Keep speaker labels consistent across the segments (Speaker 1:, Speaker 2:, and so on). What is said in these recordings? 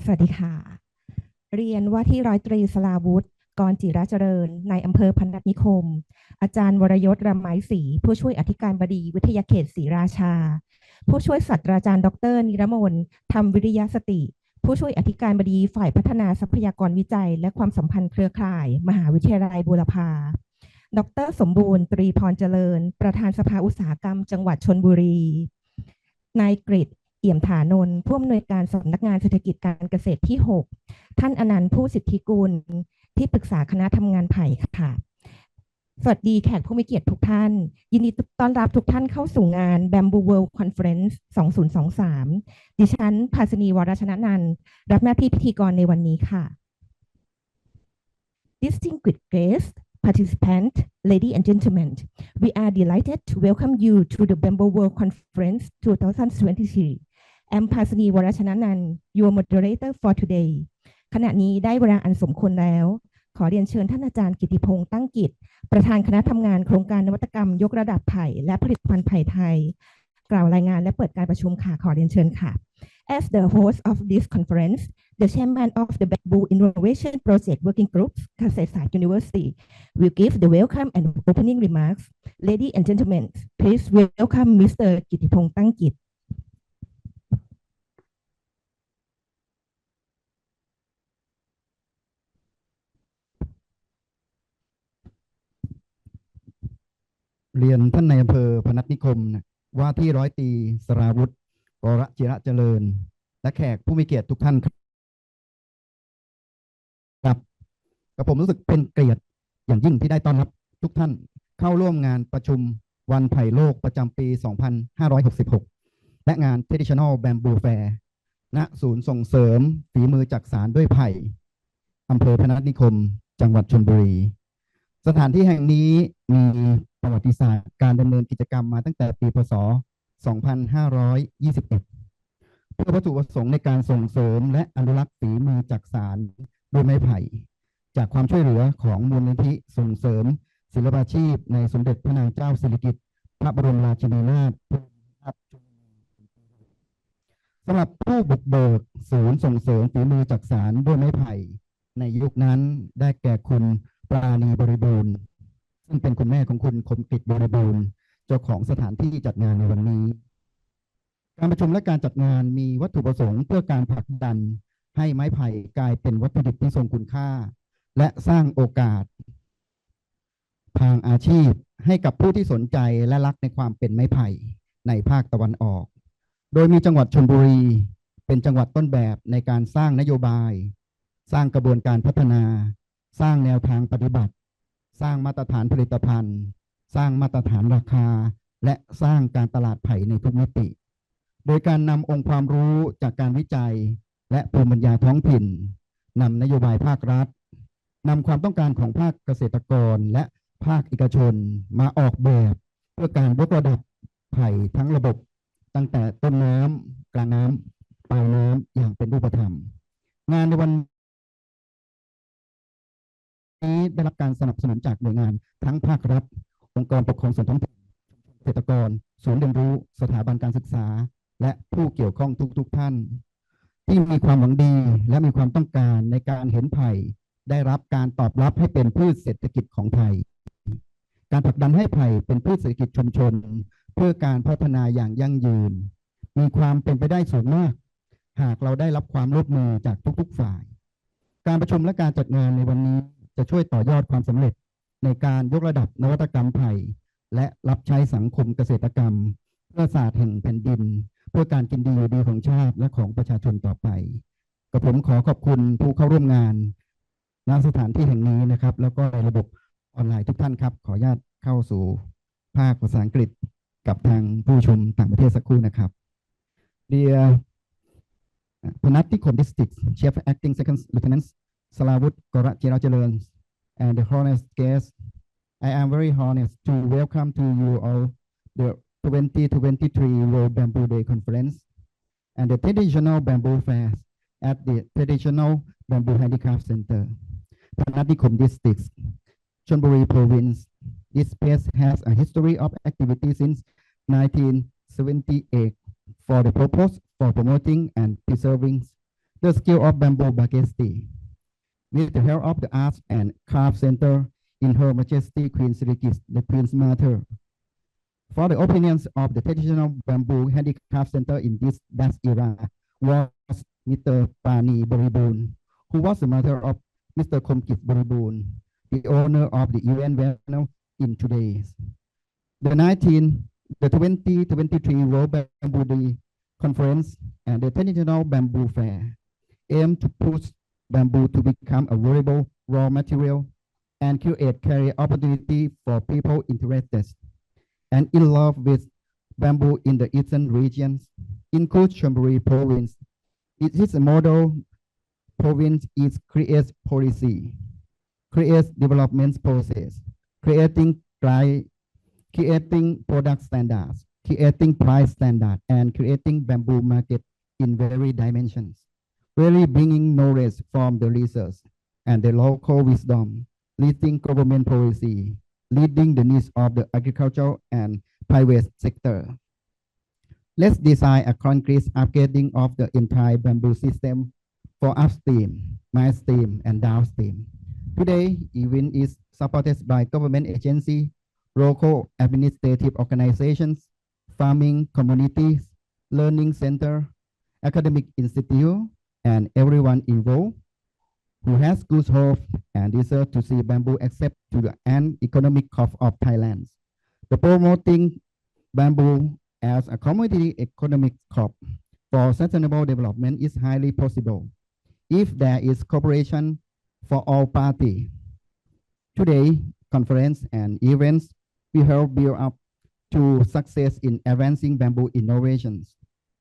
Speaker 1: สวัสดีค่ะเรียนว่าที่ร้อยตรีสลาวุฒิกรจิราเจริญในอำเภอพนัสนิคมอาจารย์วรยศรำไม้ศรีผู้ช่วยอธิการบดีวิทยาเขตศรีราชาผู้ช่วยศาสตราจารย์ดรนิรมนธรรมวิริยสติผู้ช่วยอธิการบดีฝ่ายพัฒนาทรัพยากรวิจัยและความสัมพันธ์เครือข่ายมหาวิทยาลัยบูรพาดรสมบูรณ์ตรีพรเจริญประธานสภาอุตสาหกรรมจังหวัดชลบุรีนายกฤษเอี่ยมถานนท์ผู้อำนวยการสำนักงานเศรษฐกิจการเกษตรที่6ท่านอนันต์ผู้สิทธิกุลที่ปรึกษาคณะทำงานไผ่ค่ะสวัสดีแขกผู้มีเกียรติทุกท่านยินดีต้อนรับทุกท่านเข้าสู่งาน Bamboo World Conference 2023ดิฉันภาสินีวรชนะนันท์รับหน้าที่พิธีกรในวันนี้ค่ะ Distinguished guests, participants, ladies and gentlemen, we are delighted to welcome you to the Bamboo World Conference 2023. I'm Pasini Warachananan, your moderator for today. ขณะนี้ได้เวลาอันสมควรแล้วขอเรียนเชิญท่านอาจารย์กิติพงษ์ตั้งกิจประธานคณะทำงานโครงการนวัตกรรมยกระดับไผ่และผลิตภัณฑ์ไผ่ไทยกล่าวรายงานและเปิดการประชุมค่ะขอเรียนเชิญค่ะ As the host of this conference, the chairman of the Bamboo Innovation Project Working Group, Confernce University, will give the welcome and opening remarks. Ladies and gentlemen, please welcome Mr. กิติพงษ์ตั้งกิจ
Speaker 2: เรียนท่านในอำเภอพนัสนิคมว่าที่ร้อยตรีสราวุฒิกรจิระเจริญและแขกผู้มีเกียรติทุกท่านครับกับผมรู้สึกเป็นเกียรติอย่างยิ่งที่ได้ต้อนรับทุกท่านเข้าร่วมงานประชุมวันไผ่โลกประจำปี 2566 และงาน Traditional Bamboo Fair ณ ศูนย์ส่งเสริมฝีมือจักสานด้วยไผ่อำเภอพนัสนิคมจังหวัดชลบุรีสถานที่แห่งนี้มีประวัติศาสตร์การดำเนินกิจกรรมมาตั้งแต่ปีพ.ศ. 2521 เพื่อวัตถุประสงค์ในการส่งเสริมและอนุรักษ์ฝีมือจักสานด้วยไม้ไผ่จากความช่วยเหลือของมูลนิธิส่งเสริมศิลปาชีพในสมเด็จพระนางเจ้าสิริกิติ์พระบรมราชินีนาถสำหรับผู้บุกเบิกศูนย์ส่งเสริมฝีมือจักสานด้วยไม้ไผ่ในยุคนั้นได้แก่คุณปราณีบริบูรณ์ซึ่งเป็นคุณแม่ของคุณคมกฤษบริบูรณ์เจ้าของสถานที่จัดงานในวันนี้การประชุมและการจัดงานมีวัตถุประสงค์เพื่อการผลักดันให้ไม้ไผ่กลายเป็นวัตถุดิบที่ทรงคุณค่าและสร้างโอกาสทางอาชีพให้กับผู้ที่สนใจและรักในความเป็นไม้ไผ่ในภาคตะวันออกโดยมีจังหวัดชลบุรีเป็นจังหวัดต้นแบบในการสร้างนโยบายสร้างกระบวนการพัฒนาสร้างแนวทางปฏิบัติสร้างมาตรฐานผลิตภัณฑ์สร้างมาตรฐานราคาและสร้างการตลาดไผ่ในทุกมิติโดยการนำองค์ความรู้จากการวิจัยและภูมิปัญญาท้องถิ่นนำนโยบายภาครัฐนำความต้องการของภาคเกษตรกรและภาคเอกชนมาออกแบบเพื่อการยกระดับไผ่ทั้งระบบตั้งแต่ต้นน้ำกลางน้ำปลายน้ำอย่างเป็นรูปธรรมงานในวันนี้ได้รับการสนับสนุนจากหน่วยงานทั้งภาครัฐองค์กรปกครองส่วนท้องถิ่นเกษตรกรศูนย์เรียนรู้สถาบันการศึกษาและผู้เกี่ยวข้องทุกท่านที่มีความหวังดีและมีความต้องการในการเห็นไผ่ได้รับการตอบรับให้เป็นพืชเศรษฐกิจของไทยการผลักดันให้ไผ่เป็นพืชเศรษฐกิจชุมชนเพื่อการพัฒนาอย่างยั่งยืนมีความเป็นไปได้สูงมากหากเราได้รับความร่วมมือจากทุกฝ่ายการประชุมและการจัดงานในวันนี้จะช่วยต่อยอดความสำเร็จในการยกระดับนวัตกรรมไผ่และรับใช้สังคมเกษตรกรรมเพื่อศาสตร์แห่งแผ่นดินเพื่อการกินดีอยู่ดีของชาติและของประชาชนต่อไปกับผมขอขอบคุณผู้เข้าร่วมงานณสถานที่แห่งนี้นะครับแล้วก็ระบบออนไลน์ทุกท่านครับขออนุญาตเข้าสู่ภาคภาษาอังกฤษกับทางผู้ชมต่างประเทศสักครู่นะครับ Dear Panathnikom District Chief Acting Second Lieutenant Salavut Korajira Jalern and the honest guests, I am very honest to welcome to you all the 2023 World Bamboo Day Conference and the Traditional Bamboo Fair at the Traditional Bamboo Handicraft Center, Panathnikom District, Chonburi Province. This space has a history of activity since 1978 for the purpose for promoting and preserving the skill of bamboo baguette with the help of the Arts and Craft Center in Her Majesty Queen Sirikit, the Queen's Mother. For the opinions of the traditional bamboo handicraft center in that era was Mr. Pani Boriboon, who was the mother of Mr. Komkit Boriboon, the owner of the event venue in today's. The 2023 World Bamboo Day Conference and the Traditional Bamboo Fair aim to push bamboo to become a valuable raw material and create career opportunity for people interested and in love with bamboo in the eastern regions, include Chonburi province. It is a model province. It creates policy, creates development process, creating product standards, creating price standard, and creating bamboo market in various dimensions, really bringing knowledge from the research and the local wisdom, leading government policy, leading the needs of the agricultural and private sector. Let's design a concrete upgrading of the entire bamboo system for upstream, midstream, and downstream. Today, event is supported by government agency, local administrative organizations, farming communities, learning center, academic institute, and everyone involved who has good hope and desire to see bamboo accept to the end economic cost of Thailand. The promoting bamboo as a commodity economic crop for sustainable development is highly possible if there is cooperation for all parties. Today, conference and events we help build up to success in advancing bamboo innovations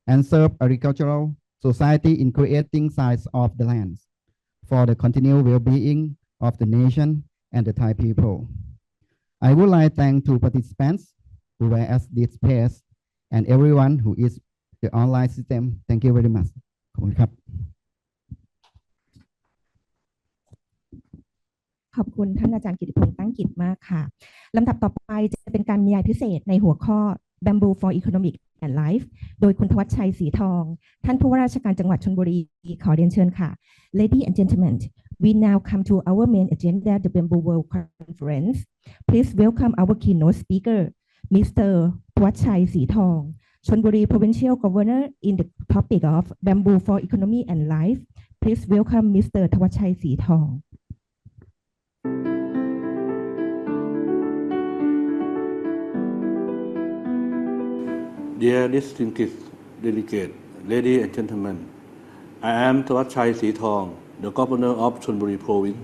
Speaker 2: and serve agricultural society in creating sites of the lands for the continued well-being of the nation and the Thai people. I would like to thank two participants who were at this place and everyone who is the online system. Thank you very much. ขอบคุณครับ
Speaker 1: ขอบคุณท่านอาจารย์กิติพงษ์ตั้งกิจมากค่ะลำดับต่อไปจะเป็นการบรรยายพิเศษในหัวข้อ Bamboo for Economic and Life โดยคุณทวัชชัยศรีทองท่านผู้ว่าราชการจังหวัดชลบุรีขอเรียนเชิญค่ะ Ladies and gentlemen, we now come to our main agenda, the Bamboo World Conference. Please welcome our keynote speaker, Mr. ทวัชชัยศรีทอง Chonburi Provincial Governor in the topic of Bamboo for Economy and Life. Please welcome Mr. ทวัชชัยศรีทอง
Speaker 3: Dear distinguished delegates, ladies and gentlemen, I am Thawachai Sithong, the Governor of Chonburi Province.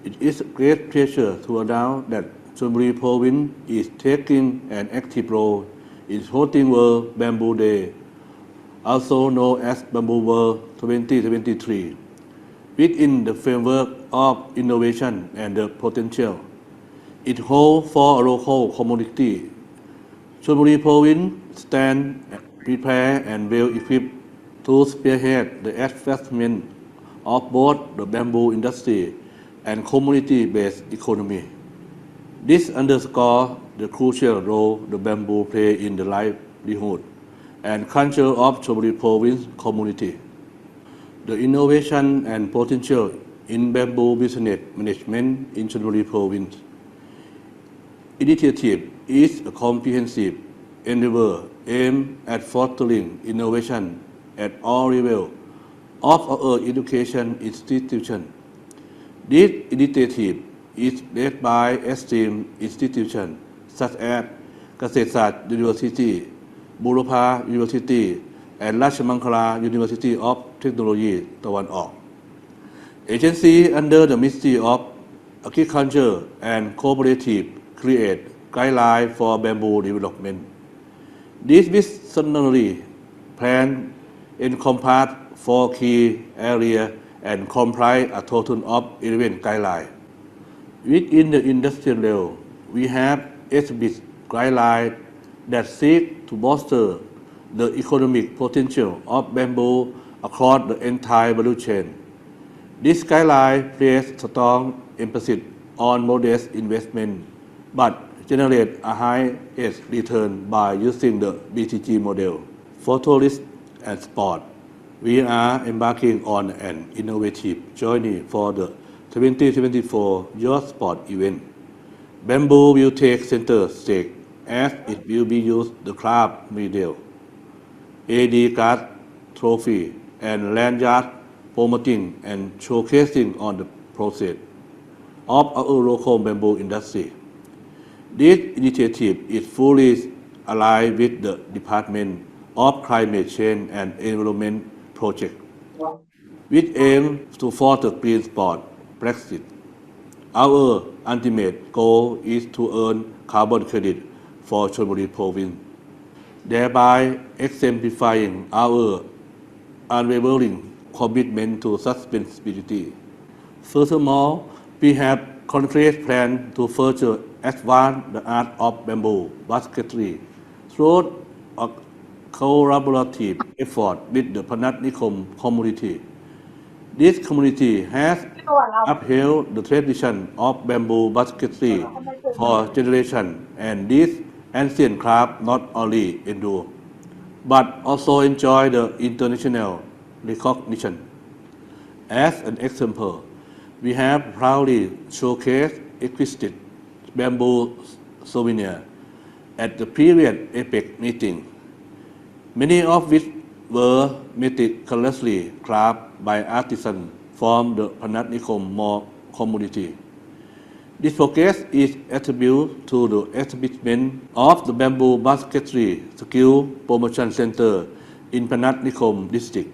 Speaker 3: It is a great pleasure to announce that Chonburi Province is taking an active role in hosting World Bamboo Day, also known as Bamboo World 2023, within the framework of innovation and the potential it holds for a local community. Chonburi Province stands prepared and well-equipped to spearhead the advancement of both the bamboo industry and community-based economy. This underscores the crucial role the bamboo plays in the livelihood and culture of Chonburi Province community. The innovation and potential in bamboo business management in Chonburi Province initiative is a comprehensive endeavor aimed at fostering innovation at all levels of our education institution. This initiative is led by esteemed institutions such as Kasetsat University, Burapha University, and Rachamankala University of Technology, Tawan Ok. Agencies under the Ministry of Agriculture and Cooperative create guidelines for bamboo development. This visionary plan encompasses 4 key areas and comprises a total of 11 guidelines. Within the industrial level, we have established guidelines that seek to bolster the economic potential of bamboo across the entire value chain. This guideline places strong emphasis on modest investment, but generate a high-return by using the BTG model for tourists and sport, We are embarking on an innovative journey for the 2024 Youth Sport event. Bamboo will take center stage as it will be used the club medal, AD card, trophy, and lanyard promoting and showcasing on the process of our local bamboo industry. This initiative is fully aligned with the Department of Climate Change and Environment project, which aims to foster green sport practice. Our ultimate goal is to earn carbon credit for Chonburi province, thereby exemplifying our unwavering commitment to sustainability. Furthermore, we have concrete plans to further advance the art of bamboo basketry through a collaborative effort with the Panat Nikom community. This community has upheld the tradition of bamboo basketry for generations, and this ancient craft not only endure but also enjoy the international recognition. As an example, we have proudly showcased exquisite bamboo souvenir at the previous APEC meeting, many of which were meticulously crafted by artisans from the Panat Nikom Mall community. This progress is attributed to the establishment of the Bamboo Basketry Skill Promotion Center in Panat Nikom district,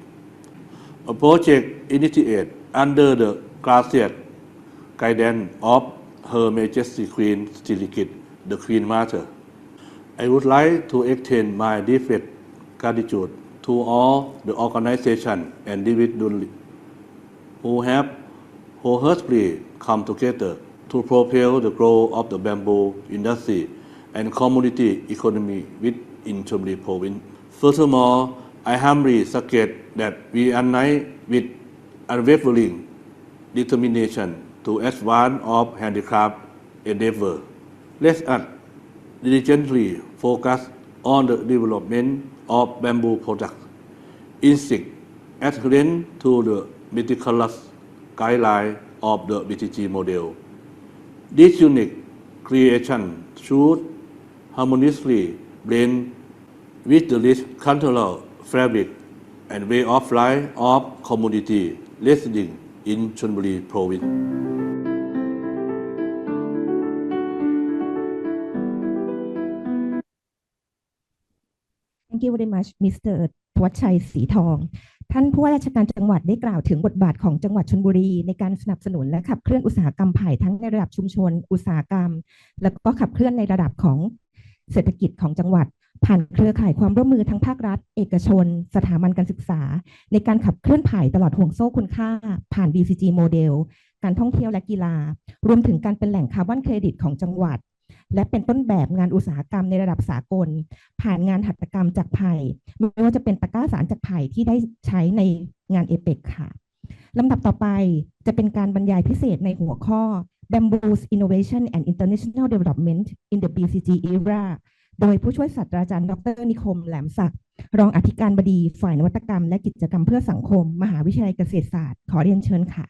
Speaker 3: a project initiated under the gracious guidance of Her Majesty Queen Sirikit, the Queen Mother. I would like to extend my deepest gratitude to all the organizations and individuals who have wholeheartedly come together to propel the growth of the bamboo industry and community economy within Chonburi province. Furthermore, I humbly suggest that we unite with unwavering determination to advance of handicraft endeavor. Let us diligently focus on the development of bamboo products, instinct adherent to the meticulous guideline of the BTG model. This unique creation should harmoniously blend with the rich cultural fabric and way of life of community residing in Chonburi province.
Speaker 1: Thank you very much, Mr. ทวัชชัยศรีทองท่านผู้ว่าราชการจังหวัดได้กล่าวถึงบทบาทของจังหวัดชลบุรีในการสนับสนุนและขับเคลื่อนอุตสาหกรรมไผ่ทั้งในระดับชุมชนอุตสาหกรรมแล้วก็ขับเคลื่อนในระดับของเศรษฐกิจของจังหวัดผ่านเครือข่ายความร่วมมือทั้งภาครัฐเอกชนสถาบันการศึกษาในการขับเคลื่อนไผ่ตลอดห่วงโซ่คุณค่าผ่าน BCG โมเดลการท่องเที่ยวและกีฬารวมถึงการเป็นแหล่งคาร์บอนเครดิตของจังหวัดและเป็นต้นแบบงานอุตสาหกรรมในระดับสากลผ่านงานหัตถกรรมจากไผ่ไม่ว่าจะเป็นตะกร้าสารจากไผ่ที่ได้ใช้ในงานเอเปกค่ะลำดับต่อไปจะเป็นการบรรยายพิเศษในหัวข้อ Bamboo's Innovation and International Development in the BCG Era โดยผู้ช่วยศาสตราจารย์ดร.นิคมแหลมศักดิ์รองอธิการบดีฝ่ายนวัตกรรมและกิจกรรมเพื่อสังคมมหาวิทยาลัยเกษตรศาสตร์ขอเรียนเชิญค่ะ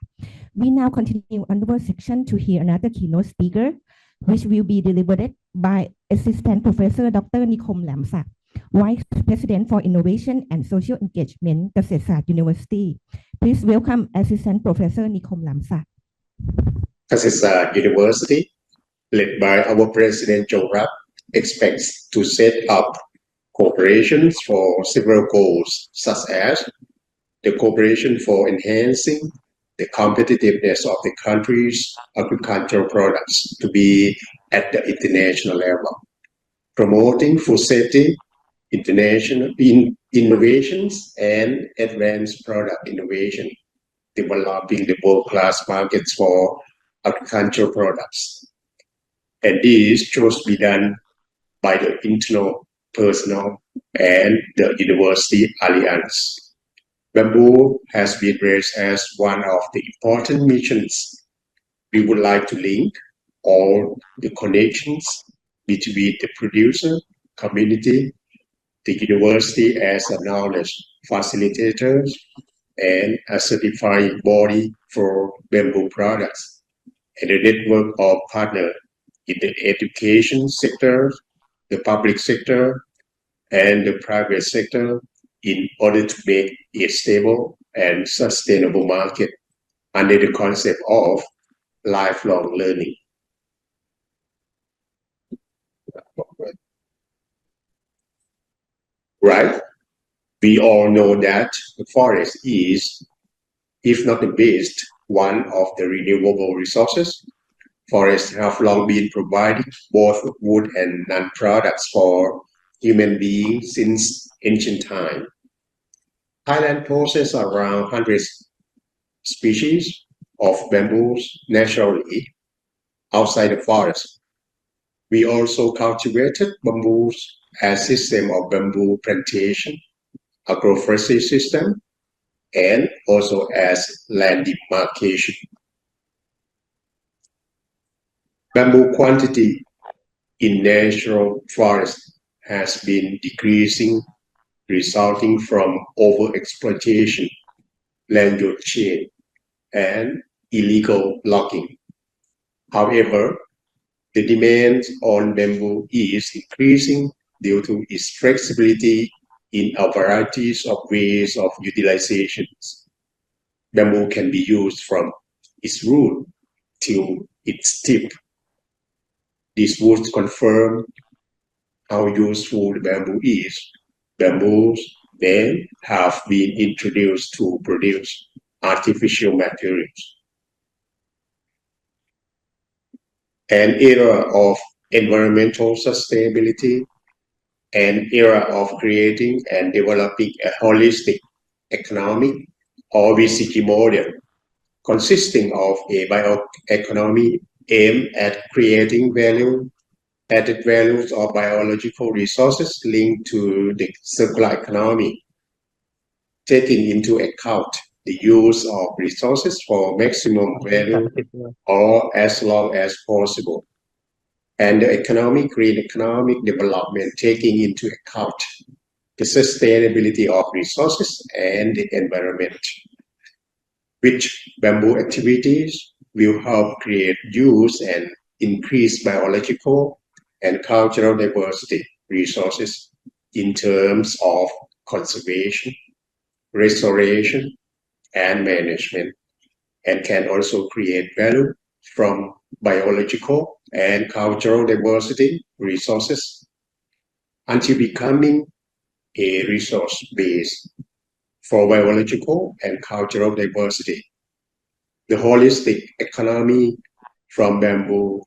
Speaker 1: We now continue our section to hear another keynote speaker which will be delivered by Assistant Professor Dr. Nikom Lamsak, Vice President for Innovation and Social Engagement, Kasetsat University. Please welcome Assistant Professor Nikom Lamsak.
Speaker 4: Kasetsat University, led by our President Jorab, expects to set up cooperations for several goals, such as the cooperation for enhancing the competitiveness of the country's agricultural products to be at the international level, promoting food safety, international innovations, and advanced product innovation, developing the world-class markets for agricultural products. And this should be done by the internal personnel and the university alliance. Bamboo has been raised as one of the important missions. We would like to link all the connections between the producer, community, the university as a knowledge facilitators, and a certifying body for bamboo products, and a network of partners in the education sector, the public sector, and the private sector in order to make a stable and sustainable market under the concept of lifelong learning. Right? We all know that the forest is, if not the best, one of the renewable resources. Forests have long been providing both wood and non-products for human beings since ancient time. Thailand possesses around 100 species of bamboos naturally outside the forest. We also cultivated bamboos as system of bamboo plantation, agroforestry system, and also as land demarcation. Bamboo quantity in natural forest has been decreasing, resulting from overexploitation, land use change, and illegal logging. However, the demand on bamboo is increasing due to its flexibility in a variety of ways of utilizations. Bamboo can be used from its root to its tip. This would confirm how useful the bamboo is. Bamboos then have been introduced to produce artificial materials. An era of environmental sustainability, an era of creating and developing a holistic economic or VCG model consisting of a bioeconomy aimed at creating value, added values of biological resources linked to the circular economy, taking into account the use of resources for maximum value or as long as possible, and the green economic development taking into account the sustainability of resources and the environment, which bamboo activities will help create, use, and increase biological and cultural diversity resources in terms of conservation, restoration, and management, and can also create value from biological and cultural diversity resources until becoming a resource base for biological and cultural diversity. The holistic economy from bamboo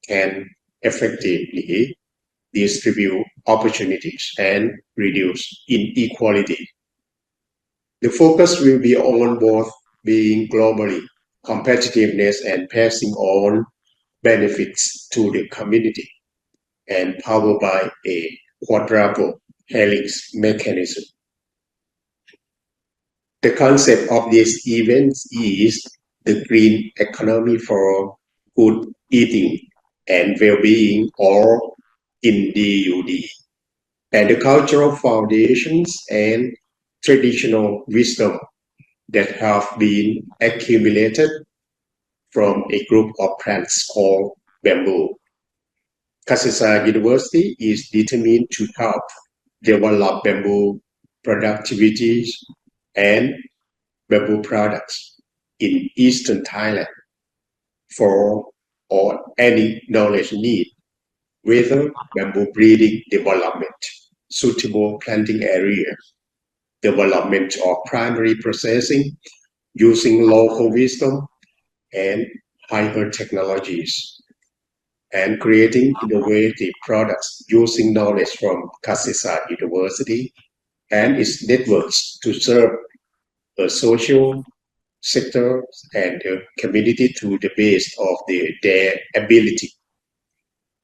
Speaker 4: can effectively distribute opportunities and reduce inequality. The focus will be on both being globally competitiveness and passing on benefits to the community, and powered by a quadruple helix mechanism. The concept of this event is the green economy for good eating and well-being, or INDUD, and the cultural foundations and traditional wisdom that have been accumulated from a group of plants called bamboo. Confernce University is determined to help develop bamboo productivities and bamboo products in Eastern Thailand for or any knowledge need, whether bamboo breeding development, suitable planting area, development of primary processing using local wisdom and hyper technologies, and creating innovative products using knowledge from Confernce University and its networks to serve the social sector and the community to the best of their ability.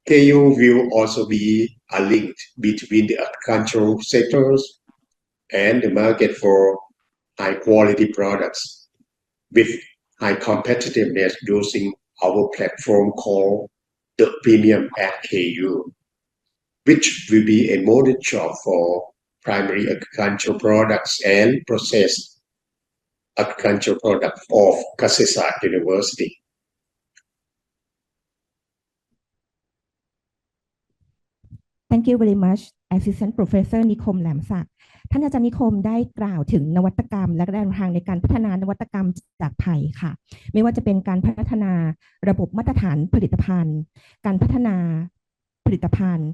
Speaker 4: KU will also be a link between the agricultural sectors and the market for high quality products with high competitiveness using our platform called the Premium at KU, which will be a modern shop for primary agricultural products and processed agricultural products of Kasesa University.
Speaker 1: Thank you very much Assistant Professor นิคมแหลมศักดิ์ท่านอาจารย์นิคมได้กล่าวถึงนวัตกรรมและแนวทางในการพัฒนานวัตกรรมจากไผ่ค่ะไม่ว่าจะเป็นการพัฒนาระบบมาตรฐานผลิตภัณฑ์การพัฒนาผลิตภัณฑ์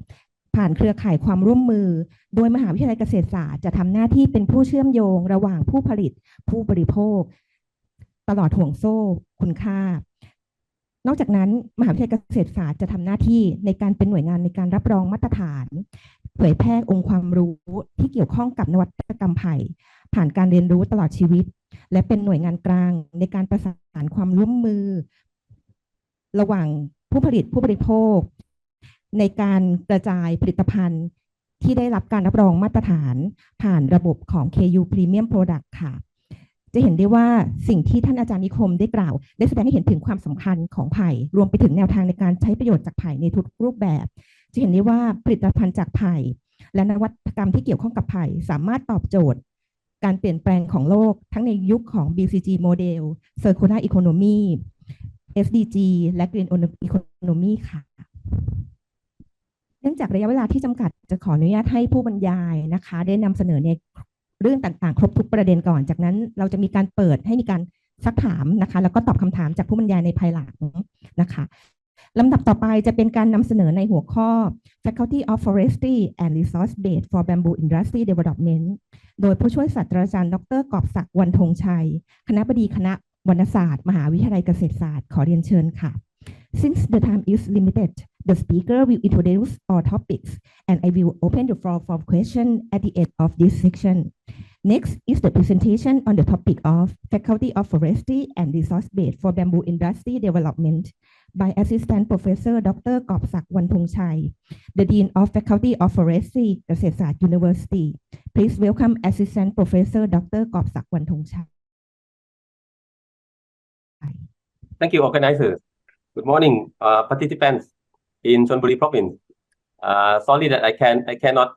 Speaker 1: ผ่านเครือข่ายความร่วมมือโดยมหาวิทยาลัยเกษตรศาสตร์จะทำหน้าที่เป็นผู้เชื่อมโยงระหว่างผู้ผลิตผู้บริโภคตลอดห่วงโซ่คุณค่านอกจากนั้นมหาวิทยาลัยเกษตรศาสตร์จะทำหน้าที่ในการเป็นหน่วยงานในการรับรองมาตรฐานเผยแพร่องค์ความรู้ที่เกี่ยวข้องกับนวัตกรรมไผ่ผ่านการเรียนรู้ตลอดชีวิตและเป็นหน่วยงานกลางในการประสานความร่วมมือระหว่างผู้ผลิตผู้บริโภคในการกระจายผลิตภัณฑ์ที่ได้รับการรับรองมาตรฐานผ่านระบบของ KU Premium Product ค่ะจะเห็นได้ว่าสิ่งที่ท่านอาจารย์นิคมได้กล่าวได้แสดงให้เห็นถึงความสำคัญของไผ่รวมไปถึงแนวทางในการใช้ประโยชน์จากไผ่ในทุกรูปแบบจะเห็นได้ว่าผลิตภัณฑ์จากไผ่และนวัตกรรมที่เกี่ยวข้องกับไผ่สามารถตอบโจทย์การเปลี่ยนแปลงของโลกทั้งในยุคของ BCG Model Circular Economy SDG และ Green Economy ค่ะเนื่องจากระยะเวลาที่จำกัดจะขออนุญาตให้ผู้บรรยายนะคะได้นำเสนอในเรื่องต่างๆครบทุกประเด็นก่อนจากนั้นเราจะมีการเปิดให้มีการซักถามนะคะแล้วก็ตอบคำถามจากผู้บรรยายในภายหลังนะคะลำดับต่อไปจะเป็นการนำเสนอในหัวข้อ Faculty of Forestry and Resource Base for Bamboo Industry Development โดยผู้ช่วยศาสตราจารย์ดร.กอบศักดิ์ วรรณธงชัยคณบดีคณะวรรณศาสตร์มหาวิทยาลัยเกษตรศาสตร์ขอเรียนเชิญค่ะ Since the time is limited, the speaker will introduce all topics and I will open the floor for questions at the end of this section. Next is the presentation on the topic of Faculty of Forestry and Resource Base for Bamboo Industry Development by Assistant Professor Dr. กอบศักดิ์ วรรณธงชัย the Dean of Faculty of Forestry เกษตรศาสตร์ University. Please welcome Assistant Professor Dr. กอบศักดิ์ วรรณธงชัย
Speaker 5: Thank you, organizers. Good morning, participants in Chonburi Province. Sorry that I cannot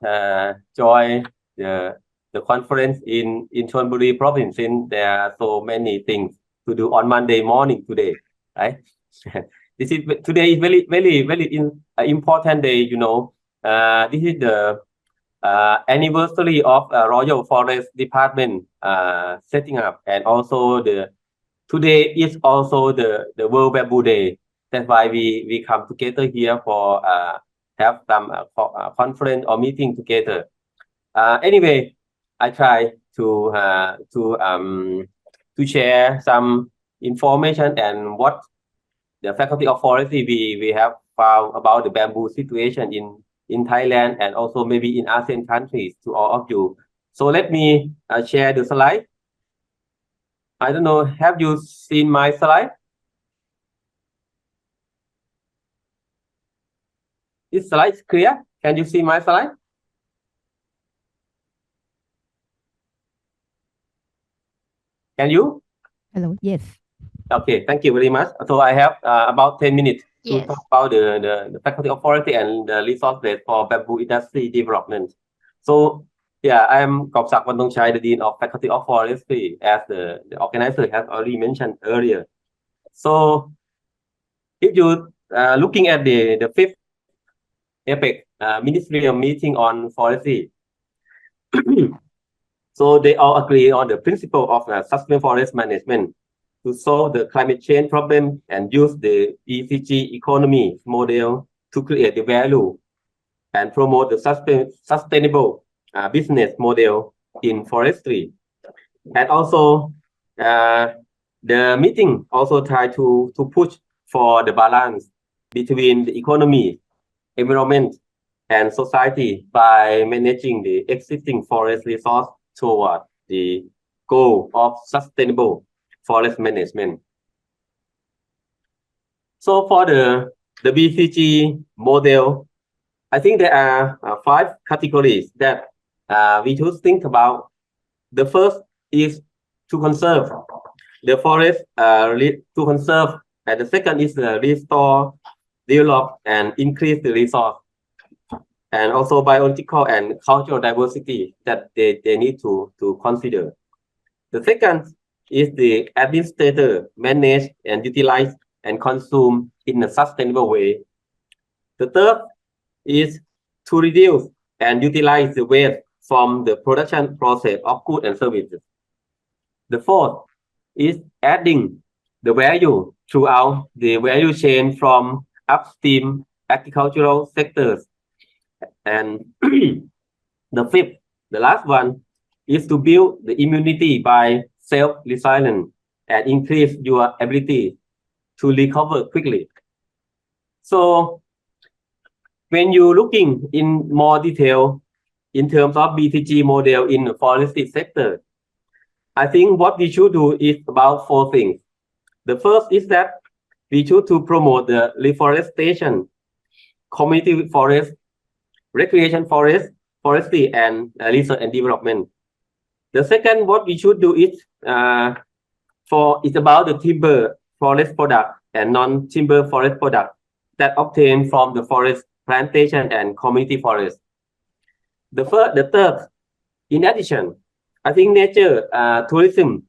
Speaker 5: join the conference in Chonburi Province since there are so many things to do on Monday morning today, right? Today is very important day. You know, this is the anniversary of Royal Forest Department setting up, and also today is also the World Bamboo Day. That's why we come together here for have some conference or meeting together. Anyway, I try to share some information and what the Faculty of Forestry we have found about the bamboo situation in Thailand and also maybe in ASEAN countries to all of you. So let me share the slide. I don't know, have you seen my slide? This slide is clear? Can you see my slide? Can you?
Speaker 1: Hello, yes.
Speaker 5: Okay, thank you very much. So I have about 10 minutes to
Speaker 6: Yes.
Speaker 5: talk about the Faculty of Forestry and the resource base for bamboo industry development. So yeah, I am Kop Sak Wantongchai, the Dean of Faculty of Forestry, as the organizer has already mentioned earlier. So if you looking at the fifth APEC ministerial meeting on forestry, so they all agree on the principle of sustainable forest management to solve the climate change problem and use the BCG economy model to create the value and promote the sustainable business model in forestry. And also, the meeting also try to push for the balance between the economy, environment, and society by managing the existing forest resource toward the goal of sustainable forest management. So for the BCG model, I think there are 5 categories that we should think about. The first is to conserve the forest, to conserve, and the second is restore, develop, and increase the resource. and also biological and cultural diversity that they need to consider. The second is the administrator manage and utilize and consume in a sustainable way. The third is to reduce and utilize the waste from the production process of goods and services. The fourth is adding the value throughout the value chain from upstream agricultural sectors. And the fifth, the last one, is to build the immunity by self-resilience and increase your ability to recover quickly. So when you're looking in more detail in terms of BTG model in the forestry sector, I think what we should do is about four things. The first is that we should to promote the reforestation, community forest, recreation forest, forestry, and research and development. The second, what we should do is it's about the timber forest product and non-timber forest product that obtained from the forest plantation and community forest. The third, in addition, I think nature tourism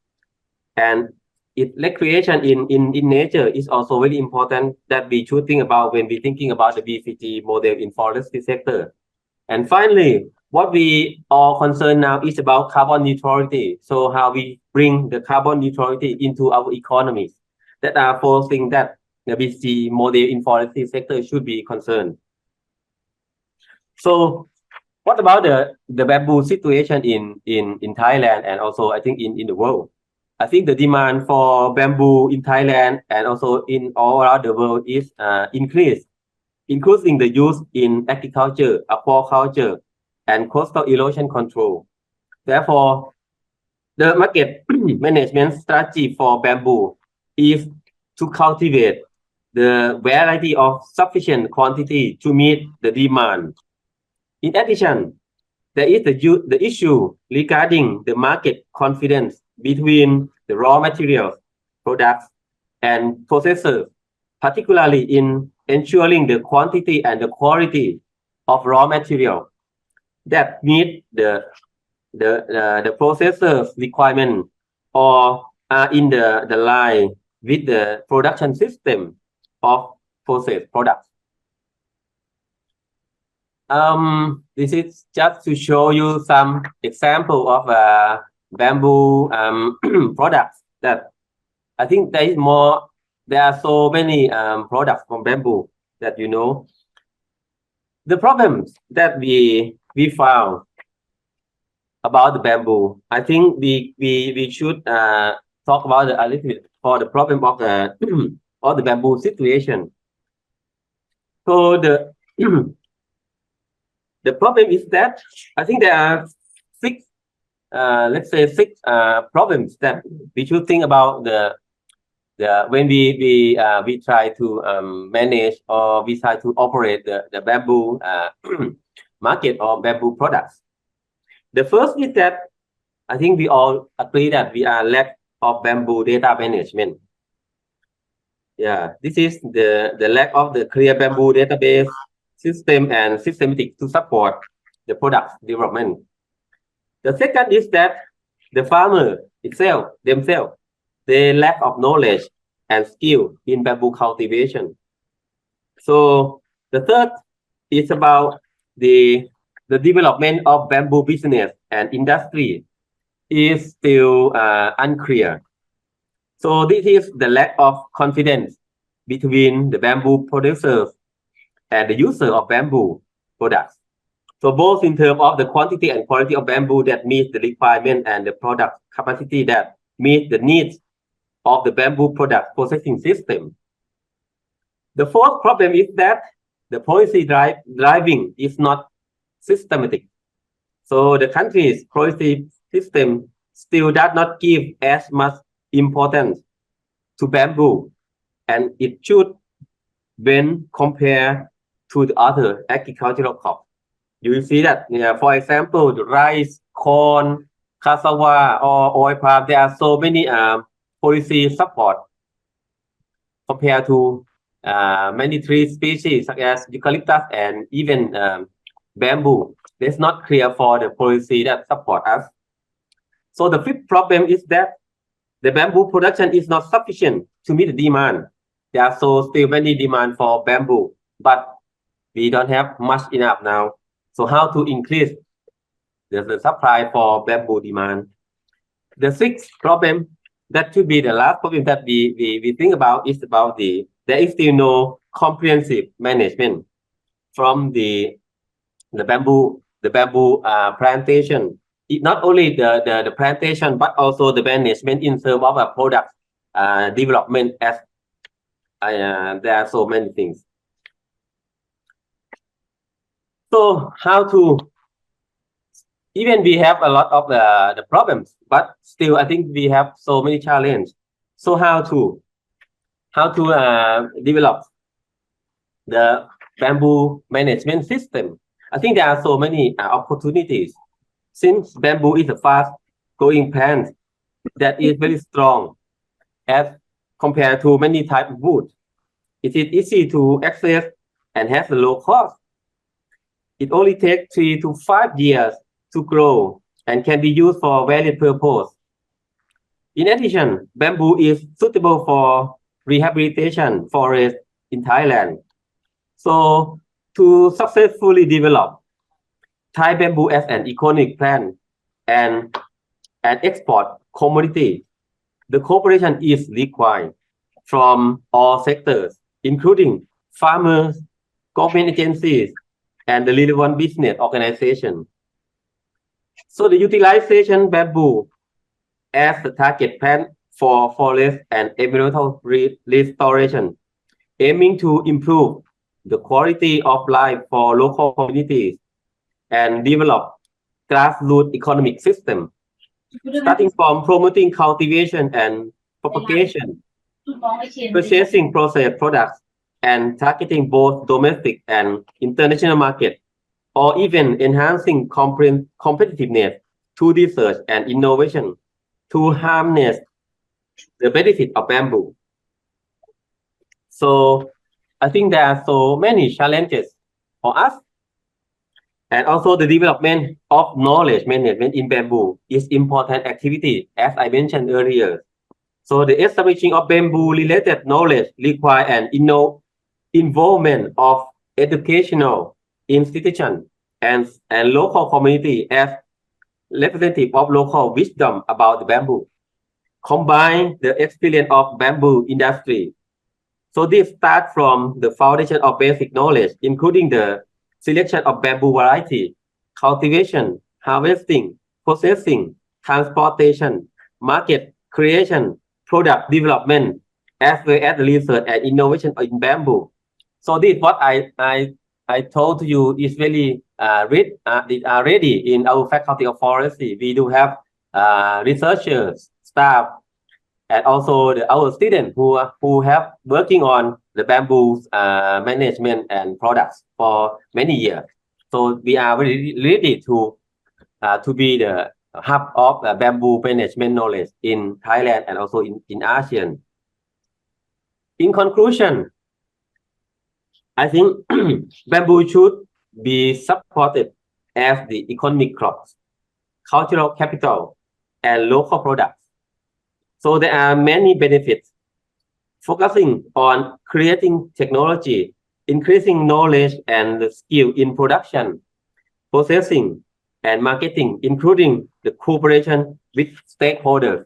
Speaker 5: and its recreation in nature is also very important that we should think about when we thinking about the BCG model in forestry sector. And finally, what we are concerned now is about carbon neutrality. So how we bring the carbon neutrality into our economies. That are four things that the BCG model in forestry sector should be concerned. So what about the bamboo situation in Thailand and also I think in the world? I think the demand for bamboo in Thailand and also in all around the world is increased, including the use in agriculture, aquaculture, and coastal erosion control. Therefore, the market management strategy for bamboo is to cultivate the variety of sufficient quantity to meet the demand. In addition, there is the issue regarding the market confidence between the raw materials, products, and processors, particularly in ensuring the quantity and the quality of raw material that meet the processor's requirement or are in the line with the production system of processed products. This is just to show you some example of bamboo products that I think there is more. There are so many products from bamboo that you know. The problems that we found about the bamboo, I think we should talk about a little bit for the problem of the of the bamboo situation. So the the problem is that I think there are six, let's say six problems that we should think about when we try to manage or we try to operate the bamboo market or bamboo products. The first is that I think we all agree that we are lack of bamboo data management. Yeah, this is the lack of the clear bamboo database system and systematic to support the product development. The second is that the farmer themselves, they lack of knowledge and skill in bamboo cultivation. So the third is about the development of bamboo business and industry is still unclear. So this is the lack of confidence between the bamboo producers and the user of bamboo products. So both in terms of the quantity and quality of bamboo that meets the requirement and the product capacity that meets the needs of the bamboo product processing system. The fourth problem is that the policy driving is not systematic. So the country's policy system still does not give as much importance to bamboo, and it should when compared to the other agricultural crops. You will see that, for example, the rice, corn, cassava, or oil palm, there are so many policy support compared to many tree species such as eucalyptus and even bamboo. It's not clear for the policy that support us. So the fifth problem is that the bamboo production is not sufficient to meet the demand. There are still many demand for bamboo, but we don't have much enough now. So how to increase the supply for bamboo demand? The sixth problem, that should be the last problem that we think about, is about there is still no comprehensive management from the bamboo plantation. Not only the plantation, but also the management in terms of a product development, as there are so many things. So how to, even we have a lot of the problems, but still I think we have so many challenges. So how to develop the bamboo management system? I think there are so many opportunities, since bamboo is a fast growing plant that is very strong as compared to many types of wood. It is easy to access and has a low cost. It only takes 3 to 5 years to grow and can be used for various purposes. In addition, bamboo is suitable for rehabilitation forests in Thailand. So to successfully develop Thai bamboo as an iconic plant and an export commodity, the cooperation is required from all sectors, including farmers, government agencies, and the relevant business organization. So the utilization bamboo as the target plant for forest and environmental restoration, aiming to improve the quality of life for local communities and develop grassroots economic system, starting from promoting cultivation and propagation, purchasing processed products, and targeting both domestic and international market, or even enhancing competitiveness through research and innovation to harness the benefit of bamboo. So I think there are so many challenges for us. And also the development of knowledge management in bamboo is important activity, as I mentioned earlier. So the establishing of bamboo related knowledge require an involvement of educational institutions and local community as representative of local wisdom about the bamboo. Combine the experience of bamboo industry. So this starts from the foundation of basic knowledge, including the selection of bamboo variety, cultivation, harvesting, processing, transportation, market creation, product development, as well as research and innovation in bamboo. So this what I told you is very ready in our faculty of forestry. We do have researchers, staff, and also our students who have working on the bamboo management and products for many years. So we are very ready to be the hub of bamboo management knowledge in Thailand and also in ASEAN. In conclusion, I think bamboo should be supported as the economic crops, cultural capital, and local products. So there are many benefits. Focusing on creating technology, increasing knowledge and the skill in production, processing, and marketing, including the cooperation with stakeholders.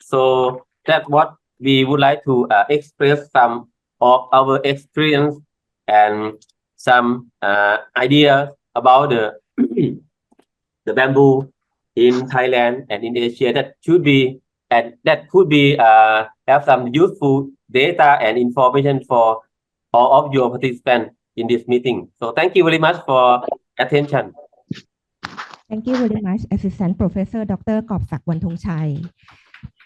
Speaker 5: So that's what we would like to express some of our experience and some ideas about the the bamboo in Thailand and in Asia that should be and that could be have some useful data and information for all of your participants in this meeting. So thank you very much for attention.
Speaker 1: Thank you very much Assistant Professor ดร.กอบศักดิ์ วรรณธงชัย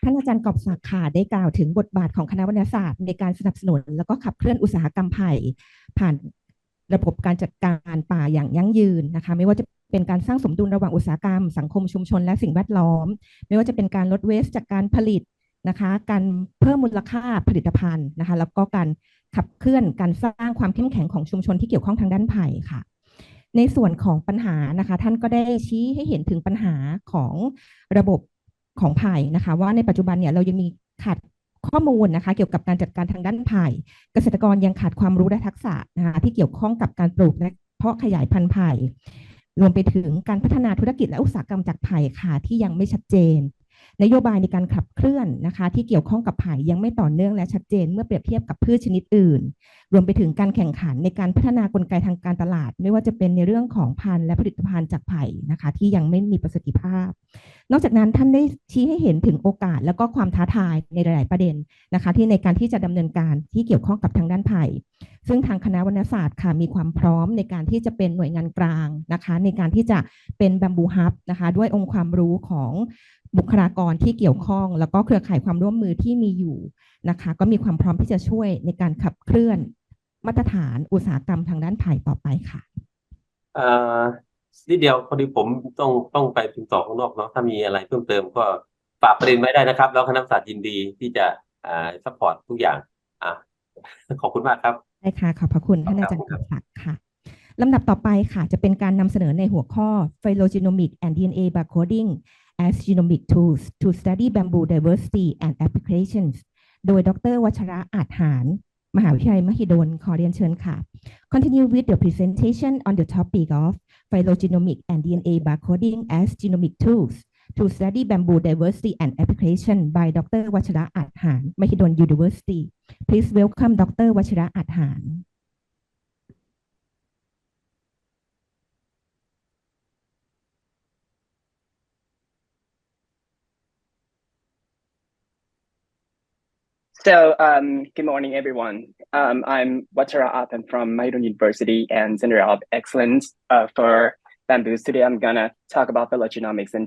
Speaker 1: ท่านอาจารย์กอบศักดิ์ค่ะได้กล่าวถึงบทบาทของคณะวรรณศาสตร์ในการสนับสนุนแล้วก็ขับเคลื่อนอุตสาหกรรมไผ่ผ่านระบบการจัดการป่าอย่างยั่งยืนนะคะไม่ว่าจะเป็นการสร้างสมดุลระหว่างอุตสาหกรรมสังคมชุมชนและสิ่งแวดล้อมไม่ว่าจะเป็นการลดเวสต์จากการผลิตนะคะการเพิ่มมูลค่าผลิตภัณฑ์นะคะแล้วก็การขับเคลื่อนการสร้างความเข้มแข็งของชุมชนที่เกี่ยวข้องทางด้านไผ่ค่ะใน ในส่วนของปัญหานะคะท่านก็ได้ชี้ให้เห็นถึงปัญหาของระบบของไผ่นะคะว่าในปัจจุบันเนี่ยเรายังมีขาดข้อมูลนะคะเกี่ยวกับการจัดการทางด้านไผ่เกษตรกรยังขาดความรู้และทักษะนะคะที่เกี่ยวข้องกับการปลูกและเพาะขยายพันธุ์ไผ่รวมไปถึงการพัฒนาธุรกิจและอุตสาหกรรมจากไผ่ค่ะที่ยังไม่ชัดเจนนโยบายในการขับเคลื่อนนะคะที่เกี่ยวข้องกับไผ่ยังไม่ต่อเนื่องและชัดเจนเมื่อเปรียบเทียบกับพืชชนิดอื่นรวมไปถึงการแข่งขันในการพัฒนากลไกทางการตลาดไม่ว่าจะเป็นในเรื่องของพันธุ์และผลิตภัณฑ์จากไผ่นะคะที่ยังไม่มีประสิทธิภาพนอกจากนั้นท่านได้ชี้ให้เห็นถึงโอกาสและก็ความท้าทายในหลายๆประเด็นนะคะที่ในการที่จะดำเนินการที่เกี่ยวข้องกับทางด้านไผ่ซึ่งทางคณะวรรณศาสตร์ค่ะมีความพร้อมในการที่จะเป็นหน่วยงานกลางนะคะในการที่จะเป็นบัมบูฮับนะคะด้วยองค์ความรู้ของบุคลากรที่เกี่ยวข้องแล้วก็เครือข่ายความร่วมมือที่มีอยู่นะคะก็มีความพร้อมที่จะช่วยในการขับเคลื่อนมาตรฐานอุตสาหกรรมทางด้านไผ่ต่อไปค่ะ
Speaker 5: นิดเดียวพอดีผมต้องไปถึงต่อข้างนอกเนาะถ้ามีอะไรเพิ่มเติมก็ฝากประเด็นไว้ได้นะครับแล้วคณะศาสตร์ยินดีที่จะซัพพอร์ตทุกอย่างขอบคุณมากครับ
Speaker 1: ได้ค่ะขอบพระคุณท่านอาจารย์กฤษศักดิ์ค่ะลำดับต่อไปค่ะจะเป็นการนำเสนอในหัวข้อ Phylogenomic and DNA barcoding as genomic tools to study bamboo diversity and applications โดยดร.วัชระอาจหารมหาวิทยาลัยมหิดลขอเรียนเชิญค่ะ Continue with the presentation on the topic of phylogenomic and DNA barcoding as genomic tools to study bamboo diversity and application by Dr. วัชระอาจหารมหิดล University. Please welcome Dr. วัชระอาจหาร
Speaker 6: So, good morning, everyone. I'm Wachara Athan from Mahidol University and Center of Excellence for bamboos. Today, I'm gonna talk about phylogenomics and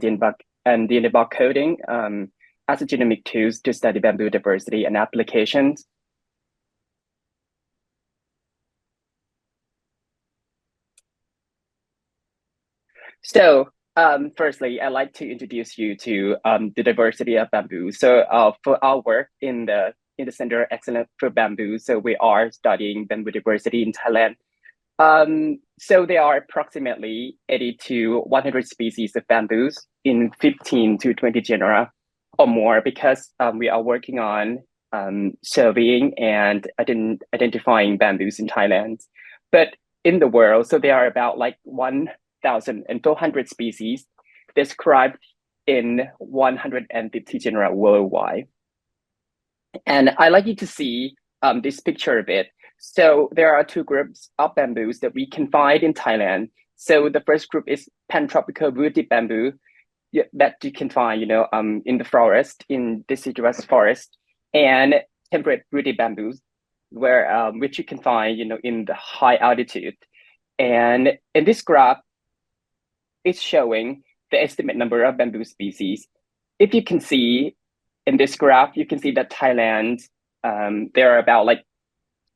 Speaker 6: DNA barcoding as a genomic tools to study bamboo diversity and applications. So, firstly, I'd like to introduce you to the diversity of bamboo. So, for our work in the Center of Excellence for Bamboo, so we are studying bamboo diversity in Thailand. So there are approximately 80 to 100 species of bamboos in 15 to 20 genera or more because we are working on surveying and identifying bamboos in Thailand. But in the world, so there are about like 1,400 species described in 150 genera worldwide. And I'd like you to see this picture of it. So there are two groups of bamboos that we can find in Thailand. So the first group is pantropical woody bamboo that you can find, in the forest, in deciduous forest, and temperate woody bamboos, which you can find, in the high altitude. And in this graph, it's showing the estimate number of bamboo species. If you can see in this graph, you can see that Thailand, there are about like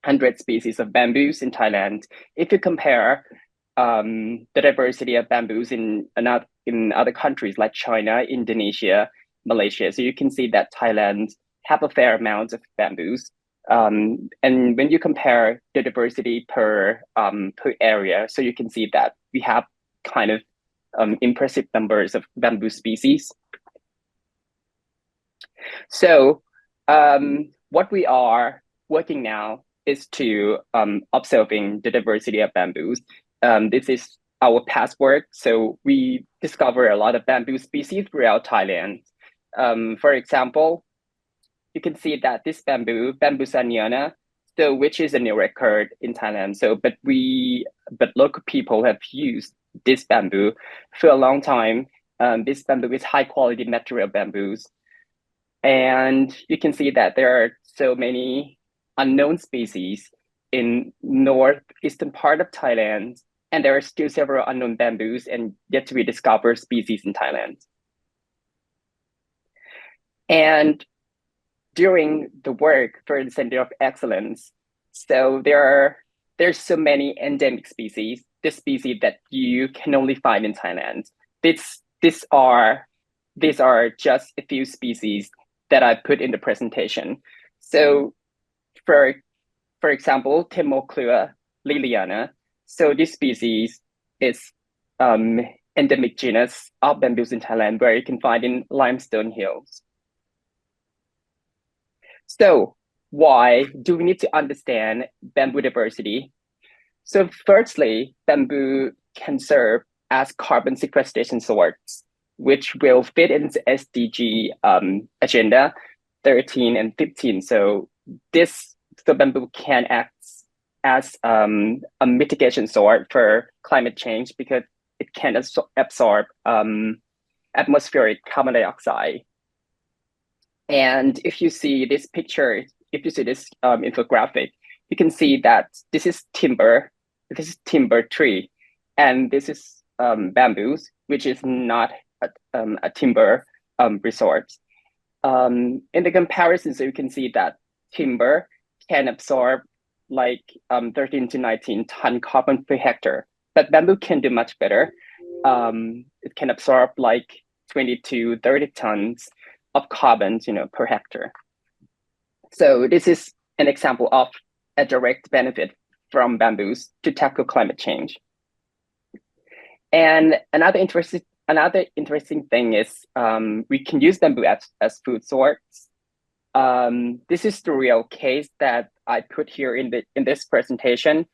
Speaker 6: 100 species of bamboos in Thailand. If you compare the diversity of bamboos in other countries like China, Indonesia, Malaysia, so you can see that Thailand have a fair amount of bamboos. And when you compare the diversity per area, so you can see that we have kind of impressive numbers of bamboo species. So what we are working now is to observing the diversity of bamboos. This is our past work. So we discover a lot of bamboo species throughout Thailand. For example, you can see that this bamboo sanyana, so which is a new record in Thailand. So, but local people have used this bamboo for a long time. This bamboo is high quality material bamboos. And you can see that there are so many unknown species in northeastern part of Thailand, and there are still several unknown bamboos and yet to be discovered species in Thailand. And during the work for the Center of Excellence, so there's so many endemic species, the species that you can only find in Thailand. These are just a few species that I put in the presentation. So for example, Temoclua liliana. So this species is endemic genus of bamboos in Thailand, where you can find in limestone hills. So why do we need to understand bamboo diversity? So firstly, bamboo can serve as carbon sequestration source, which will fit into SDG agenda 13 and 15. So bamboo can act as a mitigation source for climate change because it can absorb atmospheric carbon dioxide. And if you see this picture, if you see this infographic, you can see that this is timber tree, and this is bamboos, which is not a timber resource. In the comparison, so you can see that timber can absorb like 13 to 19 ton carbon per hectare, but bamboo can do much better. It can absorb like 20 to 30 tons of carbon, per hectare. So this is an example of a direct benefit from bamboos to tackle climate change. And another interesting thing is we can use bamboo as food source. This is the real case that I put here in this presentation.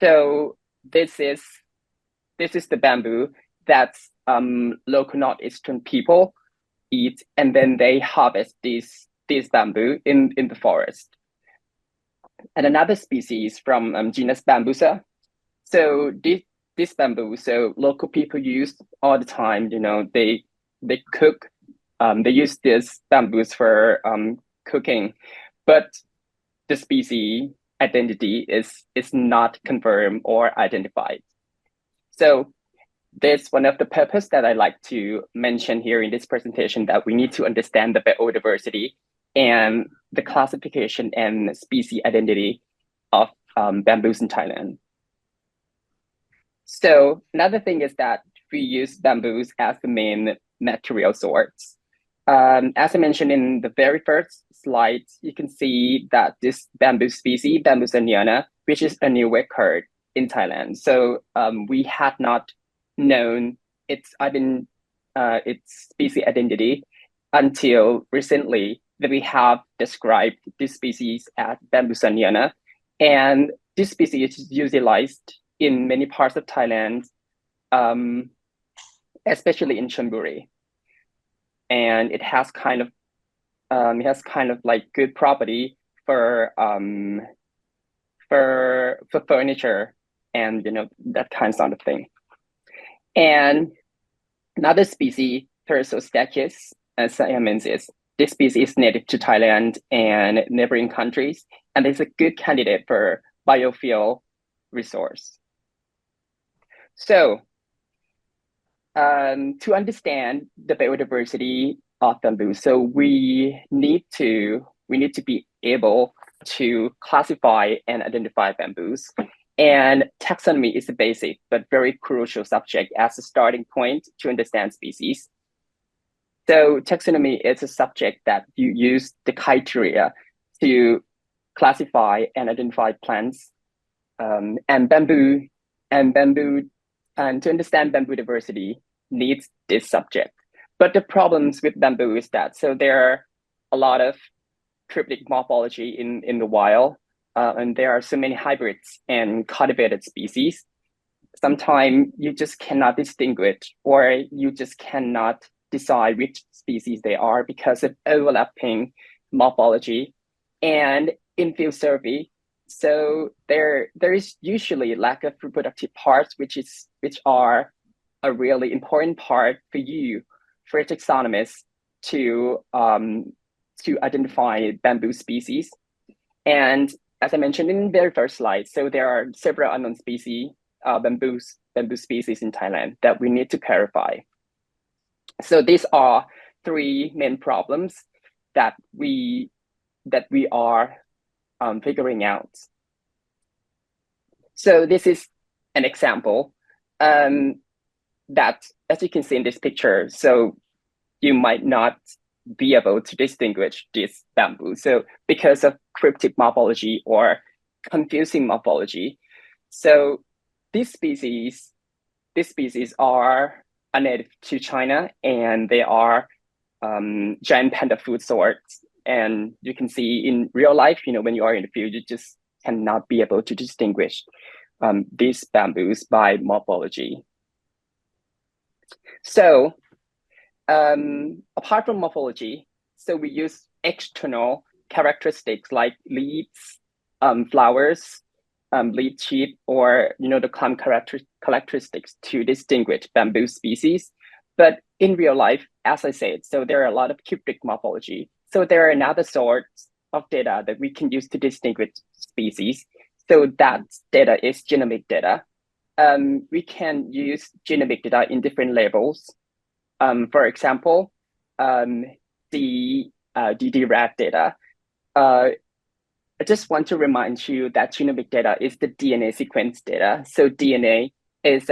Speaker 6: So this is the bamboo that local northeastern people eat, and then they harvest these bamboo in the forest. And another species from genus Bambusa. So this bamboo, so local people use all the time. They cook. They use this bamboos for cooking, but the species identity is not confirmed or identified. So that's one of the purpose that I like to mention here in this presentation, that we need to understand the biodiversity and the classification and species identity of bamboos in Thailand. So another thing is that we use bamboos as the main material source. As I mentioned in the very first slide, you can see that this bamboo species, Bambusa neona, which is a new record in Thailand. So we had not known its species identity until recently that we have described this species as Bambusa neona. And this species is utilized in many parts of Thailand, especially in Chonburi. And it has kind of like good property for furniture and that kind of thing. And another species, Thurso siamensis, this species is native to Thailand and neighboring countries, and it's a good candidate for biofuel resource. So to understand the biodiversity of bamboo, so we need to be able to classify and identify bamboos. And taxonomy is a basic but very crucial subject as a starting point to understand species. So taxonomy is a subject that you use the criteria to classify and identify plants and bamboo, and to understand bamboo diversity needs this subject. But the problems with bamboo is that, so there are a lot of cryptic morphology in the wild, and there are so many hybrids and cultivated species. Sometimes you just cannot distinguish, or you just cannot decide which species they are because of overlapping morphology and in-field survey. So there is usually lack of reproductive parts, which are a really important part for you, for taxonomists, to identify bamboo species. And as I mentioned in the very first slide, so there are several unknown species, bamboo species in Thailand that we need to clarify. So these are three main problems that we are figuring out. So this is an example that, as you can see in this picture, so you might not be able to distinguish this bamboo. So because of cryptic morphology or confusing morphology, so this species these species are native to China, and they are giant panda food sorts. And you can see in real life, when you are in the field, you just cannot be able to distinguish these bamboos by morphology. So apart from morphology, so we use external characteristics like leaves, flowers, leaf sheath, or the climb characteristics to distinguish bamboo species. But in real life, as I said, so there are a lot of cryptic morphology. So there are another sorts of data that we can use to distinguish species. So that data is genomic data. We can use genomic data in different levels. For example, the DD-RAD data. I just want to remind you that genomic data is the DNA sequence data. So DNA is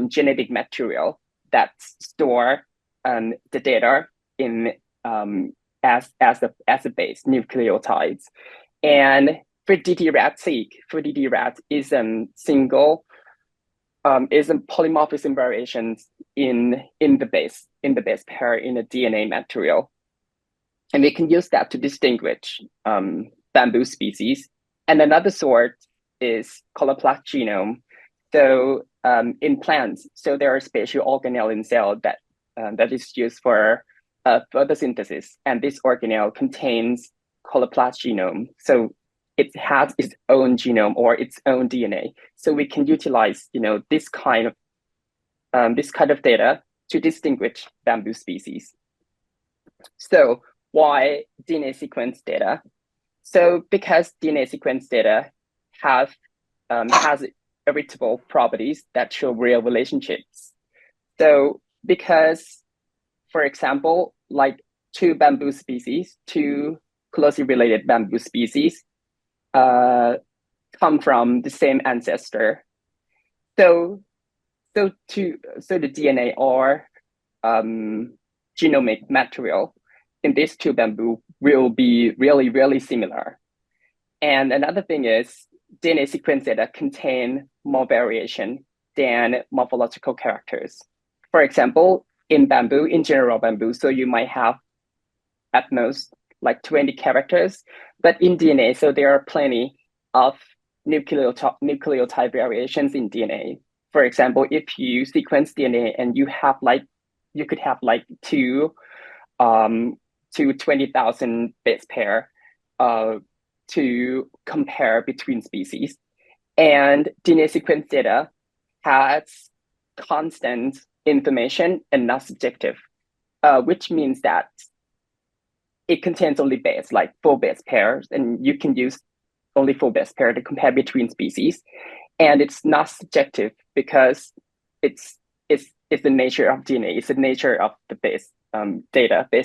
Speaker 6: genetic material that store the data in as a base nucleotides. And for DD-RAD-seq, is single is a polymorphism variations in the base pair in the DNA material, and we can use that to distinguish bamboo species. And another sort is coloplast genome. So in plants, so there are special organelle in cell that is used for photosynthesis, and this organelle contains coloplast genome. So it has its own genome or its own DNA. So we can utilize, this kind of data to distinguish bamboo species. So why DNA sequence data? So because DNA sequence data has irritable properties that show real relationships. So because, for example, like two closely related bamboo species come from the same ancestor. So the DNA or genomic material in these two bamboo will be really, really similar. And another thing is DNA sequence data contain more variation than morphological characters. For example, in general bamboo, so you might have at most like 20 characters, but in DNA, so there are plenty of nucleotide variations in DNA. For example, if you sequence DNA and you could have like two 20,000 base pair to compare between species. And DNA sequence data has constant information and not subjective, which means that it contains only base, like full base pairs, and you can use only full base pair to compare between species. And it's not subjective because it's the nature of DNA. It's the nature of the base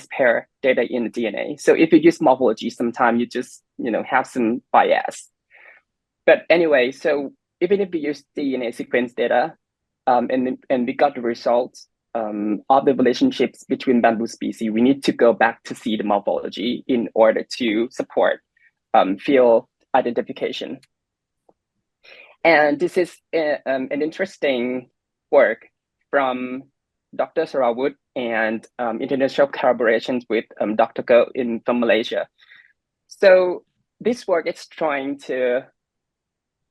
Speaker 6: pair data in the DNA. So if you use morphology, sometimes you just have some bias. But anyway, so even if we use DNA sequence data, and we got the results of the relationships between bamboo species, we need to go back to see the morphology in order to support field identification. And this is an interesting work from Dr. Sarawut and international collaborations with Dr. Go from Malaysia. So this work is trying to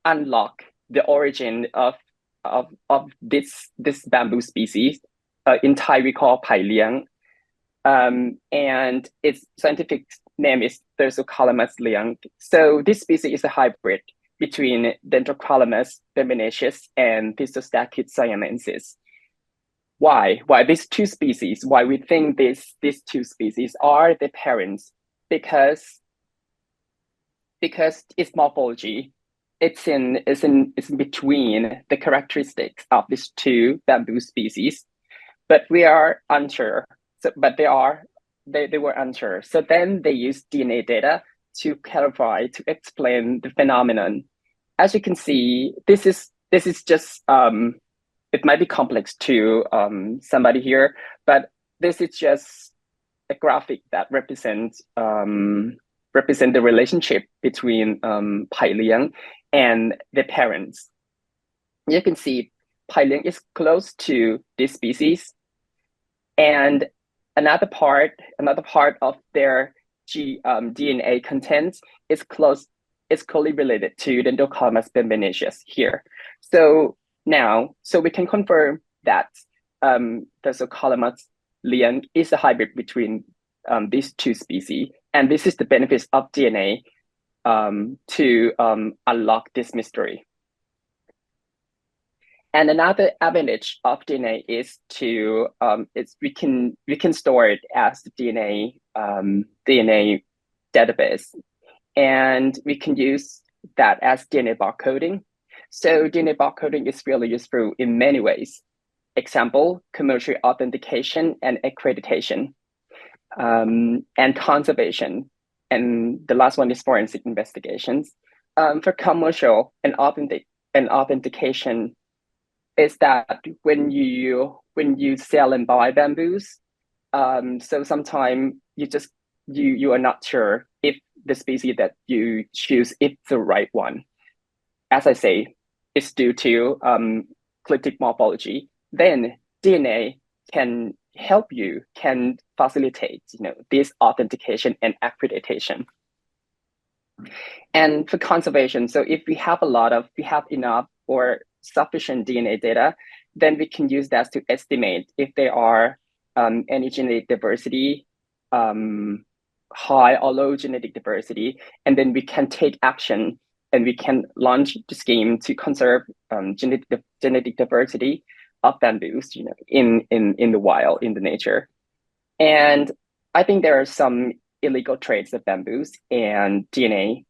Speaker 6: unlock the origin of this bamboo species. In Thai we call Pai Liang, and its scientific name is Thyrsucalamus liang. So this species is a hybrid between Dendrocalamus femineus and Thistostachys siamensis. Why these two species? Why we think these two species are the parents? Because its morphology, it's in between the characteristics of these two bamboo species, but we are unsure. So, but they were unsure. So then they used DNA data to clarify, to explain the phenomenon. As you can see, this is just it might be complex to somebody here, but this is just a graphic that represents the relationship between Pai Liang and the parents. You can see Pyliang is close to this species, and another part of their DNA content is closely related to the Dendrochalamus bembenaceus here. So we can confirm that the Dendrochalamus liang is a hybrid between these two species, and this is the benefits of DNA to unlock this mystery. And another advantage of DNA is we can store it as the DNA database, and we can use that as DNA barcoding. So DNA barcoding is really useful in many ways. Example, commercial authentication and accreditation, and conservation. And the last one is forensic investigations. For commercial and authentication, is that when you sell and buy bamboos, so sometimes you are not sure if the species that you choose is the right one. As I say, it's due to clitic morphology. Then DNA can help you, can facilitate this authentication and accreditation. And for conservation, so if we have enough or sufficient DNA data, then we can use that to estimate if there are any genetic diversity, high or low genetic diversity, and then we can take action and we can launch the scheme to conserve genetic diversity of bamboos, in the wild, in the nature. And I think there are some illegal trades of bamboos, and DNA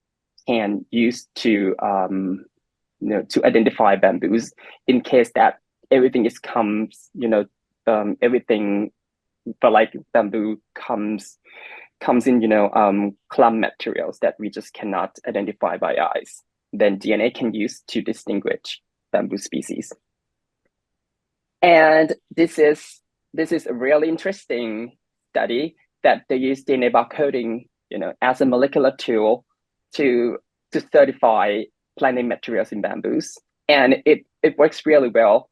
Speaker 6: can use to to identify bamboos in case that everything everything for like bamboo comes in clump materials that we just cannot identify by eyes. Then DNA can use to distinguish bamboo species. And this is a really interesting study that they use DNA barcoding, as a molecular tool to certify planting materials in bamboos, and it works really well.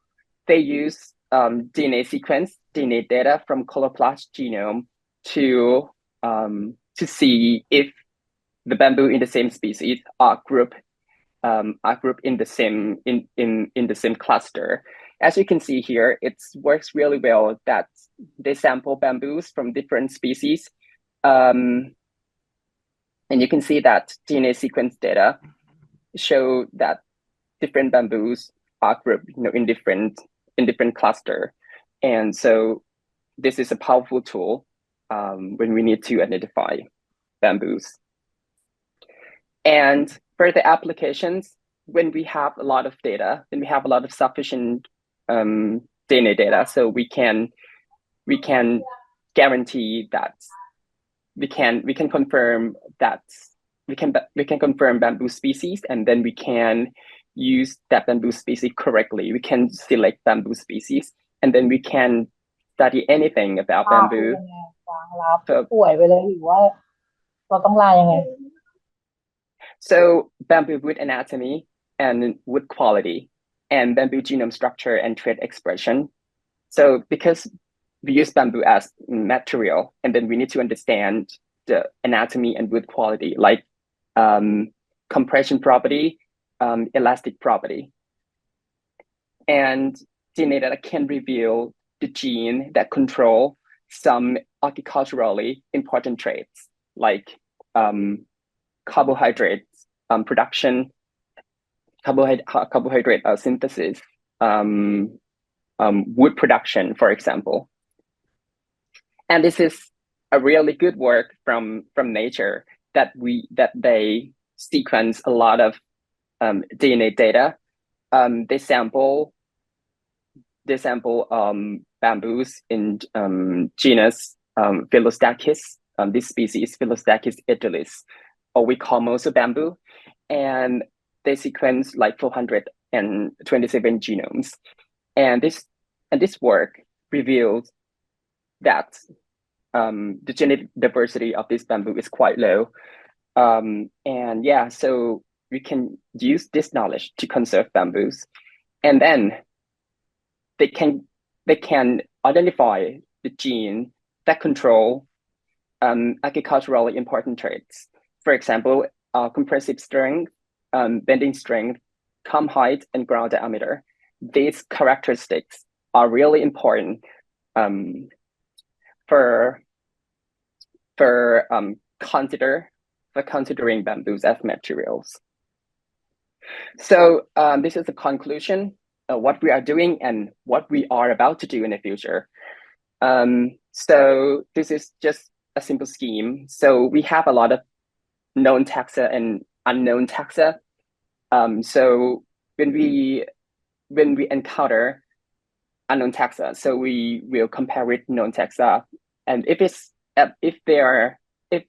Speaker 6: They use DNA data from chloroplast genome to see if the bamboo in the same species are grouped in the same cluster. As you can see here, it works really well that they sample bamboos from different species, and you can see that DNA sequence data show that different bamboos are grouped in different cluster. And so this is a powerful tool when we need to identify bamboos. And for the applications, when we have a lot of data, when we have a lot of sufficient DNA data, so we can guarantee that we can confirm that we can confirm bamboo species, and then we can use that bamboo species correctly. We can select bamboo species, and then we can study anything about bamboo. So bamboo wood anatomy and wood quality, and bamboo genome structure and trait expression. So because we use bamboo as material, and then we need to understand the anatomy and wood quality, like compression property, elastic property. And DNA data can reveal the gene that control some agriculturally important traits, like carbohydrate production, carbohydrate synthesis, wood production, for example. And this is a really good work from nature that they sequence a lot of DNA data. They sample bamboos in genus Philostachys, this species Philostachys etilis, or we call moso bamboo, and they sequence like 427 genomes. And this work reveals that the genetic diversity of this bamboo is quite low. And yeah, so we can use this knowledge to conserve bamboos. And then they can identify the gene that control agriculturally important traits. For example, compressive strength, bending strength, comb height, and ground diameter. These characteristics are really important for considering bamboos as materials. So this is the conclusion of what we are doing and what we are about to do in the future. So this is just a simple scheme. So we have a lot of known taxa and unknown taxa. So when we encounter unknown taxa, so we will compare with known taxa, and if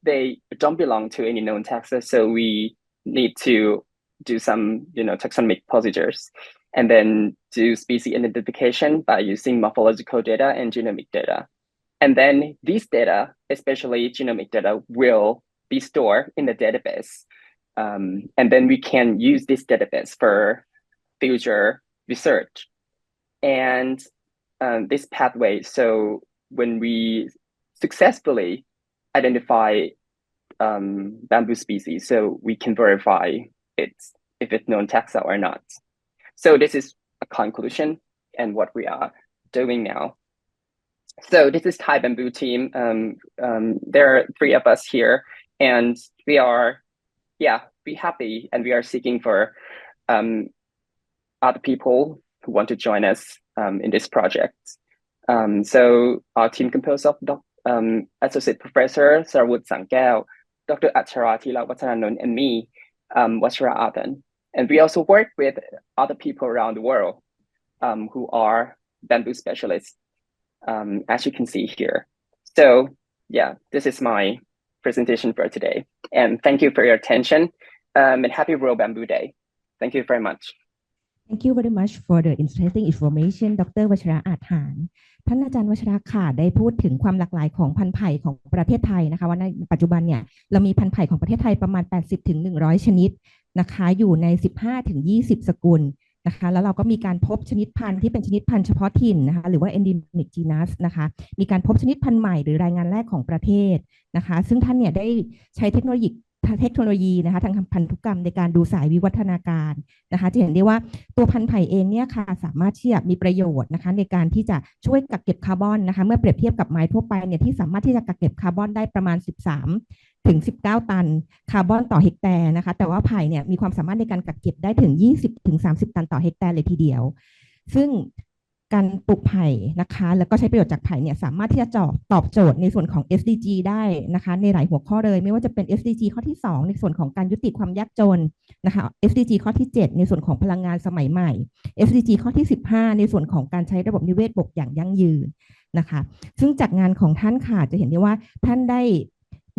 Speaker 6: they don't belong to any known taxa, so we need to do some taxonomic procedures, and then do species identification by using morphological data and genomic data. And then these data, especially genomic data, will be stored in the database. And then we can use this database for future research. And this pathway, so when we successfully identify bamboo species, so we can verify if it's known taxa or not. So this is a conclusion and what we are doing now. So this is Thai Bamboo team. There are 3 of us here, and we are, be happy, and we are seeking for other people who want to join us in this project. So our team composed of Associate Professor Sarawut Sangkeo, Dr. Achara Thilawattananont, and me, Wachara Athan. And we also work with other people around the world who are bamboo specialists, as you can see here. So this is my presentation for today. And thank you for your attention, and happy World Bamboo Day. Thank you very much.
Speaker 1: Thank you very much for the interesting information ดร.วชระอาจหารท่านอาจารย์วชระค่ะได้พูดถึงความหลากหลายของพันธุ์ไผ่ของประเทศไทยนะคะว่าในปัจจุบันเนี่ยเรามีพันธุ์ไผ่ของประเทศไทยประมาณ 80-100 ชนิดนะคะอยู่ใน 15-20 สกุลนะคะแล้วเราก็มีการพบชนิดพันธุ์ที่เป็นชนิดพันธุ์เฉพาะถิ่นนะคะหรือว่า endemic genus นะคะมีการพบชนิดพันธุ์ใหม่หรือรายงานแรกของประเทศนะคะซึ่งท่านเนี่ยได้ใช้เทคโนโลยีนะคะทางพันธุกรรมในการดูสายวิวัฒนาการนะคะจะเห็นได้ว่าตัวพันธุ์ไผ่เองเนี่ยค่ะสามารถที่จะมีประโยชน์นะคะในการที่จะช่วยกักเก็บคาร์บอนนะคะเมื่อเปรียบเทียบกับไม้ทั่วไปเนี่ยที่สามารถที่จะกักเก็บคาร์บอนได้ประมาณ13-19 ตันคาร์บอนต่อเฮกแตร์นะคะแต่ว่าไผ่เนี่ยมีความสามารถในการกักเก็บได้ถึง 20-30 ตันต่อเฮกแตร์เลยทีเดียวซึ่งการปลูกไผ่นะคะแล้วก็ใช้ประโยชน์จากไผ่เนี่ยสามารถที่จะตอบโจทย์ในส่วนของ SDG ได้นะคะในหลายหัวข้อเลยไม่ว่าจะเป็น SDG ข้อที่2ในส่วนของการยุติความยากจนนะคะ SDG ข้อที่7ในส่วนของพลังงานสมัยใหม่ SDG ข้อที่15ในส่วนของการใช้ระบบนิเวศบกอย่างยั่งยืนนะคะซึ่งจากงานของท่านค่ะจะเห็นได้ว่าท่านได้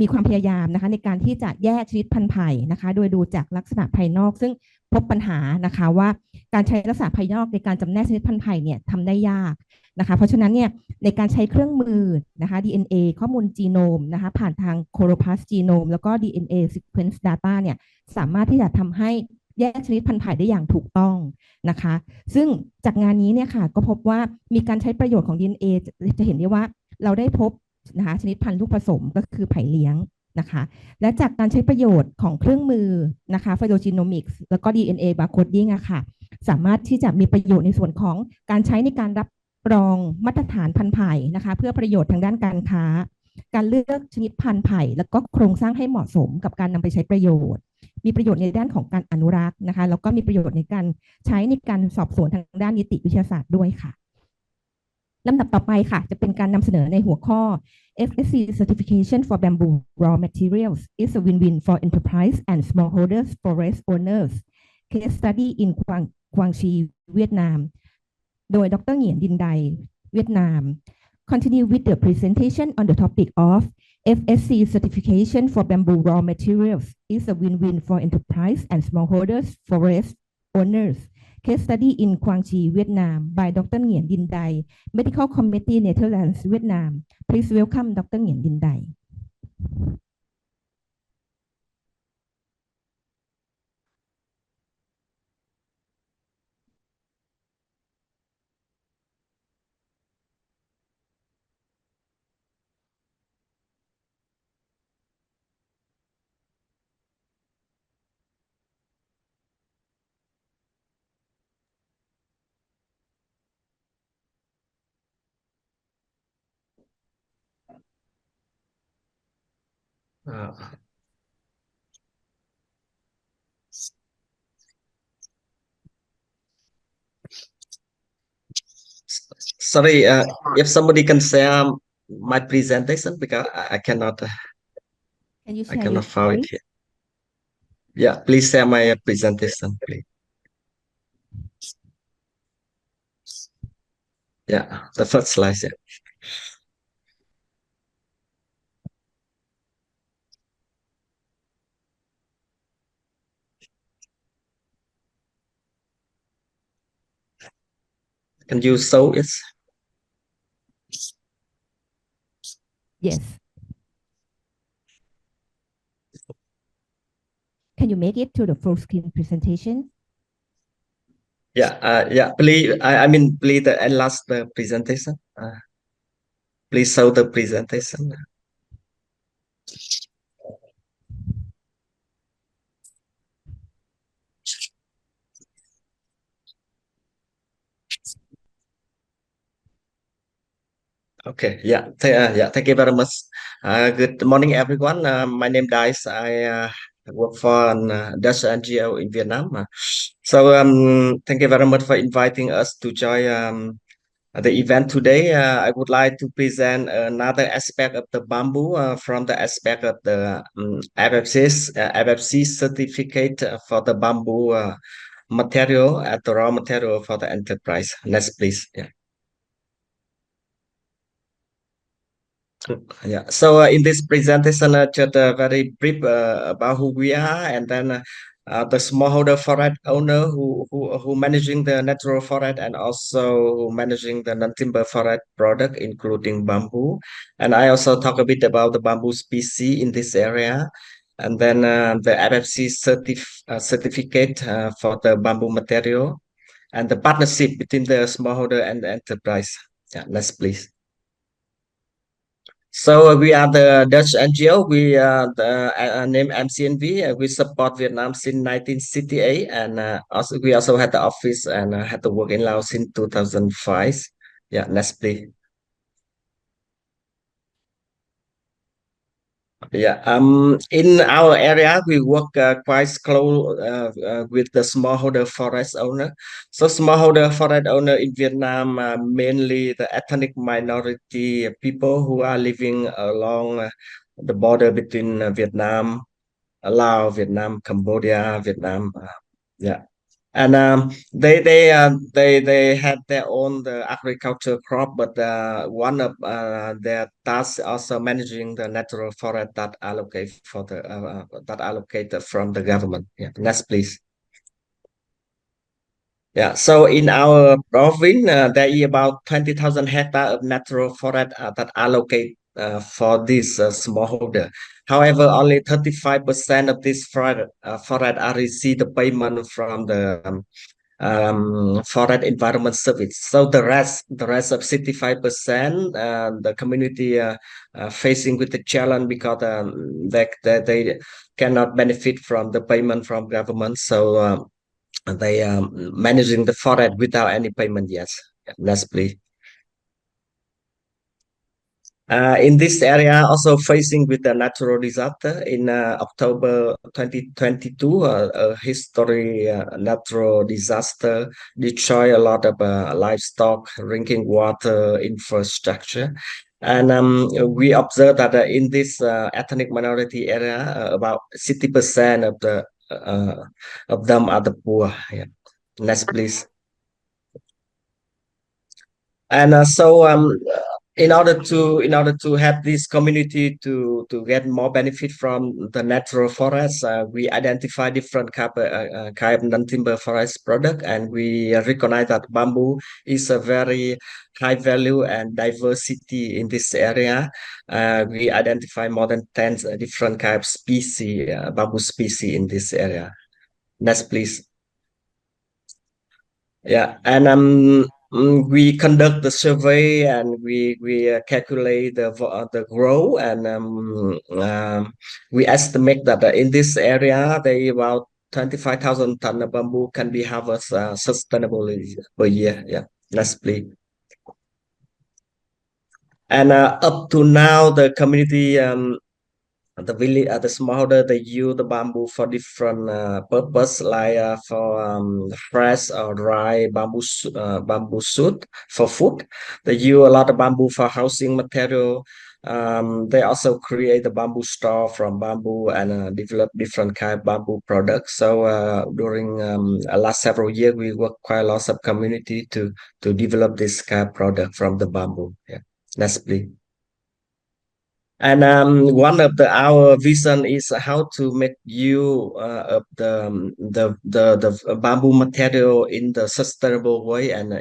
Speaker 1: มีความพยายามนะคะในการที่จะแยกชนิดพันธุ์ไผ่นะคะโดยดูจากลักษณะภายนอกซึ่งพบปัญหานะคะว่าการใช้ลักษณะภายนอกในการจำแนกชนิดพันธุ์ไผ่เนี่ยทำได้ยากนะคะเพราะฉะนั้นเนี่ยในการใช้เครื่องมือนะคะ DNA ข้อมูลจีโนมนะคะผ่านทาง Coropas Genome แล้วก็ DNA Sequence Data เนี่ยสามารถที่จะทำให้แยกชนิดพันธุ์ไผ่ได้อย่างถูกต้องนะคะซึ่งจากงานนี้เนี่ยค่ะก็พบว่ามีการใช้ประโยชน์ของ DNA จะเห็นได้ว่าเราได้พบนะคะชนิดพันธุ์ลูกผสมก็คือไผ่เลี้ยงนะคะและจากการใช้ประโยชน์ของเครื่องมือนะคะ Phylogenomics แล้วก็ DNA barcoding อะค่ะสามารถที่จะมีประโยชน์ในส่วนของการใช้ในการรับรองมาตรฐานพันธุ์ไผ่นะคะเพื่อประโยชน์ทางด้านการค้าการเลือกชนิดพันธุ์ไผ่แล้วก็โครงสร้างให้เหมาะสมกับการนำไปใช้ประโยชน์มีประโยชน์ในด้านของการอนุรักษ์นะคะแล้วก็มีประโยชน์ในการใช้ในการสอบสวนทางด้านนิติวิทยาศาสตร์ด้วยค่ะลำดับต่อไปค่ะจะเป็นการนำเสนอในหัวข้อ FSC certification for bamboo raw materials is a win-win for enterprise and smallholders forest owners case study in Guangxi เวียดนามโดยดร.เหงียนดินไดเวียดนาม continue with the presentation on the topic of FSC certification for bamboo raw materials is a win-win for enterprise and smallholders forest owners Case study in Guangxi, Vietnam by Dr. Nguyen Dinh Dai, Medical Committee, Netherlands, Vietnam. Please welcome Dr. Nguyen Dinh Dai.
Speaker 7: Uh, Sorry, if somebody can share my presentation because I cannot
Speaker 1: Can you
Speaker 7: I
Speaker 1: share your
Speaker 7: cannot find it
Speaker 1: screen?
Speaker 7: here. Yeah, please share my presentation, please. Yeah, the first slide. Yeah. Can you show it?
Speaker 1: Yes. Can you make it to the full screen presentation?
Speaker 7: Yeah, yeah. Please, I mean, please enlarge the presentation. Please show the presentation. Okay, yeah, yeah. Thank you very much. Good morning, everyone. My name Dice. I work for an Dutch NGO in Vietnam. Thank you very much for inviting us to join the event today. I would like to present another aspect of the bamboo from the aspect of the FFC certificate for the bamboo material at the raw material for the enterprise. Next, please. Yeah. Yeah. In this presentation, just very brief about who we are, and then the smallholder forest owner who managing the natural forest and also who managing the non-timber forest product, including bamboo. And I also talk a bit about the bamboo species in this area, and then the FFC certificate for the bamboo material, and the partnership between the smallholder and the enterprise. Yeah. Next, please. We are the Dutch NGO. We are the named MCNV. We support Vietnam since 1968, and we also had the office and had to work in Laos since 2005. Yeah, next please. Yeah, in our area, we work quite close with the smallholder forest owner. So smallholder forest owner in Vietnam, mainly the ethnic minority people who are living along the border between Vietnam, Laos, Vietnam, Cambodia, Vietnam. Yeah, and they had their own the agriculture crop, but one of their tasks also managing the natural forest that allocate for the that allocated from the government. Yeah, next please. Yeah, so in our province, there is about 20,000 hectares of natural forest that allocate for this smallholder. However, only 35% of this forest are receive the payment from the forest environment service. So the rest of 65%, the community facing with the challenge because they cannot benefit from the payment from government. They are managing the forest without any payment yet. Next, please. In this area, also facing with the natural disaster in October 2022, a history natural disaster destroy a lot of livestock, drinking water, infrastructure. And we observe that in this ethnic minority area, about 60% of them are the poor. Yeah. Next, please. And in order to help this community to get more benefit from the natural forest, we identify different kind of non-timber forest product, and we recognize that bamboo is a very high value and diversity in this area. We identify more than 10 different kind of species, bamboo species in this area. Next, please. Yeah, and we conduct the survey and we calculate the growth, and we estimate that in this area there about 25,000 ton of bamboo can be harvested sustainably per year. Yeah, let's please. And up to now, the community the smallholder, they use the bamboo for different purpose, like for fresh or dry bamboo shoot for food. They use a lot of bamboo for housing material. They also create the bamboo store from bamboo and develop different kind of bamboo products. So during last several years, we work quite a lot of community to develop this kind of product from the bamboo. Yeah, that's please. And one of our vision is how to make use of the bamboo material in the sustainable way, and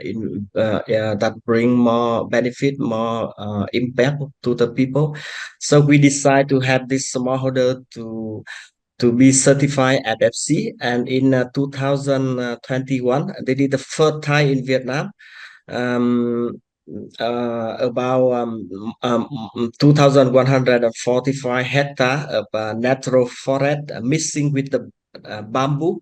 Speaker 7: that bring more benefit, more impact to the people. So we decide to have this smallholder to be certified FFC, and in 2021 they did the first time in Vietnam. um, about 2,145 hectare of natural forest mixing with the bamboo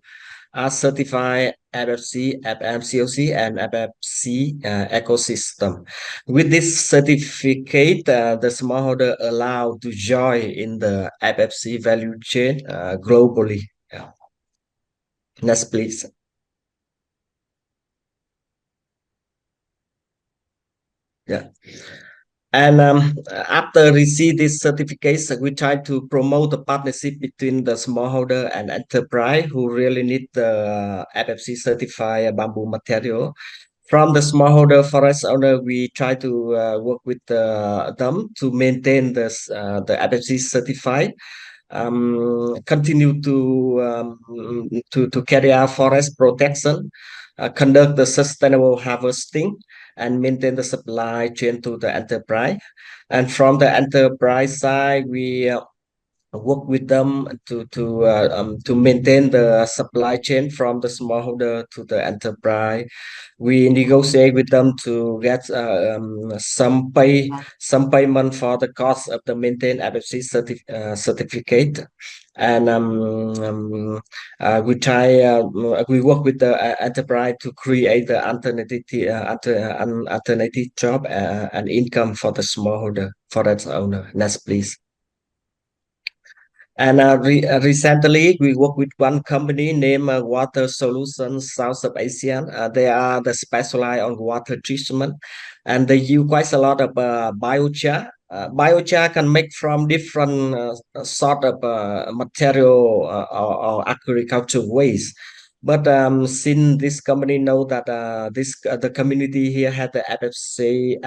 Speaker 7: are certified FFC, FMCOC, and FFC ecosystem. With this certificate, the smallholder allowed to join in the FFC value chain globally. Yeah. Next, please. Yeah. And after receive this certificates, we try to promote the partnership between the smallholder and enterprise who really need the FFC certified bamboo material. From the smallholder forest owner, we try to work with them to maintain the FFC certified, continue to carry out forest protection, conduct the sustainable harvesting, and maintain the supply chain to the enterprise. And from the enterprise side, we work with them to maintain the supply chain from the smallholder to the enterprise. We negotiate with them to get some payment for the cost of the maintain FFC certificate. And we work with the enterprise to create the alternative job and income for the smallholder forest owner. Next, please. And recently, we work with one company named Water Solutions South of Asia. They are the specialized on water treatment, and they use quite a lot of biochar. Biochar can make from different sort of material or agricultural waste. But since this company know that the community here had the FFC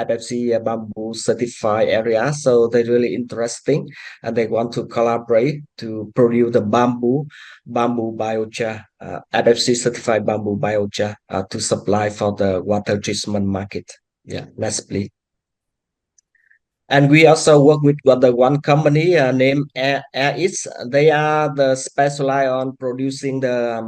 Speaker 7: bamboo certified area, so they're really interesting, and they want to collaborate to produce the bamboo biochar, FFC certified bamboo biochar to supply for the water treatment market. Yeah, next please. And we also work with the one company named Airits. They are the specialized on producing the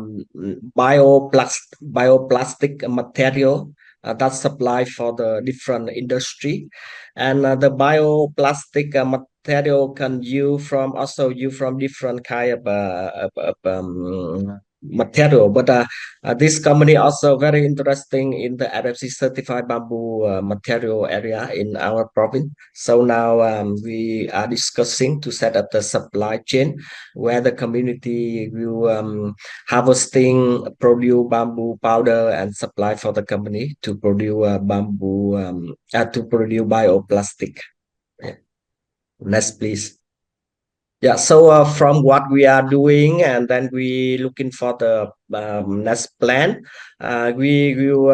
Speaker 7: bioplastic material that's supplied for the different industry. And the bioplastic material can use from different kind of material. But this company also very interesting in the FFC certified bamboo material area in our province. So now we are discussing to set up the supply chain where the community will harvesting, produce bamboo powder and supply for the company to produce to produce bioplastic. Yeah. Next, please. Yeah, so from what we are doing, and then we looking for the next plan. We will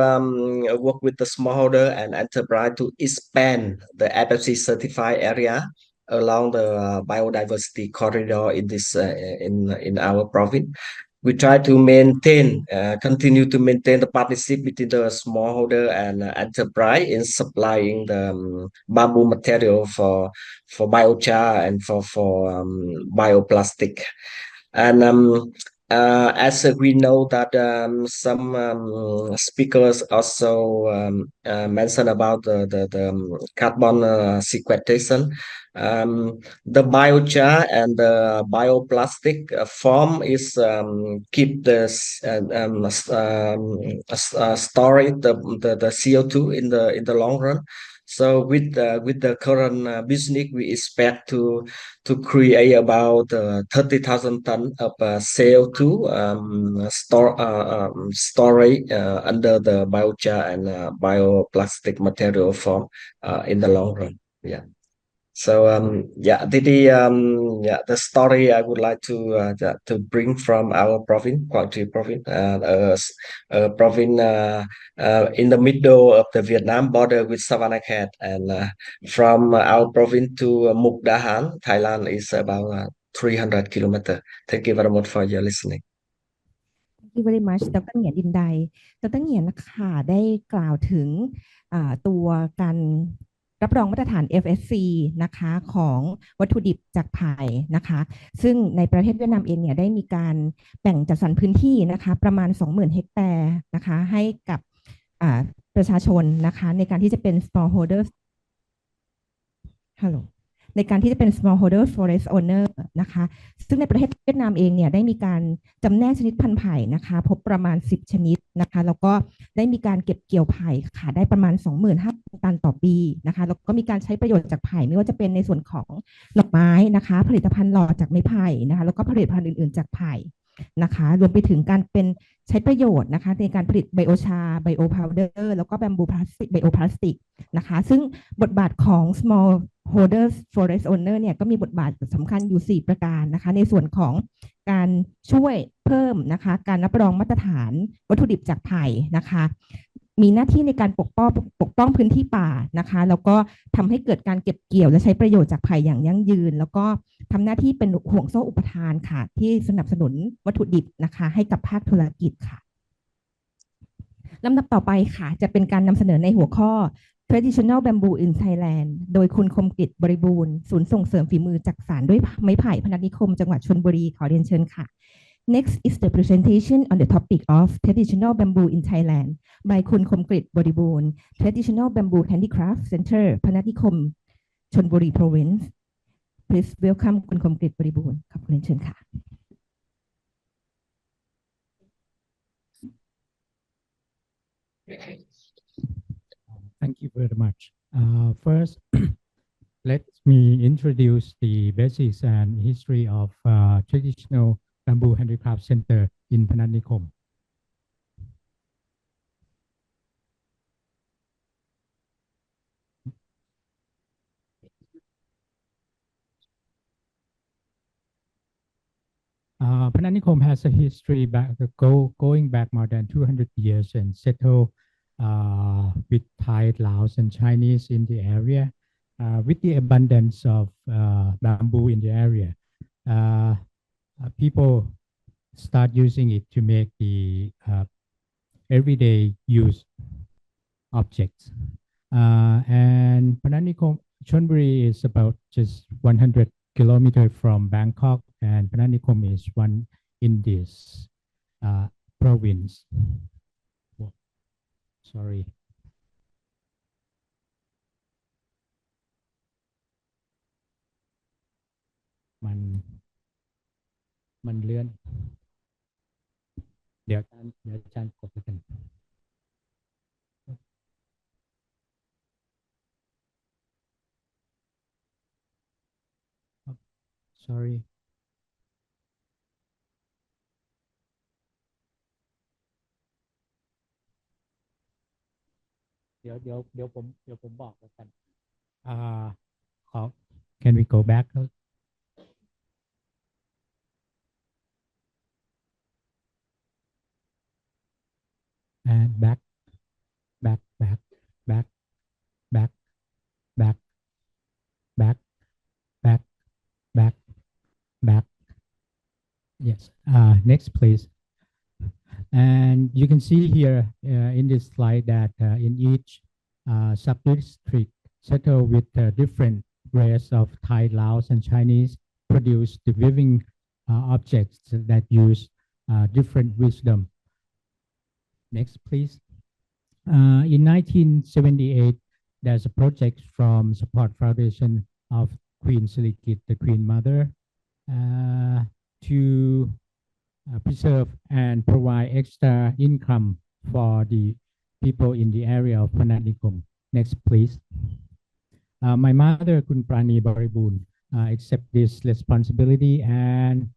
Speaker 7: work with the smallholder and enterprise to expand the FFC certified area along the biodiversity corridor in this in our province. We try to continue to maintain the partnership between the smallholder and enterprise in supplying the bamboo material for biochar and for bioplastic. And as we know that some speakers also mentioned about the carbon sequestration. The biochar and the bioplastic form is keep storing the CO2 in the long run. So with the current business, we expect to create about 30,000 tons of CO2 storage under the biochar and bioplastic material form in the long run. Yeah. So the story I would like to bring from our province, Quảng Trị province, province in the middle of the Vietnam border with Savannah Cat, and from our province to Mukdahan, Thailand is about 300 kilometers. Thank you very much for your listening.
Speaker 1: Thank you very much ดร. เหงียนดินใด ดร. เหงียนนะคะได้กล่าวถึงตัวการรับรองมาตรฐาน FSC นะคะของวัตถุดิบจากไผ่นะคะซึ่งในประเทศเวียดนามเองเนี่ยได้มีการแบ่งจัดสรรพื้นที่นะคะประมาณ 20,000 เฮกแตร์นะคะให้กับประชาชนนะคะในการที่จะเป็น smallholder ฮัลโหลในการที่จะเป็น smallholder forest owner นะคะซึ่งในประเทศเวียดนามเองเนี่ยได้มีการจำแนกชนิดพันธุ์ไผ่นะคะพบประมาณ10ชนิดนะคะแล้วก็ได้มีการเก็บเกี่ยวไผ่ค่ะได้ประมาณ 25,000 ตันต่อปีนะคะแล้วก็มีการใช้ประโยชน์จากไผ่ไม่ว่าจะเป็นในส่วนของดอกไม้นะคะผลิตภัณฑ์หล่อจากไม้ไผ่นะคะแล้วก็ผลิตภัณฑ์อื่นๆจากไผ่นะคะรวมไปถึงการเป็นใช้ประโยชน์นะคะในการผลิตไบโอชาไบโอพาวเดอร์แล้วก็แบมบูพลาสติกไบโอพลาสติกนะคะซึ่งบทบาทของ small holders forest owner เนี่ยก็มีบทบาทสำคัญอยู่4ประการนะคะในส่วนของการช่วยเพิ่มนะคะการรับรองมาตรฐานวัตถุดิบจากไผ่นะคะมีหน้าที่ในการปกป้องพื้นที่ป่านะคะแล้วก็ทำให้เกิดการเก็บเกี่ยวและใช้ประโยชน์จากไผ่อย่างยั่งยืนแล้วก็ทำหน้าที่เป็นห่วงโซ่อุปทานค่ะที่สนับสนุนวัตถุดิบนะคะให้กับภาคธุรกิจค่ะลำดับต่อไปค่ะจะเป็นการนำเสนอในหัวข้อ Traditional Bamboo in Thailand โดยคุณคมกฤษบริบูรณ์ศูนย์ส่งเสริมฝีมือจักสานด้วยไม้ไผ่พนัสนิคมจังหวัดชลบุรีขอเรียนเชิญค่ะ Next is the presentation on the topic of traditional bamboo in Thailand by คุณคมกฤษบริบูรณ์ Traditional Bamboo Handicraft Center พนัสนิคมชลบุรี Province Please welcome คุณคมกฤษบริบูรณ์ขอบคุณเรียนเชิญค่ะ
Speaker 8: Thank you very much. First, let me introduce the basics and history of traditional bamboo handicraft center in Phanath Nikhom. Phanath Nikhom has a history going back more than 200 years and settled with Thai, Laos, and Chinese in the area. With the abundance of bamboo in the area, people start using it to make the everyday use objects. And Phanath Nikhom, Chonburi is about just 100 kilometers from Bangkok, and Phanath Nikhom is one in this province. Sorry.มันเลื่อนเดี๋ยวอาจารย์กดไปกัน Sorry. เดี๋ยวผมบอกแล้วกันCan we go back? And back. Yes. Next, please. And you can see here in this slide that in each sub-district settle with different race of Thai, Laos, and Chinese produce the weaving objects that use different wisdom. Next, please. In 1978, there's a project from Support Foundation of Queen Sirikit, the Queen Mother, to preserve and provide extra income for the people in the area of Phanath Nikhom. Next, please. My mother, Kun Prani Baribun, accept this responsibility and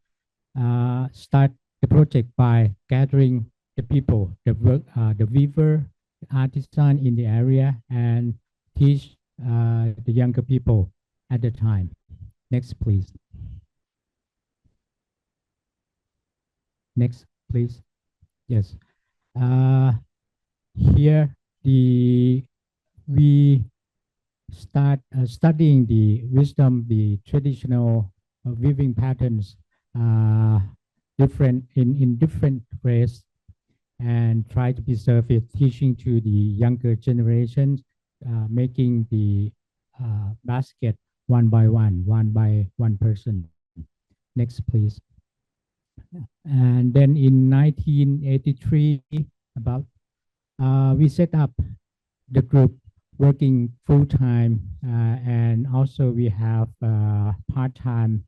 Speaker 8: start the project by gathering the people, the weaver, the artisan in the area, and teach the younger people at the time. Next, please. Next, please. Yes. Here, we start studying the wisdom, the traditional weaving patterns, different in different ways, and try to preserve it, teaching to the younger generations, making the basket one by one person. Next, please. And then in 1983, about we set up the group working full-time, and also we have part-time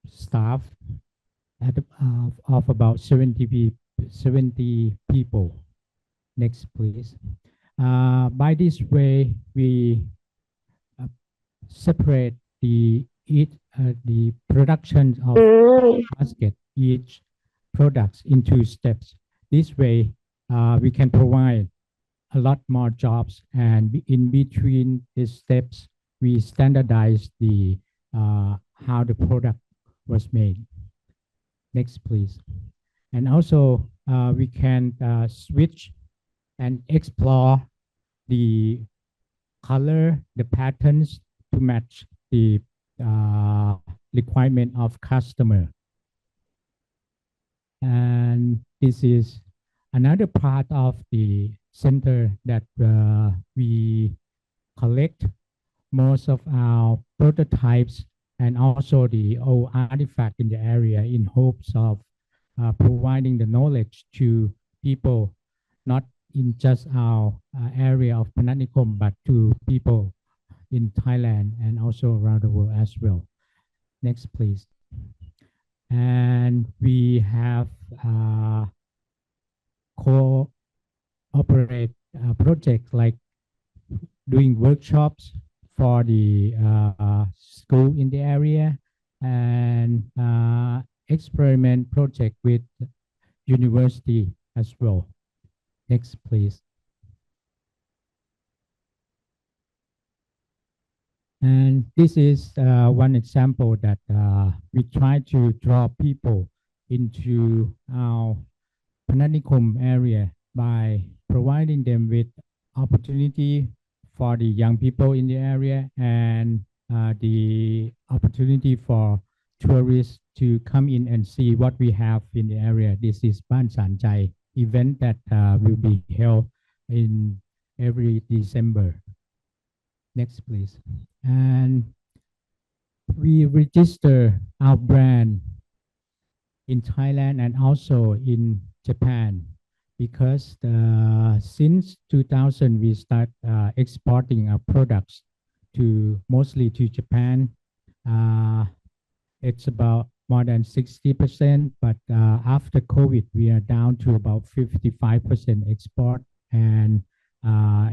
Speaker 8: staff of about 70 people. Next, please. By this way, we separate the production of basket, each products into steps. This way, we can provide a lot more jobs, and in between these steps, we standardize the how the product was made. Next, please. And also, we can switch and explore the color, the patterns to match the requirement of customer. And this is another part of the center that we collect most of our prototypes and also the old artifact in the area in hopes of providing the knowledge to people, not in just our area of Pananikom, but to people in Thailand and also around the world as well. Next, please. And we have co-operate projects like doing workshops for the school in the area, and experiment project with university as well. Next, please. And this is one example that we try to draw people into our Pananikom area by providing them with opportunity for the young people in the area, and the opportunity for tourists to come in and see what we have in the area. This is Ban San Chai event that will be held in every December. Next, please. And we register our brand in Thailand and also in Japan, because since 2000 we start exporting our products to mostly to Japan. It's about more than 60%, but after COVID we are down to about 55% export, and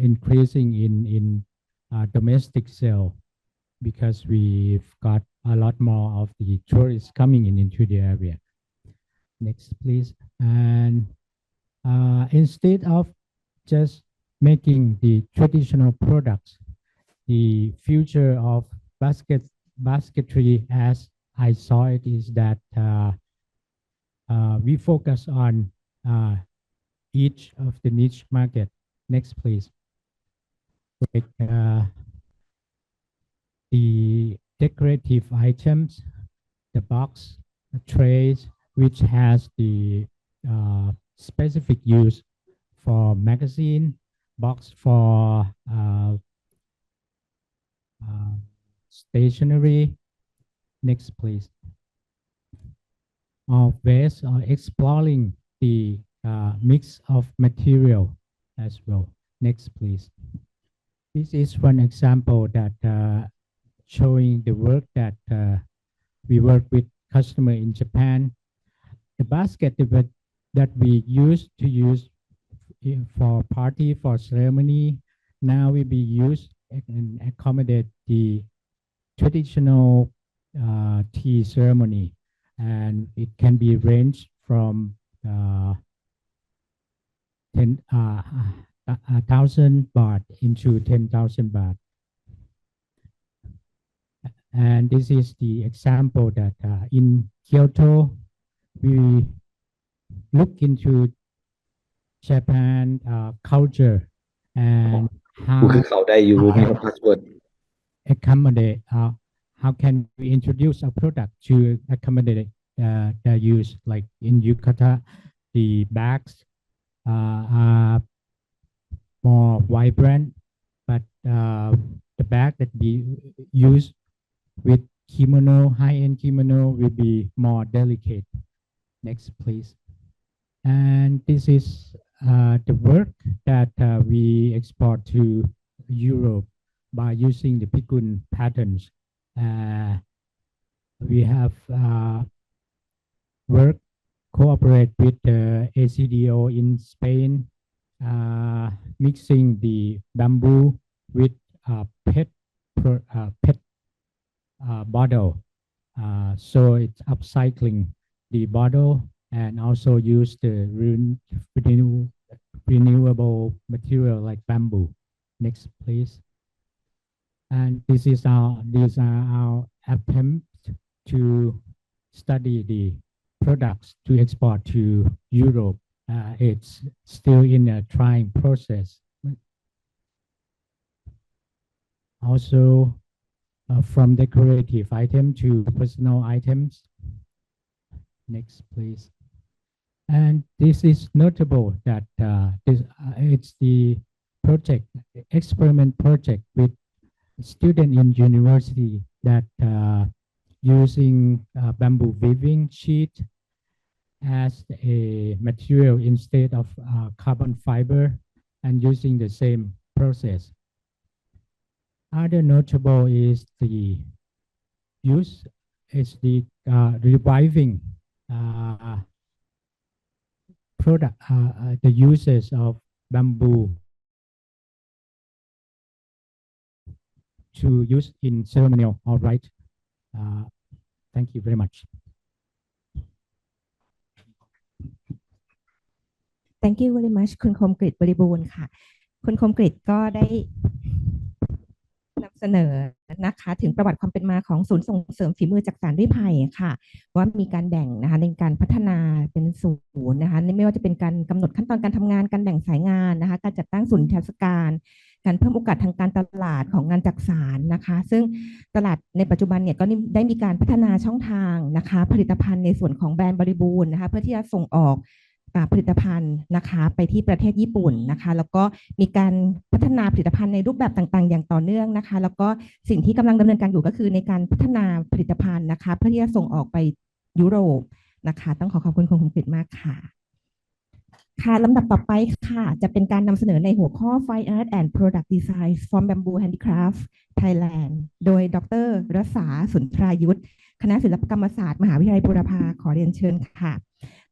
Speaker 8: increasing in domestic sale, because we've got a lot more of the tourists coming in into the area. Next, please. And instead of just making the traditional products, the future of basketry, as I saw it, is that we focus on each of the niche market. Next, please. Like the decorative items, the box, the trays, which has the specific use for magazine, box for stationery. Next, please. Of ways or exploring the mix of material as well. Next, please. This is one example that showing the work that we work with customer in Japan. The basket that we used to use for party, for ceremony, now will be used and accommodate the traditional tea ceremony, and it can be ranged from 1,000 baht into 10,000 baht. And this is the example that in Kyoto, we look into Japan culture and
Speaker 7: กู
Speaker 8: how
Speaker 7: คือเขาได้อยู่มีพาสเวิร์ด
Speaker 8: accommodate how can we introduce a product to accommodate the use, like in yukata the bags are more vibrant, but the bag that we use with kimono, high-end kimono, will be more delicate. Next, please. And this is the work that we export to Europe by using the Pikun patterns. We have work cooperate with the ACDO in Spain, mixing the bamboo with PET bottle. So it's upcycling the bottle and also use the renewable material like bamboo. Next, please. And these are our attempts to study the products to export to Europe. It's still in a trying process. Also, from decorative item to personal items. Next, please. And this is notable that it's the experiment project with student in university that using bamboo weaving sheet as a material instead of carbon fiber and using the same process. Other notable is the reviving product, the uses of bamboo to use in ceremonial. All right. Thank you very much.
Speaker 1: Thank you very much คุณคมกฤษบริบูรณ์ค่ะคุณคมกฤษก็ได้นำเสนอนะคะถึงประวัติความเป็นมาของศูนย์ส่งเสริมฝีมือจักสานริไผ่ค่ะว่ามีการแบ่งนะคะในการพัฒนาเป็นศูนย์นะคะไม่ว่าจะเป็นการกำหนดขั้นตอนการทำงานการแบ่งสายงานนะคะการจัดตั้งศูนย์นิทรรศการการเพิ่มโอกาสทางการตลาดของงานจักสานนะคะซึ่งตลาดในปัจจุบันเนี่ยก็ได้มีการพัฒนาช่องทางนะคะผลิตภัณฑ์ในส่วนของแบรนด์บริบูรณ์นะคะเพื่อที่จะส่งออกผลิตภัณฑ์นะคะไปที่ประเทศญี่ปุ่นนะคะแล้วก็มีการพัฒนาผลิตภัณฑ์ในรูปแบบต่างๆอย่างต่อเนื่องนะคะแล้วก็สิ่งที่กำลังดำเนินการอยู่ก็คือในการพัฒนาผลิตภัณฑ์นะคะเพื่อที่จะส่งออกไปยุโรปนะคะต้องขอบคุณคุณคมกฤษมากค่ะค่ะลำดับต่อไปค่ะจะเป็นการนำเสนอในหัวข้อ Fine Art and Product Design from Bamboo Handicraft Thailand โดยดร.รัษาสุนทรายุทธคณะศิลปกรรมศาสตร์มหาวิทยาลัยบูรพาขอเรียนเชิญค่ะ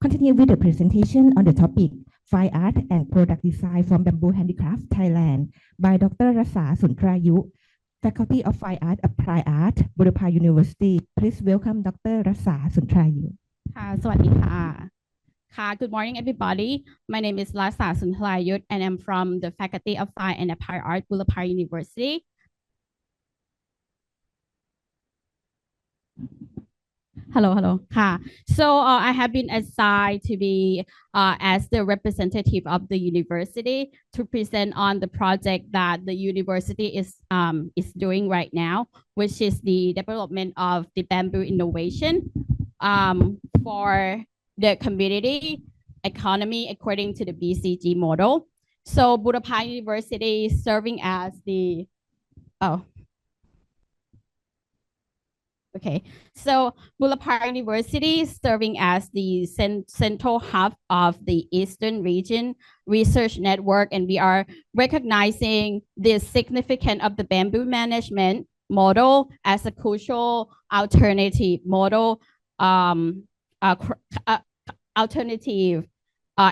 Speaker 1: Continue with the presentation on the topic Fine Art and Product Design from Bamboo Handicraft Thailand by Dr. Rasa Suntrayu, Faculty of Fine Art Applied Art, Burapha University. Please welcome Dr. Rasa Suntrayu.
Speaker 9: ค่ะสวัสดีค่ะค่ะ Good morning everybody. My name is Rasa Suntrayut and I'm from the Faculty of Fine and Applied Art, Burapha University. Hello. So I have been assigned to be as the representative of the university to present on the project that the university is doing right now, which is the development of the bamboo innovation for the community economy according to the BCG model. So Burapha University is serving as the So Burapha University is serving as the central hub of the Eastern Region Research Network, and we are recognizing the significance of the bamboo management model as a crucial alternative model, alternative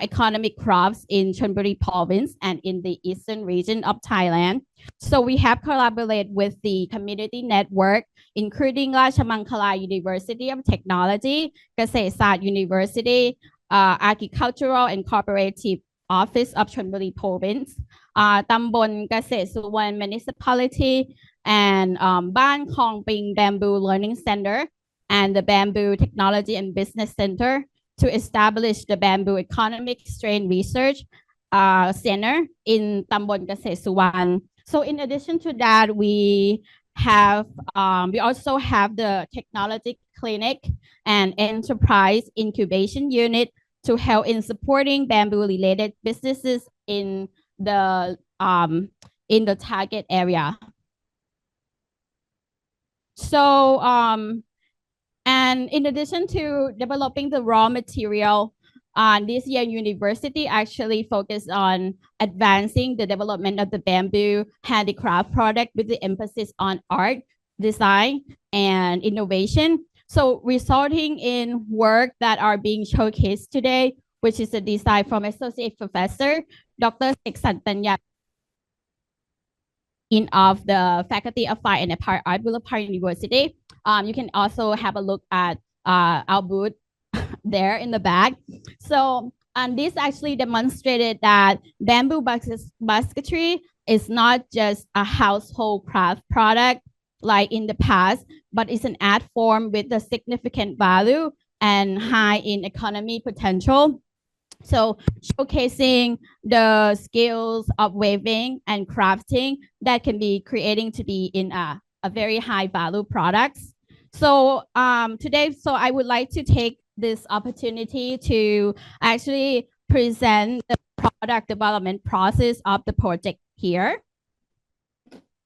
Speaker 9: economic crafts in Chonburi province and in the eastern region of Thailand. So we have collaborated with the community network, including Rajamangala University of Technology, Kasetsart University, Agricultural and Cooperative Office of Chonburi Province, Tambon Kasetsuwan Municipality, and Ban Khong Ping Bamboo Learning Center, and the Bamboo Technology and Business Center to establish the Bamboo Economic Strain Research Center in Tambon Kasetsuwan. So in addition to that, we also have the Technology Clinic and Enterprise Incubation Unit to help in supporting bamboo-related businesses in the target area. So and in addition to developing the raw material, this year university actually focused on advancing the development of the bamboo handicraft product with the emphasis on art, design, and innovation. So resulting in work that are being showcased today, which is a design from Associate Professor Dr. Seksan Tanya of the Faculty of Fine and Applied Art, Boulevard University. You can also have a look at our booth there in the back. So this actually demonstrated that bamboo basketry is not just a household craft product like in the past, but it's an art form with a significant value and high in economy potential. So showcasing the skills of weaving and crafting that can be creating to be in a very high value products. So today, I would like to take this opportunity to actually present the product development process of the project here.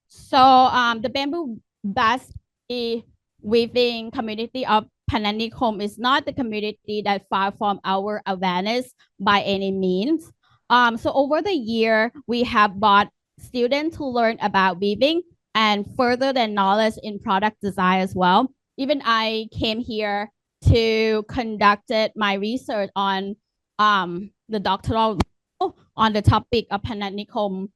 Speaker 9: So the bamboo basket weaving community of Pananikom is not the community that far from our awareness by any means. So over the year, we have brought students to learn about weaving and further their knowledge in product design as well. Even I came here to conduct my research on the doctoral on the topic of Pananikom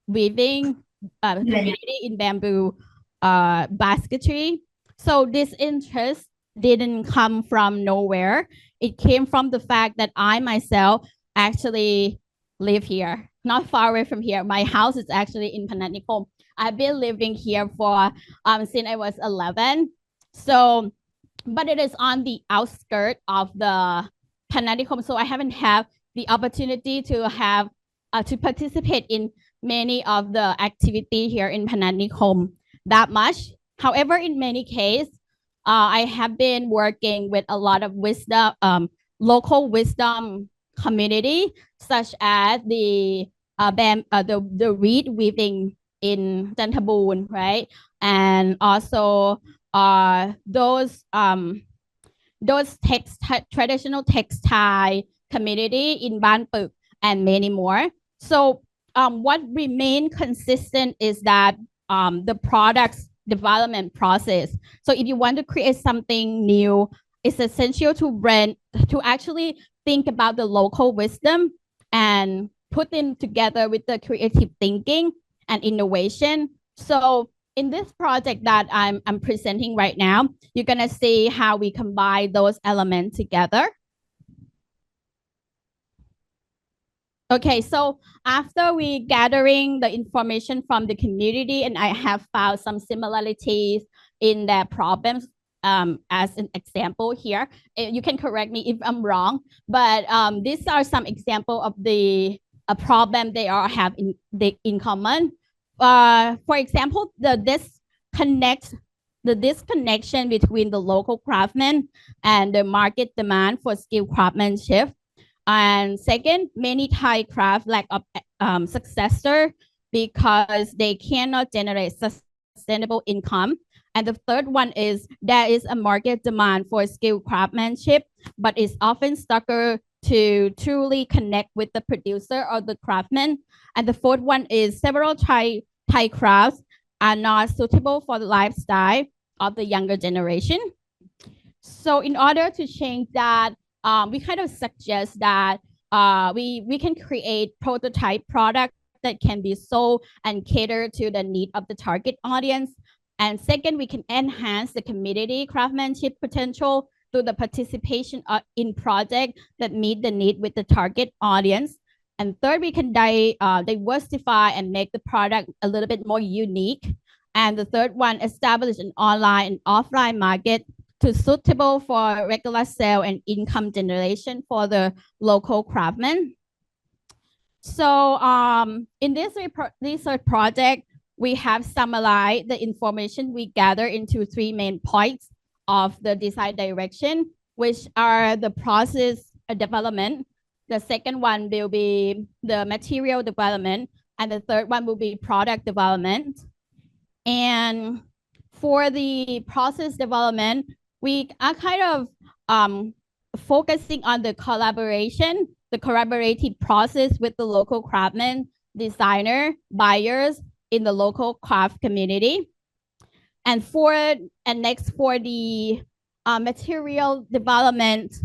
Speaker 9: weaving community in bamboo basketry. So this interest didn't come from nowhere. It came from the fact that I myself actually live here, not far away from here. My house is actually in Pananikom. I've been living here for since I was 11. So, but it is on the outskirts of the Pananikom. So I haven't had the opportunity to have to participate in many of the activity here in Pananikom that much. However, in many cases, I have been working with a lot of wisdom, local wisdom community, such as the reed weaving in Jantabun, right? And also those traditional textile community in Ban Puk and many more. So what remain consistent is that the products development process. So if you want to create something new, it's essential to actually think about the local wisdom and put them together with the creative thinking and innovation. So in this project that I'm presenting right now, you're gonna see how we combine those elements together. Okay, so after we gathering the information from the community, and I have found some similarities in their problems as an example here. You can correct me if I'm wrong, but these are some example of the problem they all have in common. For example, the disconnection between the local craftsmen and the market demand for skilled craftsmanship. And second, many Thai craft lack of successor because they cannot generate sustainable income. And the third one is there is a market demand for skilled craftsmanship, but it's often struggle to truly connect with the producer or the craftsman. And the fourth one is several Thai crafts are not suitable for the lifestyle of the younger generation. So in order to change that, we kind of suggest that we can create prototype product that can be sold and cater to the need of the target audience. And second, we can enhance the community craftsmanship potential through the participation in projects that meet the need with the target audience. And third, we can diversify and make the product a little bit more unique. And the third one, establish an online and offline market to suitable for regular sale and income generation for the local craftsmen. So in this research project, we have summarized the information we gather into 3 main points of the design direction, which are the process development. The second one will be the material development, and the third one will be product development. And for the process development, we are kind of focusing on the collaborative process with the local craftsmen, designer, buyers in the local craft community. And next for the material development,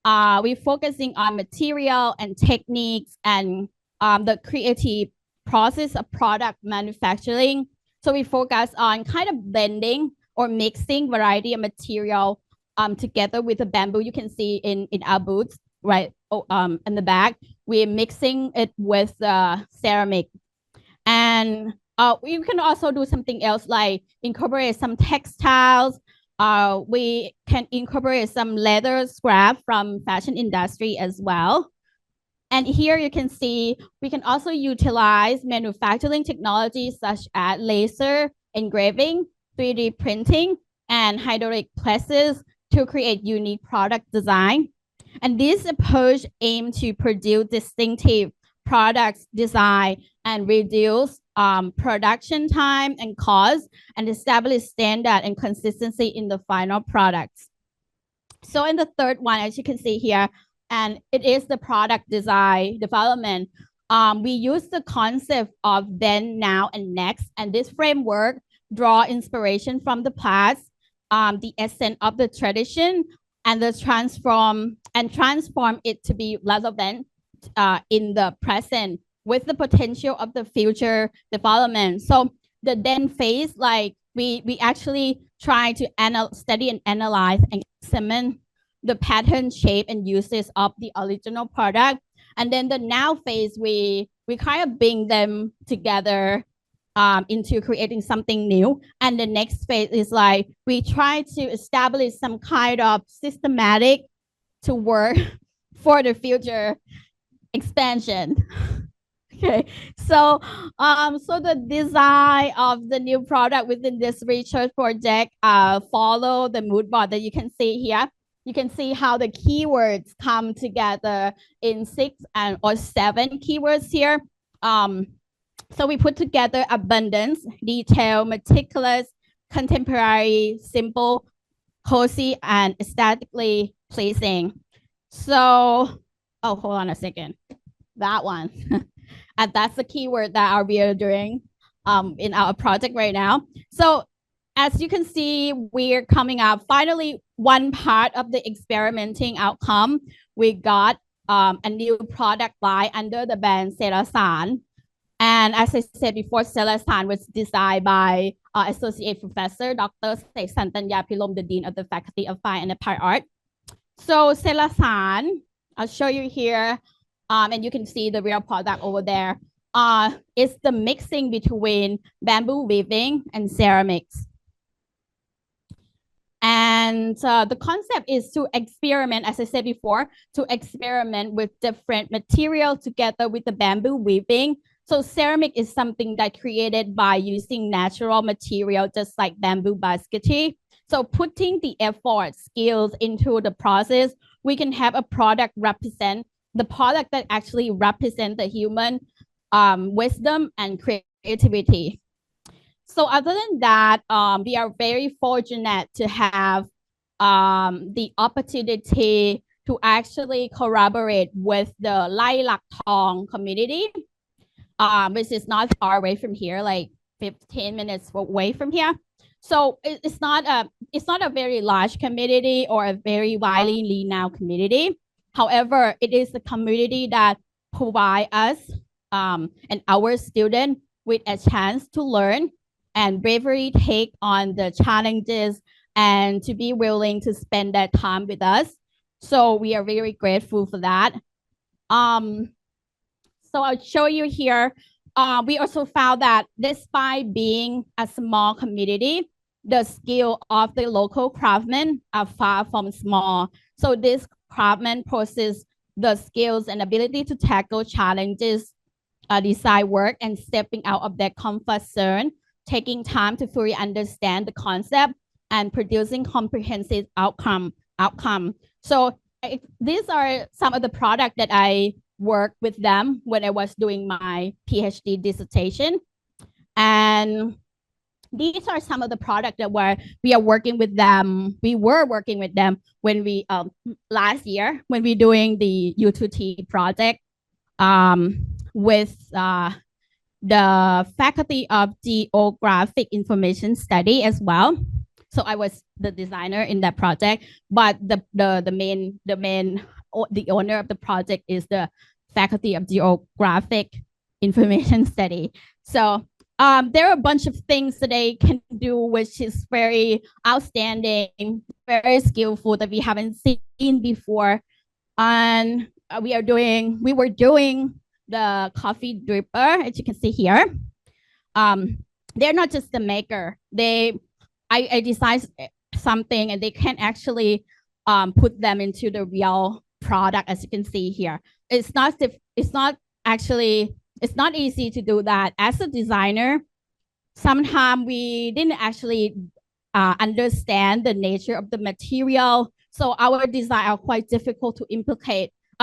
Speaker 9: we're focusing on material and techniques and the creative process of product manufacturing. So we focus on kind of blending or mixing variety of material together with the bamboo. You can see in our booths, right? In the back, we're mixing it with ceramic. And we can also do something else like incorporate some textiles. We can incorporate some leather scrap from fashion industry as well. And here you can see we can also utilize manufacturing technologies such as laser engraving, 3D printing, and hydraulic presses to create unique product design. And this approach aims to produce distinctive products design and reduce production time and cost and establish standard and consistency in the final products. So in the third one, as you can see here, and it is the product design development, we use the concept of then, now, and next. And this framework draw inspiration from the past, the essence of the tradition, and transform it to be relevant in the present with the potential of the future development. So the then phase, like we actually try to study and analyze and examine the pattern, shape, and uses of the original product. And then the now phase, we kind of bring them together into creating something new. And the next phase is like we try to establish some kind of systematic to work for the future expansion. Okay, so the design of the new product within this research project follow the mood board that you can see here. You can see how the keywords come together in 6 or 7 keywords here. So we put together abundance, detail, meticulous, contemporary, simple, cozy, and aesthetically pleasing. So, oh, hold on a second. That one. And that's the keyword that we are doing in our project right now. So as you can see, we're coming up. Finally, one part of the experimenting outcome, we got a new product line under the brand Selasan. And as I said before, Selasan was designed by Associate Professor Dr. Santanya Pilom, the Dean of the Faculty of Fine and Applied Art. So Selasan, I'll show you here. And you can see the real product over there. It's the mixing between bamboo weaving and ceramics. And the concept is to experiment, as I said before, to experiment with different materials together with the bamboo weaving. So ceramic is something that created by using natural material, just like bamboo basketry. So putting the effort, skills into the process, we can have a product represent the product that actually represent the human wisdom and creativity. So other than that, we are very fortunate to have the opportunity to actually collaborate with the Lai Lak Thong community, which is not far away from here, like 15 minutes away from here. So it's not a very large community or a very widely known community. However, it is a community that provide us and our students with a chance to learn and bravery take on the challenges and to be willing to spend that time with us. So we are very grateful for that. So I'll show you here. We also found that despite being a small community, the skill of the local craftsmen are far from small. So this craftsmen possess the skills and ability to tackle challenges, design work, and stepping out of their comfort zone, taking time to fully understand the concept and producing comprehensive outcome. So these are some of the products that I worked with them when I was doing my PhD dissertation. And these are some of the products that we are working with them. We were working with them when we last year when we doing the U2T project with the Faculty of Geographic Information Study as well. So I was the designer in that project, but the owner of the project is the Faculty of Geographic Information Study. So there are a bunch of things that they can do, which is very outstanding, very skillful that we haven't seen before. And we were doing the coffee dripper, as you can see here. They're not just the maker. I designed something and they can actually put them into the real product, as you can see here. It's not easy to do that. As a designer, sometimes we didn't actually understand the nature of the material. So our design are quite difficult to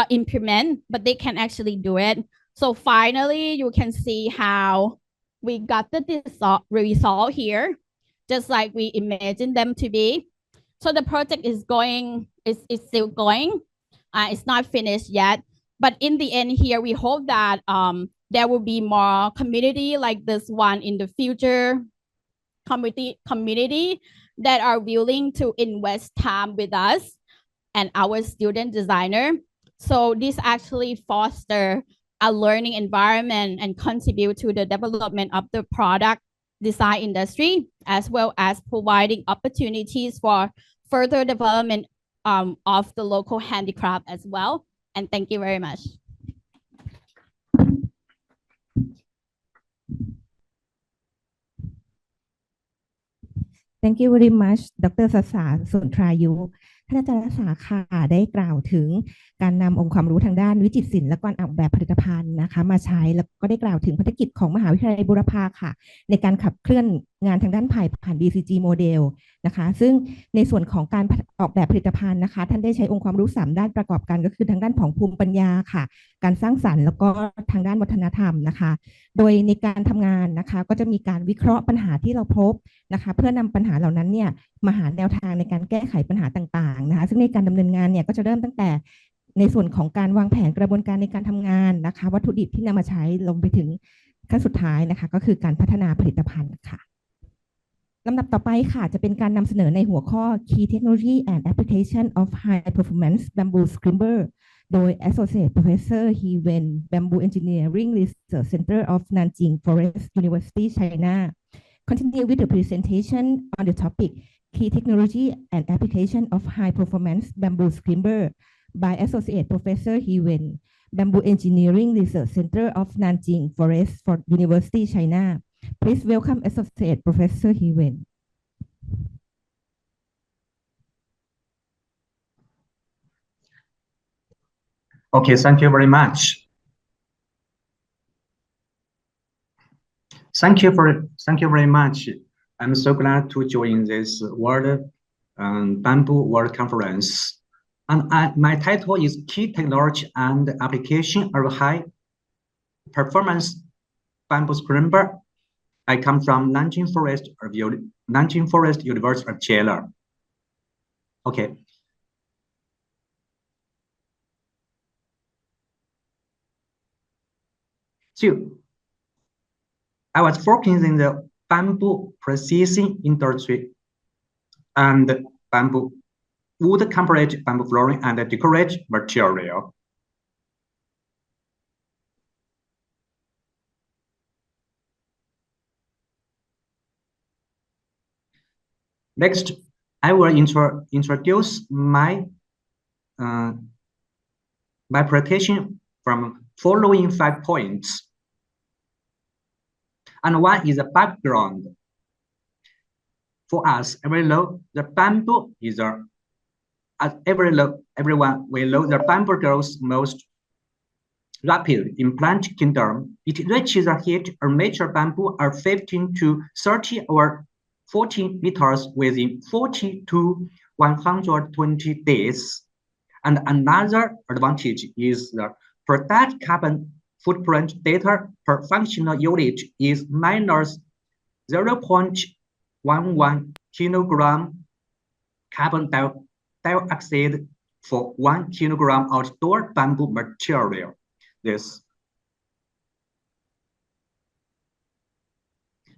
Speaker 9: implement, but they can actually do it. So finally, you can see how we got the result here, just like we imagined them to be. So the project is still going. It's not finished yet. But in the end here, we hope that there will be more community like this one in the future, community that are willing to invest time with us and our student designer. So this actually foster a learning environment and contribute to the development of the product design industry, as well as providing opportunities for further development of the local handicraft as well. And thank you very much.
Speaker 1: Thank you very much ดร.สสาร สุนทรายุ ท่านอาจารย์รักษาค่ะได้กล่าวถึงการนำองค์ความรู้ทางด้านวิจิตรศิลป์และการออกแบบผลิตภัณฑ์นะคะมาใช้แล้วก็ได้กล่าวถึงภารกิจของมหาวิทยาลัยบูรพาค่ะในการขับเคลื่อนงานทางด้านไผ่ผ่าน BCG โมเดลนะคะซึ่งในส่วนของการออกแบบผลิตภัณฑ์นะคะท่านได้ใช้องค์ความรู้3ด้านประกอบกันก็คือทางด้านของภูมิปัญญาค่ะการสร้างสรรค์แล้วก็ทางด้านวัฒนธรรมนะคะโดยในการทำงานนะคะก็จะมีการวิเคราะห์ปัญหาที่เราพบนะคะเพื่อนำปัญหาเหล่านั้นเนี่ยมาหาแนวทางในการแก้ไขปัญหาต่างๆนะคะซึ่งในการดำเนินงานเนี่ยก็จะเริ่มตั้งแต่ในส่วนของการวางแผนกระบวนการในการทำงานนะคะวัตถุดิบที่นำมาใช้ลงไปถึงขั้นสุดท้ายนะคะก็คือการพัฒนาผลิตภัณฑ์ค่ะลำดับต่อไปค่ะจะเป็นการนำเสนอในหัวข้อ Key Technology and Application of High Performance Bamboo Scrimber โดย Associate Professor He Wen Bamboo Engineering Research Center of Nanjing Forest University China continue with the presentation on the topic Key Technology and Application of High Performance Bamboo Scrimber by Associate Professor He Wen Bamboo Engineering Research Center of Nanjing Forest University China. Please welcome Associate Professor He Wen.
Speaker 10: Okay, thank you very much. Thank you very much. I'm so glad to join this Bamboo World Conference. And my title is Key Technology and Application of High Performance Bamboo Scrimber. I come from Nanjing Forest University of China. Okay. So I was working in the bamboo processing industry and bamboo wood composite, bamboo flooring, and decorative material. Next, I will introduce my presentation from following 5 points. And one is a background. For us, everyone, the bamboo is everyone we know the bamboo grows most rapid in plant kingdom. It reaches a height of mature bamboo are 15 to 30 or 40 meters within 40 to 120 days. And another advantage is the product carbon footprint data per functional unit is minus 0.11 kilogram carbon dioxide for 1 kilogram outdoor bamboo material.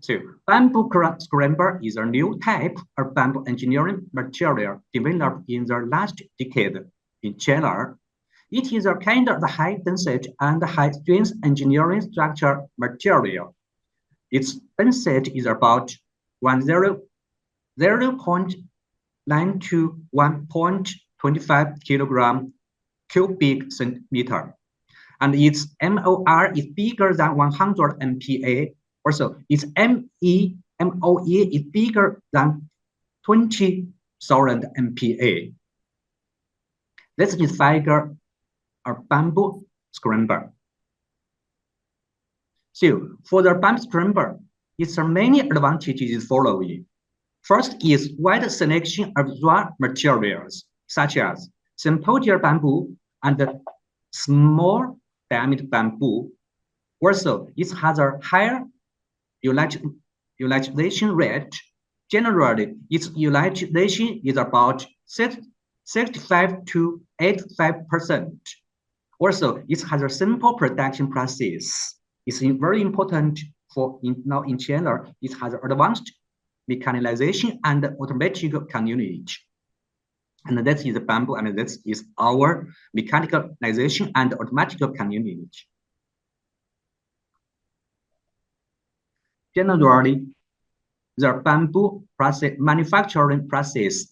Speaker 10: So bamboo scramble is a new type of bamboo engineering material developed in the last decade in China. It is a kind of high density and high strength engineering structure material. Its density is about 0.9 to 1.25 kilogram cubic centimeter. And its MOR is bigger than 100 MPa. Also, its MOE is bigger than 20,000 MPa. This is figure of bamboo scramble. So for the bamboo scramble, its many advantages following. First is wide selection of raw materials, such as symposium bamboo and small diameter bamboo. Also, it has a higher utilization rate. Generally, its utilization is about 65 to 85%. Also, it has a simple production process. It's very important for now in China. It has advanced mechanization and automatic community. And that is the bamboo, and that is our mechanicalization and automatic community. Generally, the bamboo manufacturing process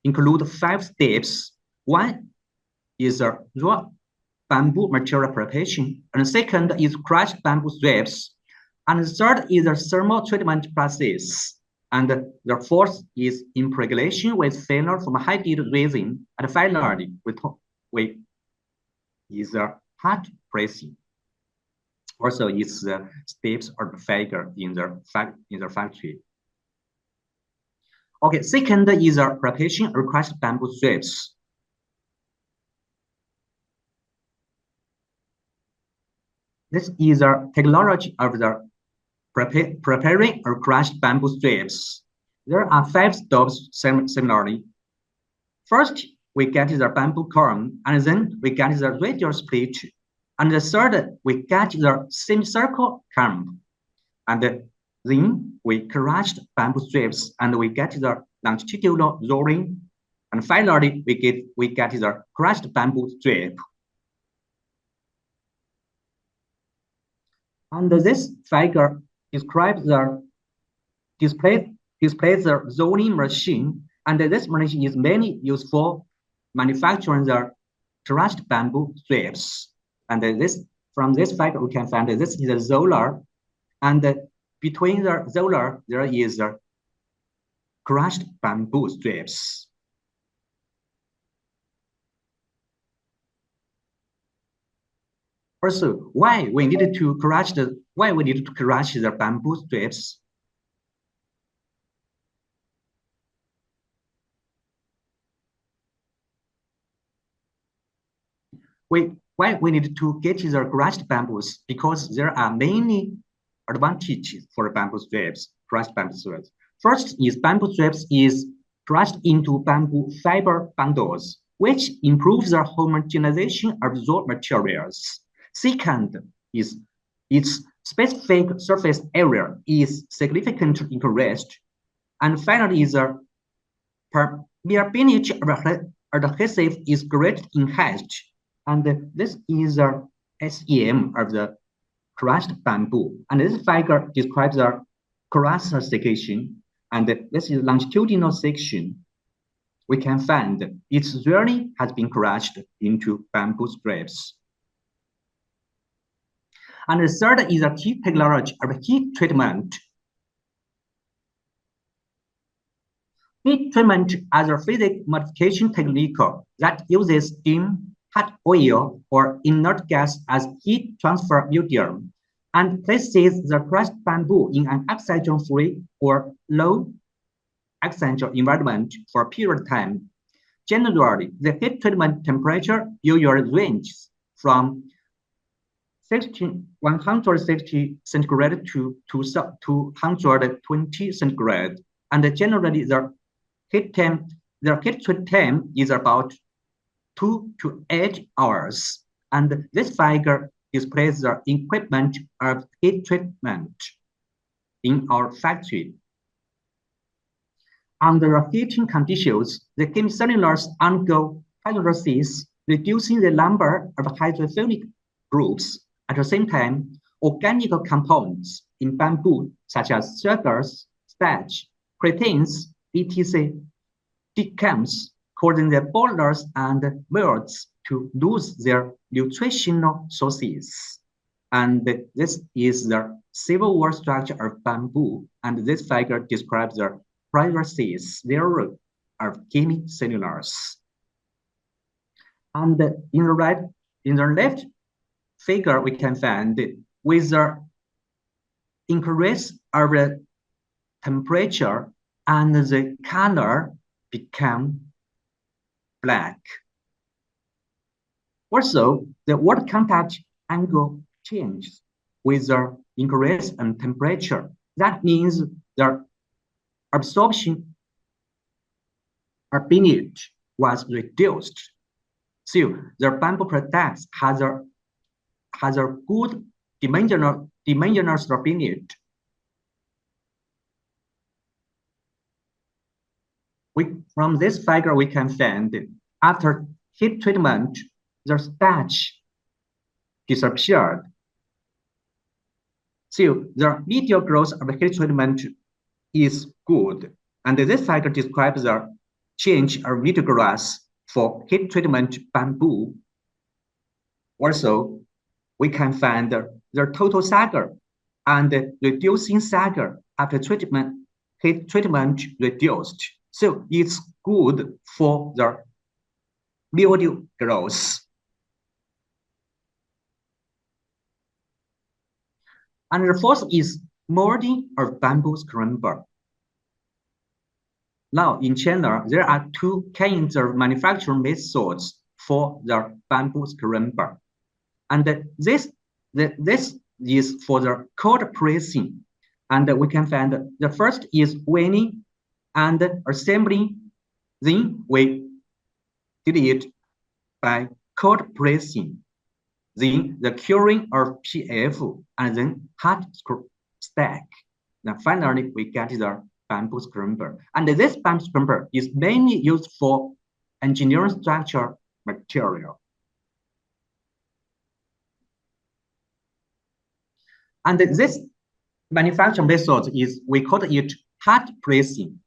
Speaker 10: include 5 steps. One is a raw bamboo material preparation, and the second is crushed bamboo strips, and the third is a thermal treatment process, and the fourth is impregnation with filler from high-heat resin, and finally, we is a hot pressing. Also, it's the steps or the figure in the factory. Okay, second is a preparation of crushed bamboo strips. This is a technology of the preparing or crushed bamboo strips. There are 5 steps similarly. First, we get the bamboo corn, and then we get the radial split. And the third, we get the semicircle comb. And then we crushed bamboo strips, and we get the longitudinal rolling. And finally, we get the crushed bamboo strip. And this figure describes the displays the rolling machine, and this machine is mainly used for manufacturing the crushed bamboo strips. And from this figure we can find that this is a roller, and between the roller there is a crushed bamboo strips. Also, why we needed to crush the bamboo strips? Why we need to get the crushed bamboos? Because there are many advantages for bamboo strips, crushed bamboo strips. First is bamboo strips is crushed into bamboo fiber bundles, which improves the homogenization of raw materials. Second is its specific surface area is significantly increased. And finally, the permeability of adhesive is greatly enhanced. And this is the SEM of the crushed bamboo. And this figure describes the cross section. And this is longitudinal section. We can find its journey has been crushed into bamboo strips. And the third is a key technology of heat treatment. Heat treatment as a physics modification technique that uses steam, hot oil, or inert gas as heat transfer medium and places the crushed bamboo in an oxygen-free or low oxygen environment for a period of time. Generally, the heat treatment temperature usually ranges from 160 centigrade to 220 centigrade, and generally the heat treat time is about 2 to 8 hours. And this figure displays the equipment of heat treatment in our factory. Under heating conditions, the chemicellulose undergo hydrolysis, reducing the number of hydrophilic groups. At the same time, organic compounds in bamboo, such as sugars, starch, proteins, etc., decays, causing the boulders and welts to lose their nutritional sources. And this is the civil wall structure of bamboo, and this figure describes the processes thereof of chemicellulose. And in the left figure, we can find with the increase of the temperature and the color become black. Also, the water contact angle changes with the increase in temperature. That means the absorption affinity was reduced. So the bamboo products has a good dimensional affinity. From this figure, we can find after heat treatment, the starch disappeared. So the medial growth of the heat treatment is good. And this figure describes the change of medial growth for heat treatment bamboo. Also, we can find the total sagger and reducing sagger after heat treatment reduced. So it's good for the mildew growth. And the fourth is molding of bamboo scramble. Now in China, there are two kinds of manufacturing methods for the bamboo scramble. And this is for the cold pressing. And we can find the first is weaning and assembling. Then we did it by cold pressing. Then the curing of PF and then hot stack. Now finally, we get the bamboo scramble. And this bamboo scramble is mainly used for engineering structure material. And this manufacturing method is, we call it hot pressing.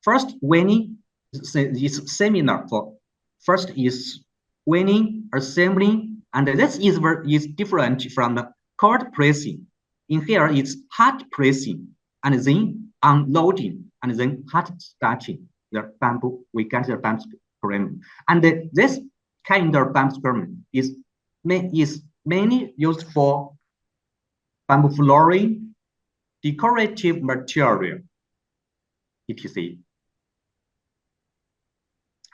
Speaker 10: First, weaning is similar for first is weaning, assembling, and this is different from the cold pressing. In here, it's hot pressing, and then unloading, and then hot stacking the bamboo. We get the bamboo scramble. And this kind of bamboo scramble is mainly used for bamboo flooring, decorative material, etc.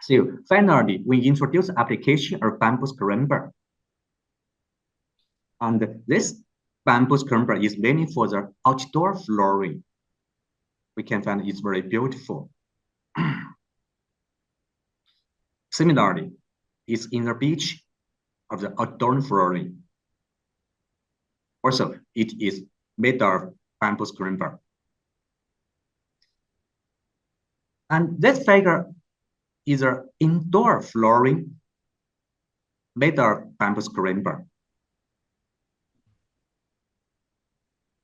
Speaker 10: So finally, we introduce application of bamboo scramble. And this bamboo scramble is mainly for the outdoor flooring. We can find it's very beautiful. Similarly, it's in the beach of the outdoor flooring. Also, it is made of bamboo scrimper. And this figure is an indoor flooring made of bamboo scrimper.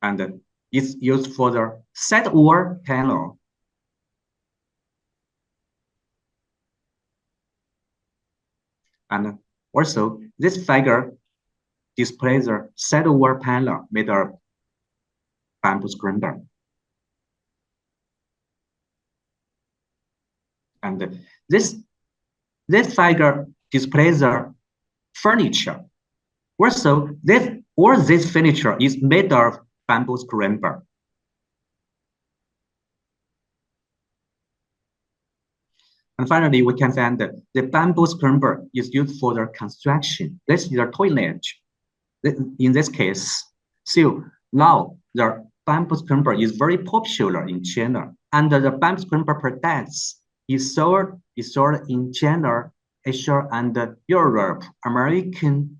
Speaker 10: And it's used for the set wall panel. And also, this figure displays a set wall panel made of bamboo scrimper. And this figure displays the furniture. Also, this furniture is made of bamboo scrimper. And finally, we can find that the bamboo scrimper is used for the construction. This is the toilet. In this case, so now the bamboo scrimper is very popular in China, and the bamboo scrimper products is sold in China, Asia, and Europe, American,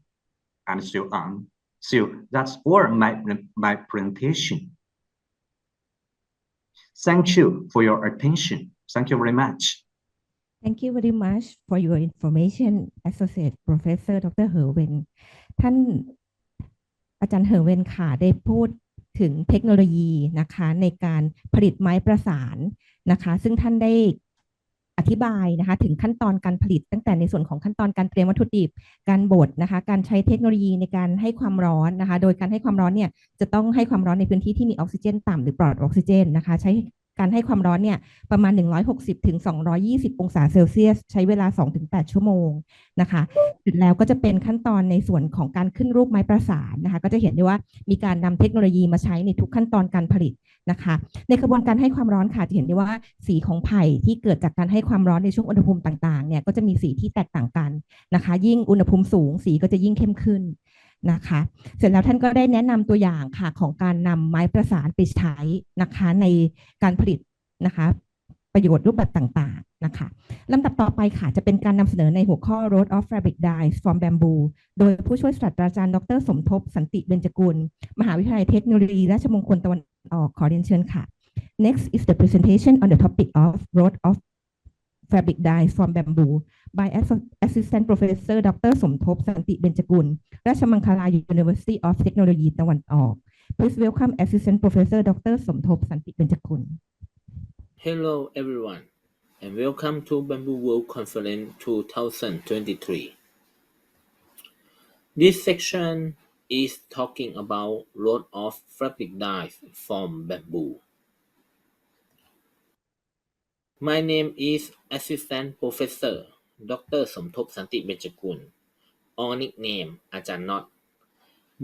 Speaker 10: and so on. So that's all my presentation. Thank you for your attention. Thank you very much.
Speaker 1: Thank you very much for your information, Associate Professor Dr. เหอเวนท่านอาจารย์เหอเวนค่ะได้พูดถึงเทคโนโลยีนะคะในการผลิตไม้ประสานนะคะซึ่งท่านได้อธิบายนะคะถึงขั้นตอนการผลิตตั้งแต่ในส่วนของขั้นตอนการเตรียมวัตถุดิบการบดนะคะการใช้เทคโนโลยีในการให้ความร้อนนะคะโดยการให้ความร้อนเนี่ยจะต้องให้ความร้อนในพื้นที่ที่มีออกซิเจนต่ำหรือปลอดออกซิเจนนะคะใช้การให้ความร้อนเนี่ยประมาณ160ถึง220องศาเซลเซียสใช้เวลา 2-8 ชั่วโมงนะคะเสร็จแล้วก็จะเป็นขั้นตอนในส่วนของการขึ้นรูปไม้ประสานนะคะก็จะเห็นได้ว่ามีการนำเทคโนโลยีมาใช้ในทุกขั้นตอนการผลิตนะคะในกระบวนการให้ความร้อนค่ะจะเห็นได้ว่าสีของไผ่ที่เกิดจากการให้ความร้อนในช่วงอุณหภูมิต่างๆเนี่ยก็จะมีสีที่แตกต่างกันนะคะยิ่งอุณหภูมิสูงสีก็จะยิ่งเข้มขึ้นนะคะเสร็จแล้วท่านก็ได้แนะนำตัวอย่างค่ะของการนำไม้ประสานไปใช้นะคะในการผลิตนะคะประโยชน์รูปแบบต่างๆนะคะลำดับต่อไปค่ะจะเป็นการนำเสนอในหัวข้อ Road of Fabric Dyes from Bamboo โดยผู้ช่วยศาสตราจารย์ดร.สมทบสันติเบญจกุลมหาวิทยาลัยเทคโนโลยีราชมงคลตะวันออกขอเรียนเชิญค่ะ Next is the presentation on the topic of Road of Fabric Dyes from Bamboo by Assistant Professor Dr. สมทบสันติเบญจกุลราชมังคลา University of Technology ตะวันออก Please welcome Assistant Professor Dr. สมทบสันติเบญจกุล
Speaker 11: Hello everyone and welcome to Bamboo World Conference 2023. This section is talking about load of fabric dyes from bamboo. My name is Assistant Professor Dr. สมทบสันติเบญจกุล or nickname อาจารย์น็อต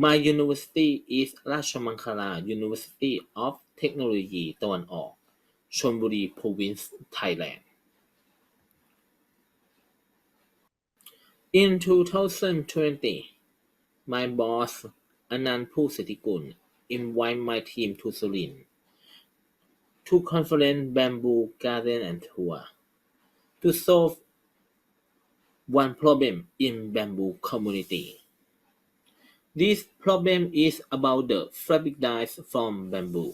Speaker 11: My university is ราชมังคลา University of Technology ตะวันออกชลบุรี Province Thailand. In 2020, my boss Anand Pusetigun invited my team to Surin to Confernce Bamboo Garden and Tour to solve one problem in bamboo community. This problem is about the fabric dyes from bamboo.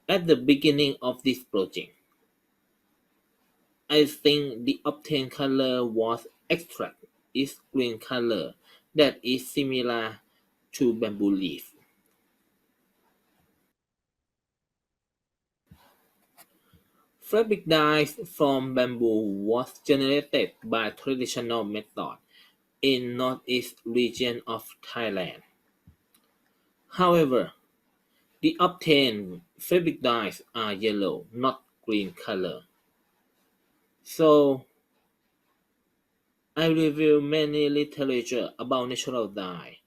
Speaker 11: At the beginning of this project, I think the obtained color was extract is green color that is similar to bamboo leaf. Fabric dyes from bamboo was generated by traditional method in northeast region of Thailand. However, the obtained fabric dyes are yellow, not green color. So, I review many literature about natural dye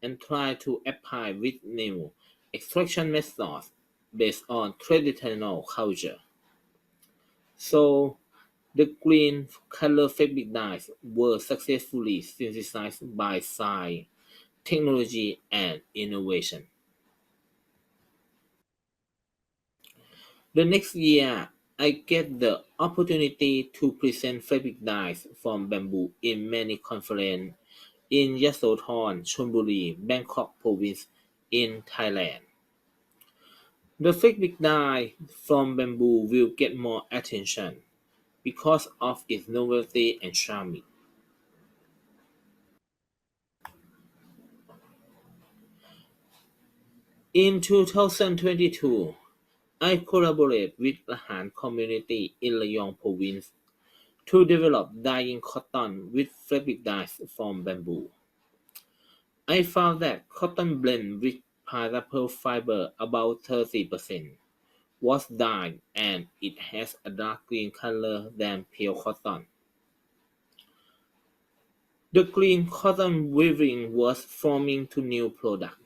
Speaker 11: and try to apply with new extraction methods based on traditional culture. So, the green color fabric dyes were successfully synthesized by science, technology, and innovation. The next year, I get the opportunity to present fabric dyes from bamboo in many conferences in Yasothon, Chonburi, Bangkok province in Thailand. The fabric dye from bamboo will get more attention because of its novelty and charming. In 2022, I collaborate with Lahan community in Rayong province to develop dyeing cotton with fabric dyes from bamboo. I found that cotton blend with pineapple fiber about 30% was dyed and it has a dark green color than pure cotton. The green cotton weaving was forming to new product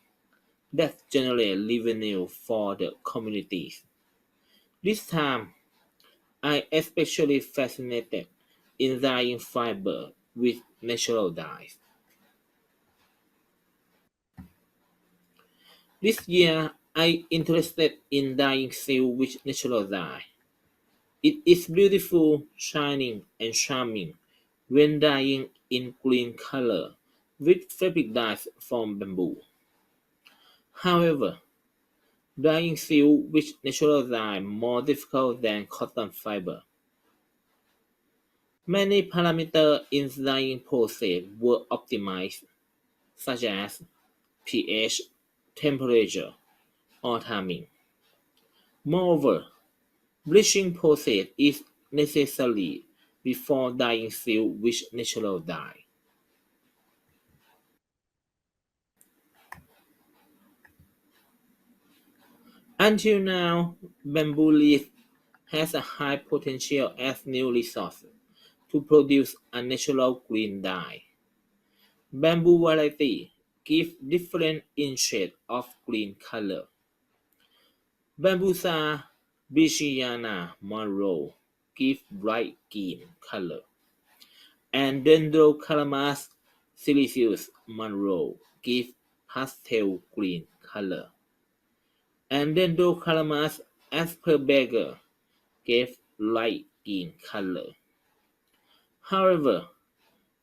Speaker 11: that generate revenue for the communities. This time, I especially fascinated in dyeing fiber with natural dyes. This year, I interested in dyeing silk with natural dye. It is beautiful, shining, and charming when dyeing in green color with fabric dyes from bamboo. However, dyeing silk with natural dye more difficult than cotton fiber. Many parameters in the dyeing process were optimized, such as pH, temperature, or timing. Moreover, bleaching process is necessary before dyeing silk with natural dye. Until now, bamboo leaf has a high potential as new resource to produce a natural green dye. Bamboo variety give different in shade of green color. Bambusa bichiana Monroe give bright green color, and Dendrocalamus silicius Monroe give pastel green color, and Dendrocalamus asperberger gave light green color. However,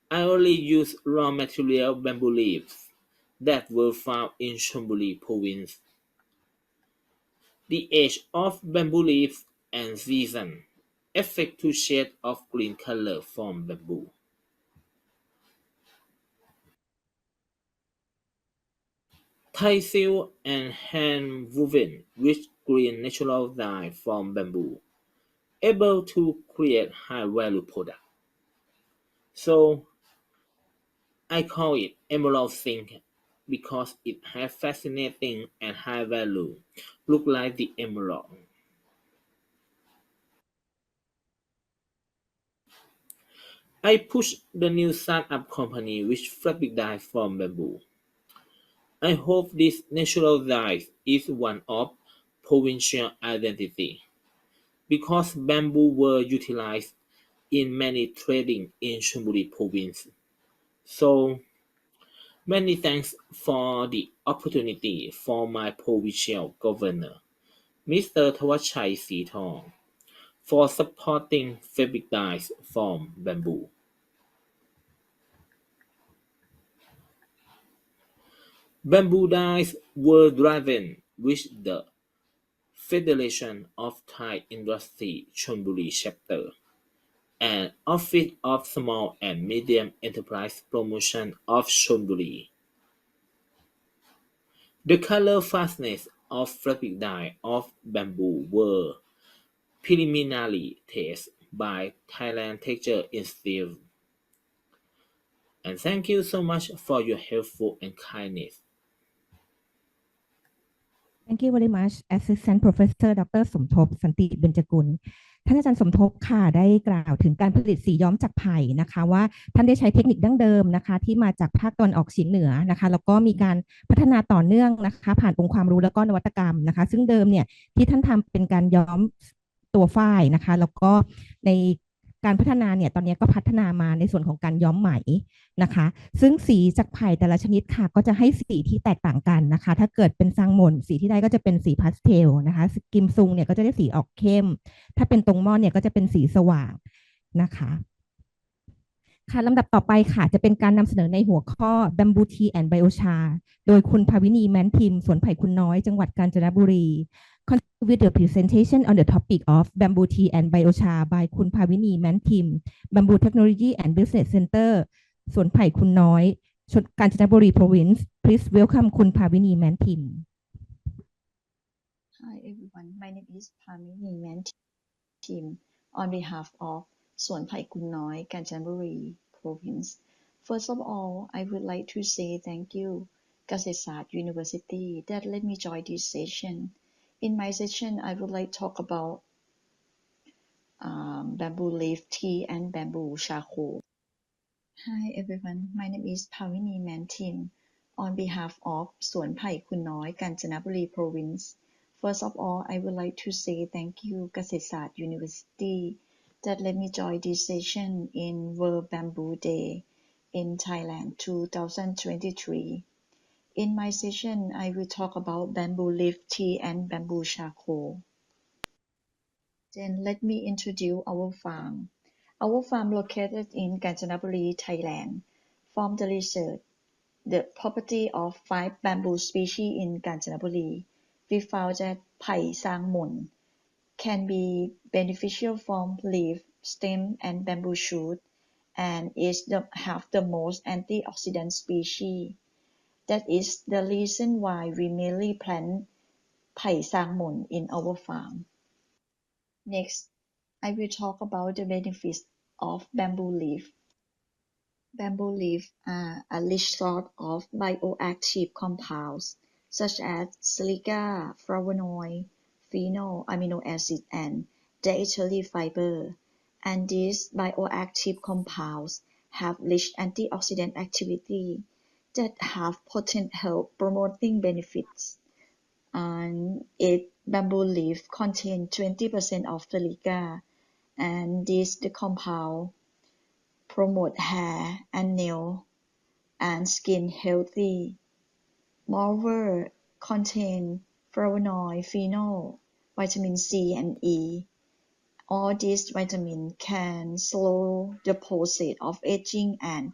Speaker 11: I only use raw material bamboo leaves that were found in Chonburi province. The age of bamboo leaves and season affect two shades of green color from bamboo. Thai silk and hand woven with green natural dye from bamboo, able to create high value product. So I call it emerald zinc because it has fascinating and high value, look like the emerald. I push the new startup company with fabric dye from bamboo. I hope this natural dye is one of provincial identity because bamboo were utilized in many trading in Chonburi province. So many thanks for the opportunity for my provincial governor, Mr. Thawachai Sithong, for supporting fabric dyes from bamboo. Bamboo dyes were driven with the Federation of Thai Industry Chonburi chapter and Office of Small and Medium Enterprise Promotion of Chonburi. The color fastness of fabric dye of bamboo were preliminarily tested by Thailand Texture Institute. And thank you so much for your helpful and kindness.
Speaker 1: Thank you very much Assistant Professor ดร.สมทบสันติเบญจกุลท่านอาจารย์สมทบค่ะได้กล่าวถึงการผลิตสีย้อมจากไผ่นะคะว่าท่านได้ใช้เทคนิคดั้งเดิมนะคะที่มาจากภาคตะวันออกเฉียงเหนือนะคะแล้วก็มีการพัฒนาต่อเนื่องนะคะผ่านองค์ความรู้แล้วก็นวัตกรรมนะคะซึ่งเดิมเนี่ยที่ท่านทำเป็นการย้อมตัวฝ้ายนะคะแล้วก็ในการพัฒนาเนี่ยตอนนี้ก็พัฒนามาในส่วนของการย้อมไหมนะคะซึ่งสีจากไผ่แต่ละชนิดค่ะก็จะให้สีที่แตกต่างกันนะคะถ้าเกิดเป็นซางหม่นสีที่ได้ก็จะเป็นสีพาสเทลนะคะกิมซุงเนี่ยก็จะได้สีออกเข้มถ้าเป็นตรงหม้อเนี่ยก็จะเป็นสีสว่างนะคะ ค่ะลำดับต่อไปค่ะจะเป็นการนำเสนอในหัวข้อ Bamboo Tea and Biochar โดยคุณภาวินีแม้นพิมพ์สวนไผ่คุณน้อยจังหวัดกาญจนบุรี Continue with the presentation on the topic of Bamboo Tea and Biochar by คุณภาวินีแม้นพิมพ์ Bamboo Technology and Business Center สวนไผ่คุณน้อยกาญจนบุรี Province Please welcome คุณภาวินีแม้นพิมพ์
Speaker 12: Hi everyone, my name is Pamini Mantim on behalf of Suan Phai Kun Noi, Kanchanaburi Province. First of all, I would like to say thank you, Kasetsart University, that let me join this session. In my session, I would like to talk about bamboo leaf tea and bamboo charcoal. Hi everyone, my name is Pavini Mantim on behalf of Suan Phai Kun Noi, Kanchanaburi Province. First of all, I would like to say thank you, Kasetsart University, that let me join this session in World Bamboo Day in Thailand 2023. In my session, I will talk about bamboo leaf tea and bamboo charcoal. Then let me introduce our farm. Our farm located in Kanchanaburi, Thailand, from the research the property of 5 bamboo species in Kanchanaburi, we found that Pai Sang Mun can be beneficial from leaf, stem, and bamboo shoot, and have the most antioxidant species. That is the reason why we mainly plant Pai Sang Mun in our farm. Next, I will talk about the benefits of bamboo leaf. Bamboo leaves are a rich source of bioactive compounds such as silica, flavonoid, phenol, amino acid, and dietary fiber, and these bioactive compounds have rich antioxidant activity that have potent health promoting benefits. And bamboo leaf contain 20% of silica, and this the compound promote hair and nail and skin healthy. Moreover, contain flavonoid, phenol, vitamin C and E. All these vitamins can slow the process of aging and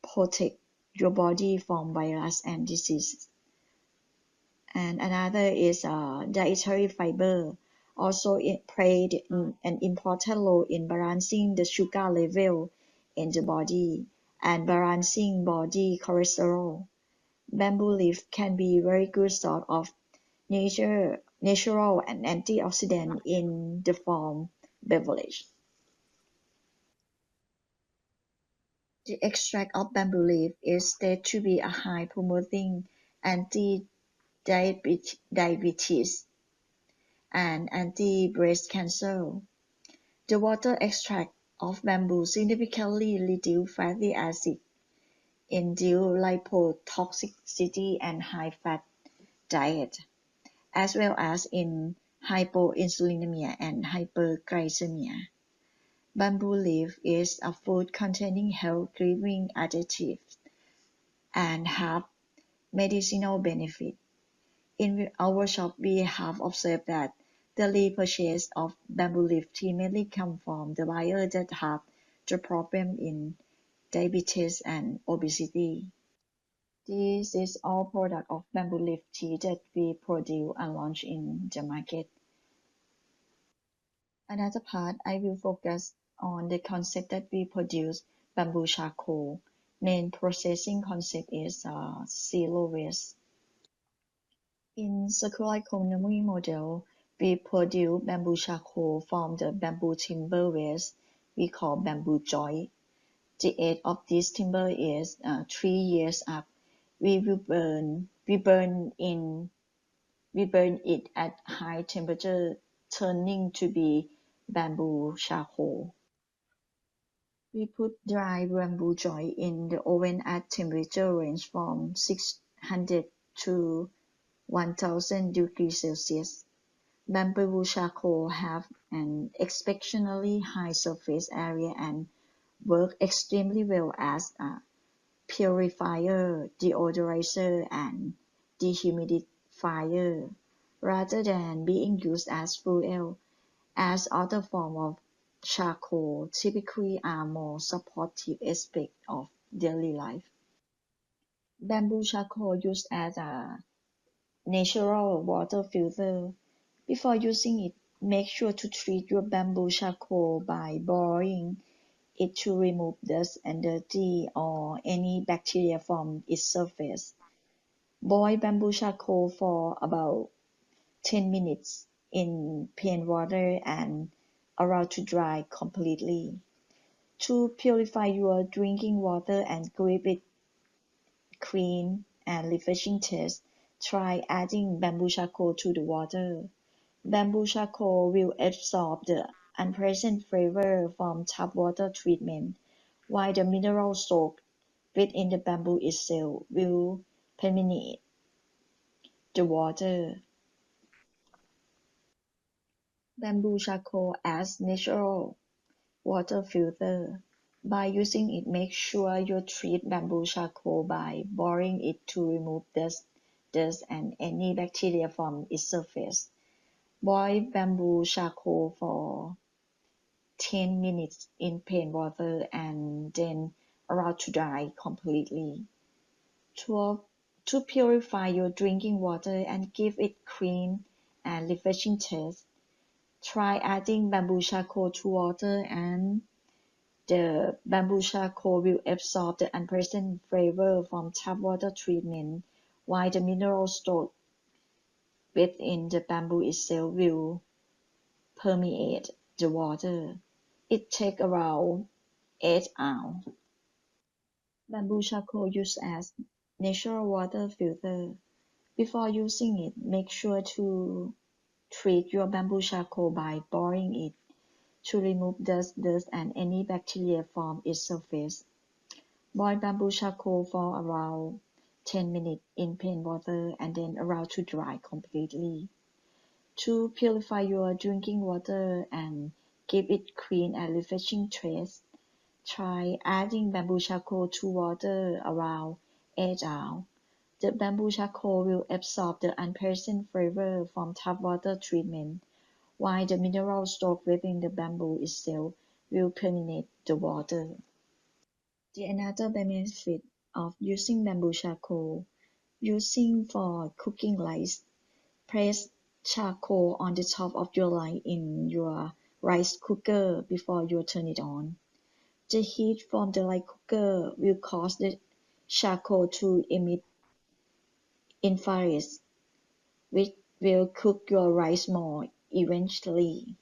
Speaker 12: protect your body from virus and diseases. And another is dietary fiber. Also, it played an important role in balancing the sugar level in the body and balancing body cholesterol. Bamboo leaf can be very good source of natural and antioxidant in the form beverage. The extract of bamboo leaf is said to be a high promoting anti-diabetes and anti-breast cancer. The water extract of bamboo significantly reduce fatty acid, induce lipotoxicity and high-fat diet, as well as in hypoinsulinemia and hyperglycemia. Bamboo leaf is a food containing health-giving additives and have medicinal benefit. In our shop, we have observed that the repurchase of bamboo leaf tea mainly come from the buyers that have the problem in diabetes and obesity. This is all product of bamboo leaf tea that we produce and launch in the market. Another part, I will focus on the concept that we produce bamboo charcoal. Main processing concept is zero waste. In circular economy model, we produce bamboo charcoal from the bamboo timber waste we call bamboo joint. The age of this timber is 3 years up. We burn it at high temperature, turning to be bamboo charcoal. We put dry bamboo joint in the oven at temperature range from 600 to 1000 degrees Celsius. Bamboo charcoal have an exceptionally high surface area and work extremely well as a purifier, deodorizer, and dehumidifier, rather than being used as fuel, as other form of charcoal typically are more supportive aspects of daily life. Bamboo charcoal used as a natural water filter. Before using it, make sure to treat your bamboo charcoal by boiling it to remove dust and dirty or any bacteria from its surface. Boil bamboo charcoal for about 10 minutes in plain water and allow to dry completely. To purify your drinking water and keep it clean and refreshing taste, try adding bamboo charcoal to the water. Bamboo charcoal will absorb the unpleasant flavor from tap water treatment, while the mineral salt within the bamboo itself will permeate the water. Bamboo charcoal as natural water filter. By using it, make sure you treat bamboo charcoal by boiling it to remove dust and any bacteria from its surface. Boil bamboo charcoal for 10 minutes in plain water and then allow to dry completely. To purify your drinking water and give it clean and refreshing taste, try adding bamboo charcoal to water and the bamboo charcoal will absorb the unpleasant flavor from tap water treatment, while the mineral stored within the bamboo itself will permeate the water. It takes around 8 hours. Bamboo charcoal used as natural water filter. Before using it, make sure to treat your bamboo charcoal by boiling it to remove dust and any bacteria from its surface. Boil bamboo charcoal for around 10 minutes in plain water and then allow to dry completely. To purify your drinking water and keep it clean and refreshing taste, try adding bamboo charcoal to water around 8 hours. The bamboo charcoal will absorb the unpleasant flavor from tap water treatment, while the mineral stored within the bamboo itself will permeate the water. The another benefit of using bamboo charcoal, using for cooking lights. Place charcoal on the top of your light in your rice cooker before you turn it on. The heat from the rice cooker will cause the charcoal to emit infrared, which will cook your rice more eventually.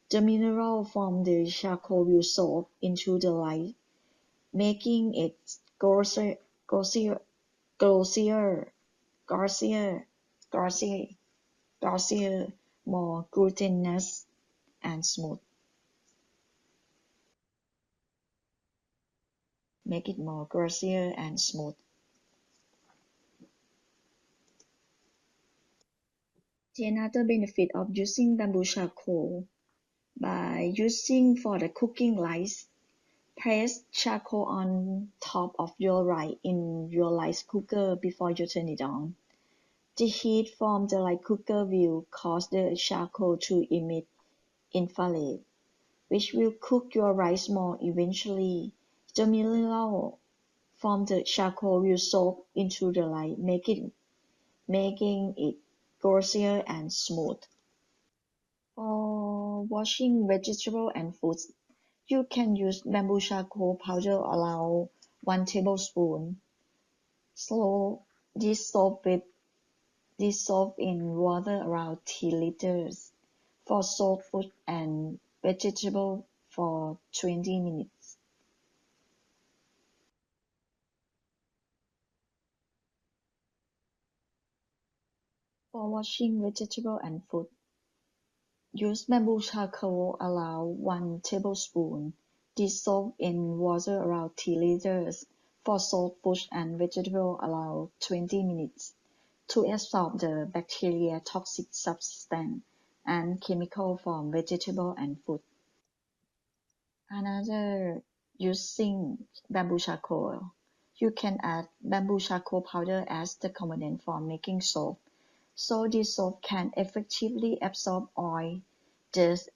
Speaker 12: The mineral from the charcoal will soak into the light, making it glossier, glossier, glossier, glossier, glossier, glossier, more glutinous and smooth. Make it more glossier and smooth. The another benefit of using bamboo charcoal, by using for the cooking lights, place charcoal on top of your rice in your rice cooker before you turn it on. The heat from the rice cooker will cause the charcoal to emit infrared, which will cook your rice more eventually. The mineral from the charcoal will soak into the light, making it glossier and smooth. For washing vegetables and fruits, you can use bamboo charcoal powder around 1 tablespoon. Dissolve in water around 3 liters. For soak fruit and vegetable for 20 minutes. For washing vegetable and fruit, use bamboo charcoal around 1 tablespoon. Dissolve in water around 3 liters. For soak fruit and vegetable around 20 minutes. To absorb the bacteria, toxic substance, and chemical from vegetable and fruit. Another using bamboo charcoal. You can add bamboo charcoal powder as the component for making soap. So this soap can effectively absorb oil, dust,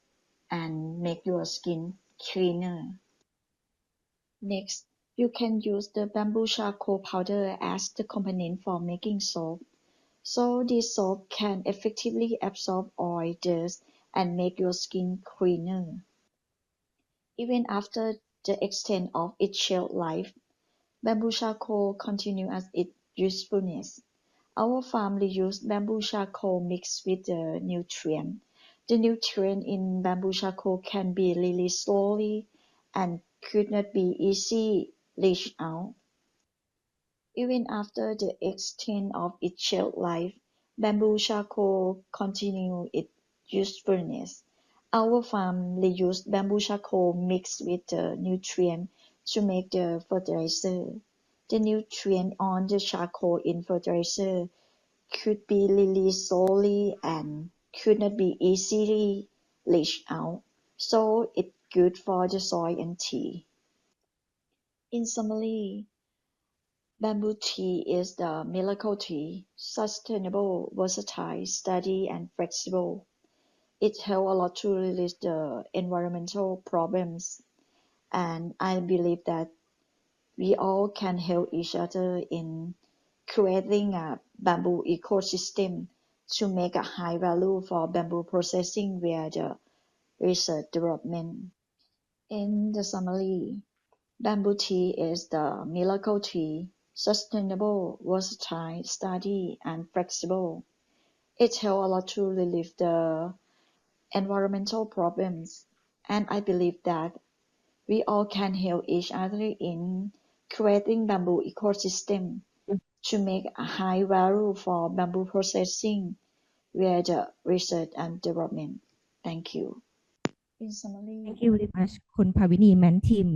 Speaker 12: and make your skin cleaner. Next, you can use the bamboo charcoal powder as the component for making soap. So this soap can effectively absorb oil, dust, and make your skin cleaner. Even after the extent of its shelf life, bamboo charcoal continues its usefulness. Our family used bamboo charcoal mixed with the nutrient. The nutrient in bamboo charcoal can be released slowly and could not be easily leached out. Even after the extent of its shelf life, bamboo charcoal continues its usefulness. Our family used bamboo charcoal mixed with the nutrient to make the fertilizer. The nutrient on the charcoal in fertilizer could be released slowly and could not be easily leached out, so it's good for the soil and tea. In summary, bamboo tea is the miracle tea, sustainable, versatile, steady, and flexible. It helps a lot to release the environmental problems, and I believe that we all can help each other in creating a bamboo ecosystem to make a high value for bamboo processing via the research development. In the summary, bamboo tea is the miracle tea, sustainable, versatile, steady, and flexible. It helps a lot to relieve the environmental problems, and I believe that we all can help each other in creating bamboo ecosystem to make a high value for bamboo processing via the research and development. Thank you. In summary,
Speaker 1: Thank you very much คุณภาวินีแมนทิม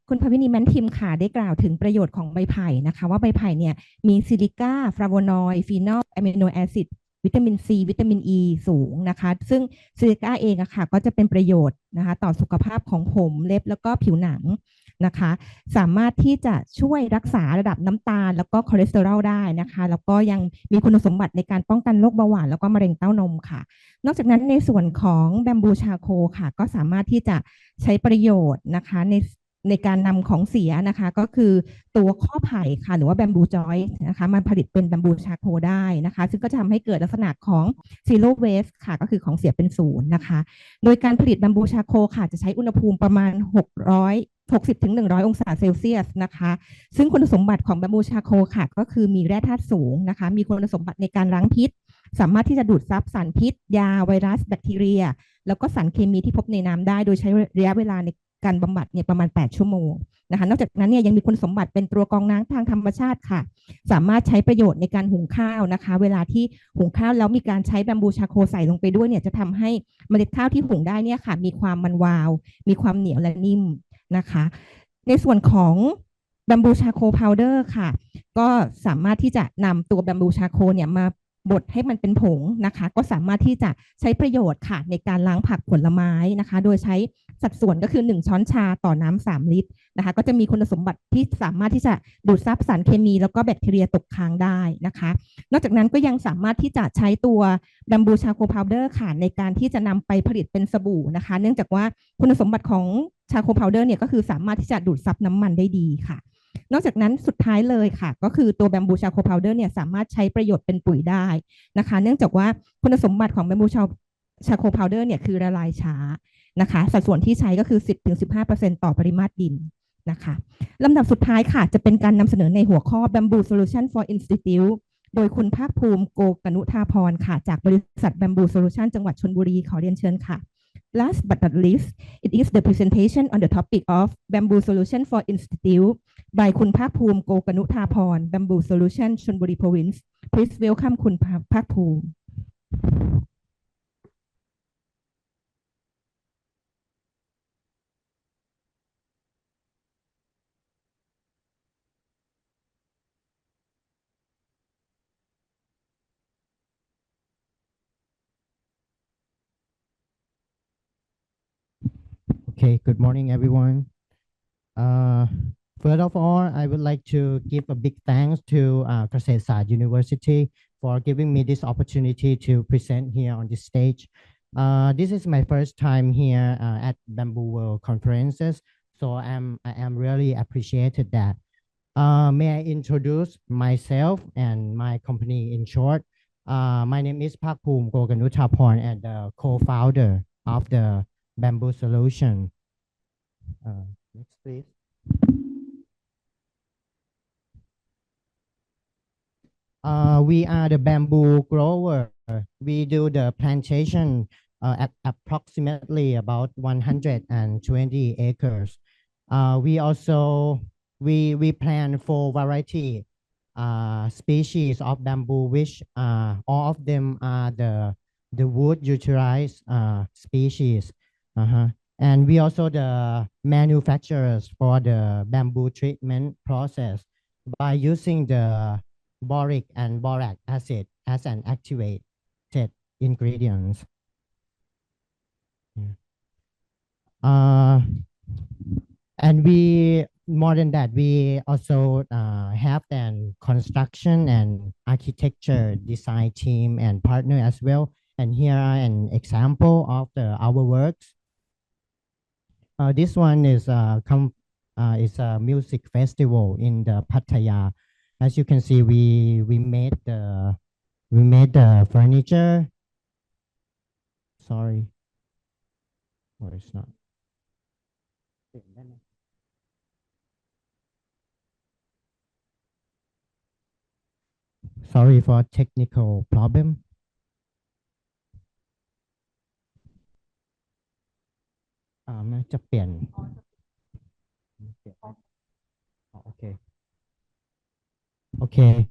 Speaker 1: คุณภาวินีแมนทิมค่ะได้กล่าวถึงประโยชน์ของใบไผ่นะคะว่าใบไผ่เนี่ยมีซิลิก้าฟลาโวนอยด์ฟีนอลอะมิโนแอซิดวิตามินซีวิตามินอีสูงนะคะซึ่งซิลิก้าเองอะค่ะก็จะเป็นประโยชน์นะคะต่อสุขภาพของผมเล็บแล้วก็ผิวหนังนะคะสามารถที่จะช่วยรักษาระดับน้ำตาลแล้วก็คอเลสเตอรอลได้นะคะแล้วก็ยังมีคุณสมบัติในการป้องกันโรคเบาหวานแล้วก็มะเร็งเต้านมค่ะนอกจากนั้นในส่วนของแบมบูชาโคค่ะก็สามารถที่จะใช้ประโยชน์นะคะในการนำของเสียนะคะก็คือตัวข้อไผ่ค่ะหรือว่าแบมบูจอยนะคะมาผลิตเป็นแบมบูชาโคได้นะคะซึ่งก็จะทำให้เกิดลักษณะของ zero waste ค่ะก็คือของเสียเป็นศูนย์นะคะโดยการผลิตแบมบูชาโคค่ะจะใช้อุณหภูมิประมาณ60 ถึง 100 องศาเซลเซียสนะคะซึ่งคุณสมบัติของแบมบูชาโคค่ะก็คือมีแร่ธาตุสูงนะคะมีคุณสมบัติในการล้างพิษสามารถที่จะดูดซับสารพิษยาไวรัสแบคทีเรียแล้วก็สารเคมีที่พบในน้ำได้โดยใช้ระยะเวลาในการบำบัดเนี่ยประมาณ8ชั่วโมงนะคะนอกจากนั้นเนี่ยยังมีคุณสมบัติเป็นตัวกรองน้ำทางธรรมชาติค่ะสามารถใช้ประโยชน์ในการหุงข้าวนะคะเวลาที่หุงข้าวแล้วมีการใช้แบมบูชาโคใส่ลงไปด้วยเนี่ยจะทำให้เมล็ดข้าวที่หุงได้เนี่ยค่ะมีความมันวาวมีความเหนียวและนิ่มนะคะในส่วนของแบมบูชาโคพาวเดอร์ค่ะก็สามารถที่จะนำตัวแบมบูชาโคเนี่ยมาบดให้มันเป็นผงนะคะก็สามารถที่จะใช้ประโยชน์ค่ะในการล้างผักผลไม้นะคะโดยใช้สัดส่วนก็คือ1ช้อนชาต่อน้ำ3ลิตรนะคะก็จะมีคุณสมบัติที่สามารถที่จะดูดซับสารเคมีแล้วก็แบคทีเรียตกค้างได้นะคะนอกจากนั้นก็ยังสามารถที่จะใช้ตัวแบมบูชาโคพาวเดอร์ค่ะในการที่จะนำไปผลิตเป็นสบู่นะคะเนื่องจากว่าคุณสมบัติของชาโคพาวเดอร์เนี่ยก็คือสามารถที่จะดูดซับน้ำมันได้ดีค่ะนอกจากนั้นสุดท้ายเลยค่ะก็คือตัวแบมบูชาโคพาวเดอร์เนี่ยสามารถใช้ประโยชน์เป็นปุ๋ยได้นะคะเนื่องจากว่าคุณสมบัติของแบมบูชาโคพาวเดอร์เนี่ยคือละลายช้านะคะสัดส่วนที่ใช้ก็คือ 10-15% ต่อปริมาตรดินนะคะลำดับสุดท้ายค่ะจะเป็นการนำเสนอในหัวข้อ Bamboo Solution for Institute โดยคุณภาคภูมิโกกนุธาพรค่ะจากบริษัท Bamboo Solution จังหวัดชลบุรีขอเรียนเชิญค่ะ Last but not least, it is the presentation on the topic of Bamboo Solution for Institute by คุณภาคภูมิโกกนุธาพร Bamboo Solution ชลบุรี Province. Please welcome คุณภาคภูมิ
Speaker 13: Okay, good morning, everyone. First of all, I would like to give a big thanks to Confernce University for giving me this opportunity to present here on this stage. This is my first time here at Bamboo World Conferences, so I am really appreciated that. May I introduce myself and my company in short? My name is Phakpoom Goganuthapon and the co-founder of the Bamboo Solution. Next, please. We are the bamboo grower. We do the plantation at approximately about 120 acres. We also we plant 4 variety species of bamboo, which all of them are the wood utilized species. And we also the manufacturers for the bamboo treatment process by using the boric and borax acid as an activated ingredients. And we more than that, we also have an construction and architecture design team and partner as well. And here are an example of our works. This one is a music festival in the Pattaya. As you can see, we made the furniture. Sorry, or it's not. Sorry for technical problem. Okay. Okay.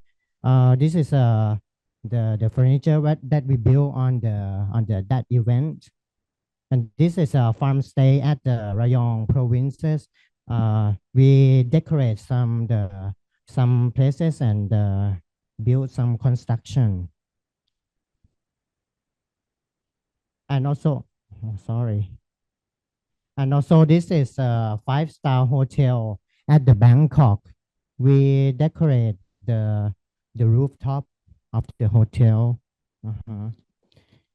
Speaker 13: This is the furniture that we built on that event, and this is a farm stay at the Rayong provinces. We decorate some places and build some construction, and also sorry. And also this is a 5-star hotel at the Bangkok. We decorate the rooftop of the hotel.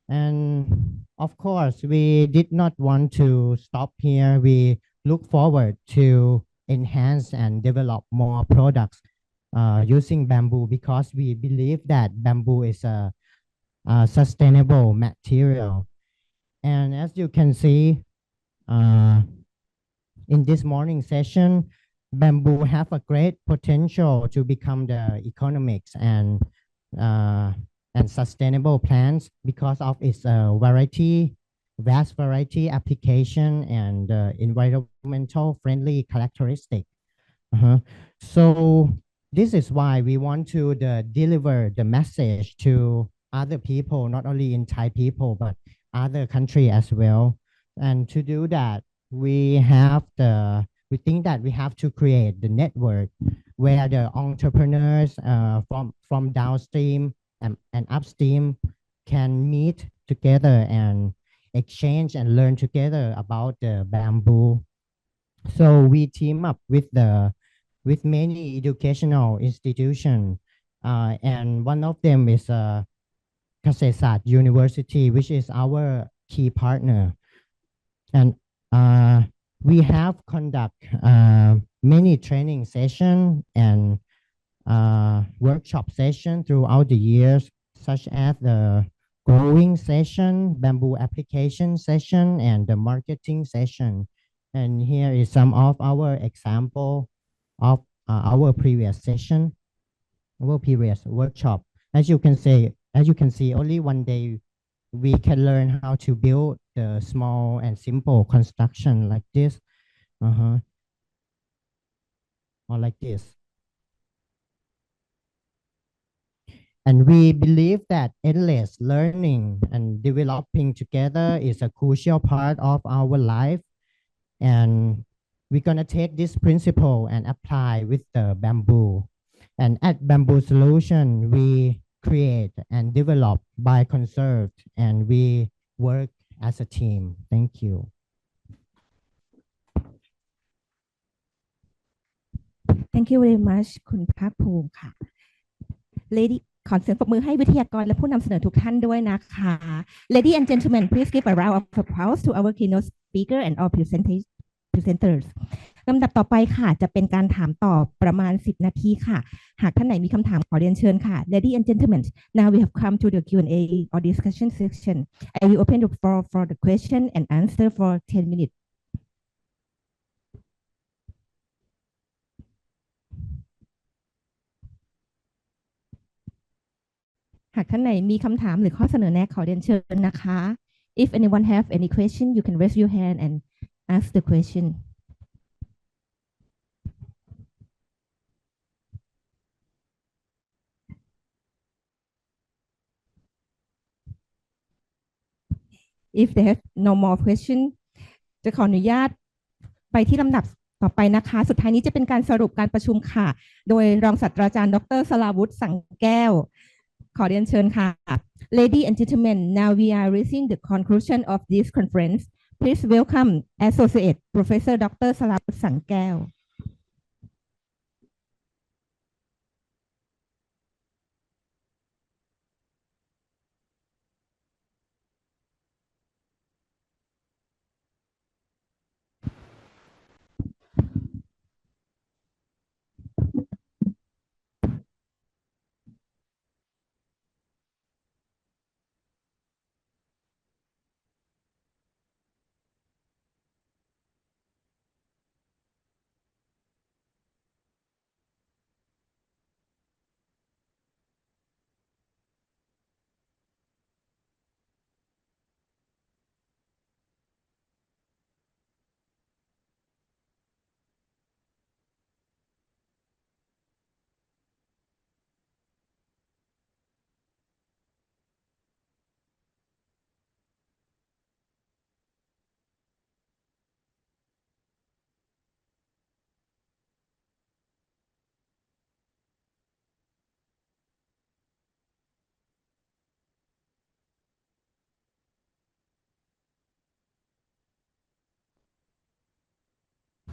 Speaker 13: And of course, we did not want to stop here. We look forward to enhance and develop more products using bamboo, because we believe that bamboo is a sustainable material. And as you can see, in this morning session, bamboo have a great potential to become the economics and sustainable plants because of its vast variety application and environmental friendly characteristic. So this is why we want to deliver the message to other people, not only in Thai people, but other country as well. And to do that, we think that we have to create the network where the entrepreneurs from downstream and upstream can meet together and exchange and learn together about the bamboo. So we team up with many educational institutions, and one of them is Confernce University, which is our key partner. And we have conduct many training sessions and workshop sessions throughout the years, such as the growing session, bamboo application session, and the marketing session. And here is some of our example of our previous session, our previous workshop. As you can see, only one day we can learn how to build the small and simple construction like this, or like this. And we believe that endless learning and developing together is a crucial part of our life. And we're going to take this principle and apply with the bamboo. And at Bamboo Solution, we create and develop, by conserve, and we work as a team. Thank you.
Speaker 1: Thank you very much คุณภาคภูมิค่ะ Lady ขอเสียงปรบมือให้วิทยากรและผู้นำเสนอทุกท่านด้วยนะคะ Ladies and gentlemen, please give a round of applause to our keynote speaker and all presenters. ลำดับต่อไปค่ะจะเป็นการถามตอบประมาณ10นาทีค่ะหากท่านไหนมีคำถามขอเรียนเชิญค่ะ Ladies and gentlemen, now we have come to the Q&A or discussion section. I will open the floor for the question and answer for 10 minutes. หากท่านไหนมีคำถามหรือข้อเสนอแนะขอเรียนเชิญนะคะ If anyone have any question, you can raise your hand and ask the question. If they have no more question จะขออนุญาตไปที่ลำดับต่อไปนะคะสุดท้ายนี้จะเป็นการสรุปการประชุมค่ะโดยรองศาสตราจารย์ดร.สราวุฒิสังแก้วขอเรียนเชิญค่ะ Ladies and gentlemen, now we are reaching the conclusion of this conference. Please welcome Associate Professor Dr. สราวุฒิสังแก้ว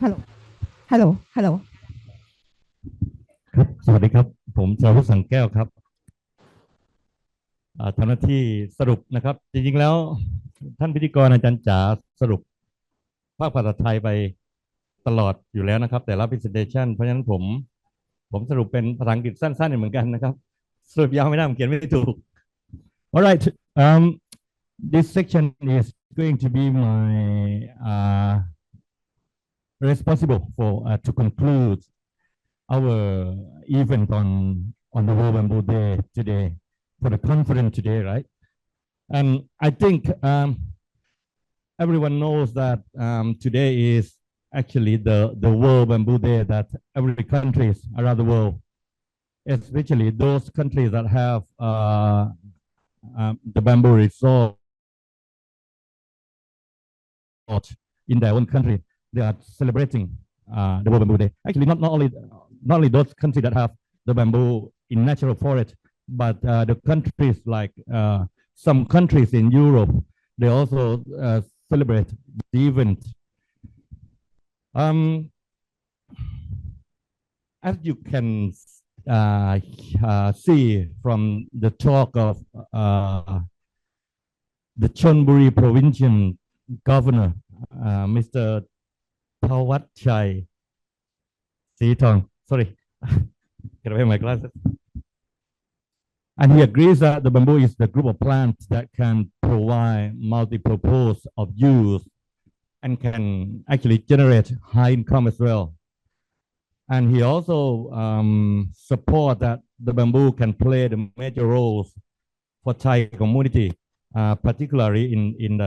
Speaker 1: ฮัลโหลฮัลโหลฮัลโหล
Speaker 14: ครับสวัสดีครับผมสราวุฒิสังแก้วครับทำหน้าที่สรุปนะครับจริงๆแล้วท่านพิธีกรอาจารย์จ๋าสรุปภาคภาษาไทยไปตลอดอยู่แล้วนะครับแต่ละ presentation เพราะฉะนั้นผมสรุปเป็นภาษาอังกฤษสั้นๆเหมือนกันนะครับสรุปยาวไม่ได้ผมเขียนไม่ถูก Alright, this section is going to be my responsible for to conclude our event on the World Bamboo Day today for the conference today, right? And I think everyone knows that today is actually the World Bamboo Day that every countries around the world, especially those countries that have the bamboo resource in their own country, they are celebrating the World Bamboo Day. Actually, not only those countries that have the bamboo in natural forest, but the countries like some countries in Europe, they also celebrate the event. As you can see from the talk of the Chonburi provincial governor, Mr. Thawatchai Sitong, sorry, can I have my glasses? And he agrees that the bamboo is the group of plants that can provide multiple purposes of use and can actually generate high income as well. And he also support that the bamboo can play the major roles for Thai community, particularly in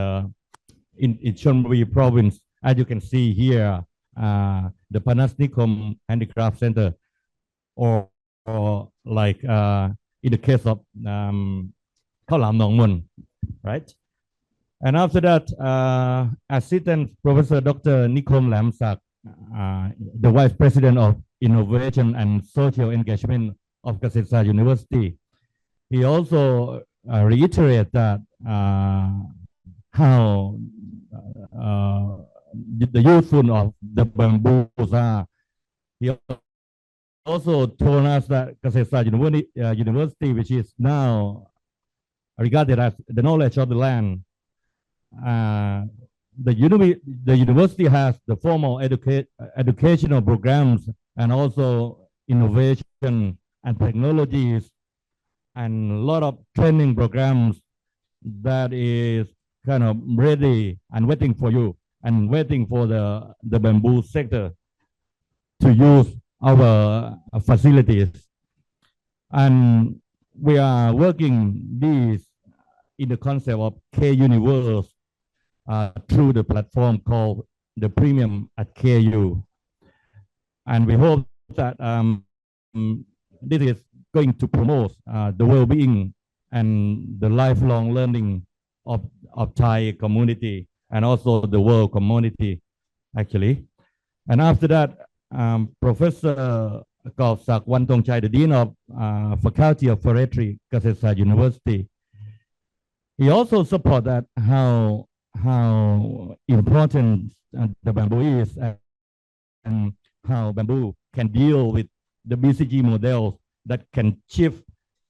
Speaker 14: Chonburi province. As you can see here, the Panasnikom Handicraft Center, or like in the case of Khao Lam Nong Mun, right? And after that, Assistant Professor Dr. Nikom Lamsak, the Vice President of Innovation and Social Engagement of Kasetsart University, he also reiterated that how the usefulness of the bamboos are. He also told us that Confernce University, which is now regarded as the knowledge of the land, the university has the formal educational programs and also innovation and technologies and a lot of training programs that is kind of ready and waiting for you and waiting for the bamboo sector to use our facilities. And we are working this in the concept of K-Universe through the platform called the Premium at KU. And we hope that this is going to promote the well-being and the lifelong learning of Thai community and also the world community, actually. And after that, Professor Sak Wantongchai, the Dean of Faculty of Forestry, Confernce University, he also support that how important the bamboo is and how bamboo can deal with the BCG models that can shift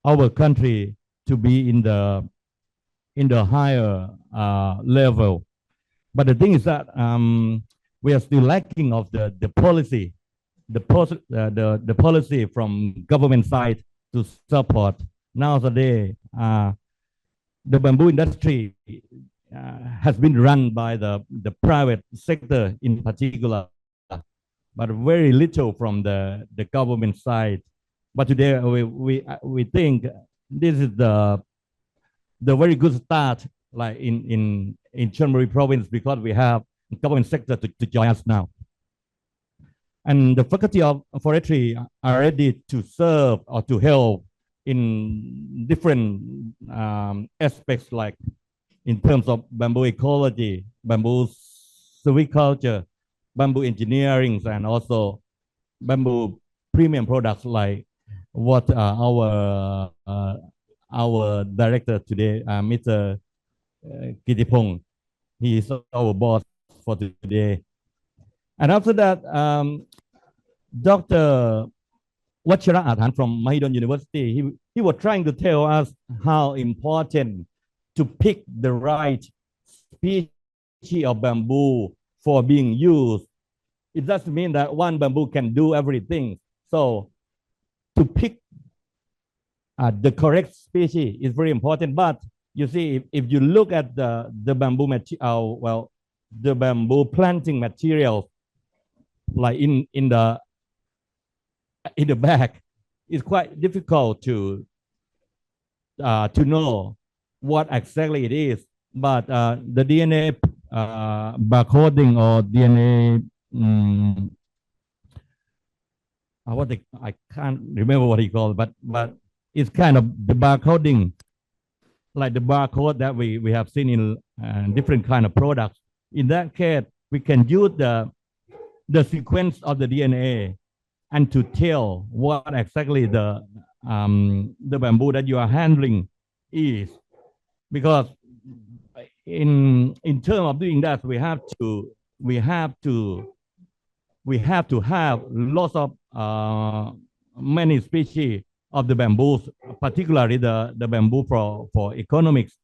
Speaker 14: our country to be in the higher level. But the thing is that we are still lacking of the policy, the policy from government side to support. Nowadays, the bamboo industry has been run by the private sector in particular, but very little from the government side. But today we think this is the very good start, like in Chonburi province, because we have government sector to join us now. And the Faculty of Forestry are ready to serve or to help in different aspects, like in terms of bamboo ecology, bamboo silviculture, bamboo engineering, and also bamboo premium products, like what our director today, Mr. Kitipong, he is our boss for today. And after that, Dr. Wachira Athan from Mahidol University, he was trying to tell us how important to pick the right species of bamboo for being used. It doesn't mean that one bamboo can do everything. So to pick the correct species is very important. But you see, if you look at the bamboo material, well, the bamboo planting materials, like in the back, it's quite difficult to know what exactly it is. But the DNA barcoding or DNA, I can't remember what he called, but it's kind of the barcoding, like the barcode that we have seen in different kind of products. In that case, we can use the sequence of the DNA and to tell what exactly the bamboo that you are handling is. Because in terms of doing that, we have to have lots of many species of the bamboos, particularly the bamboo for economics,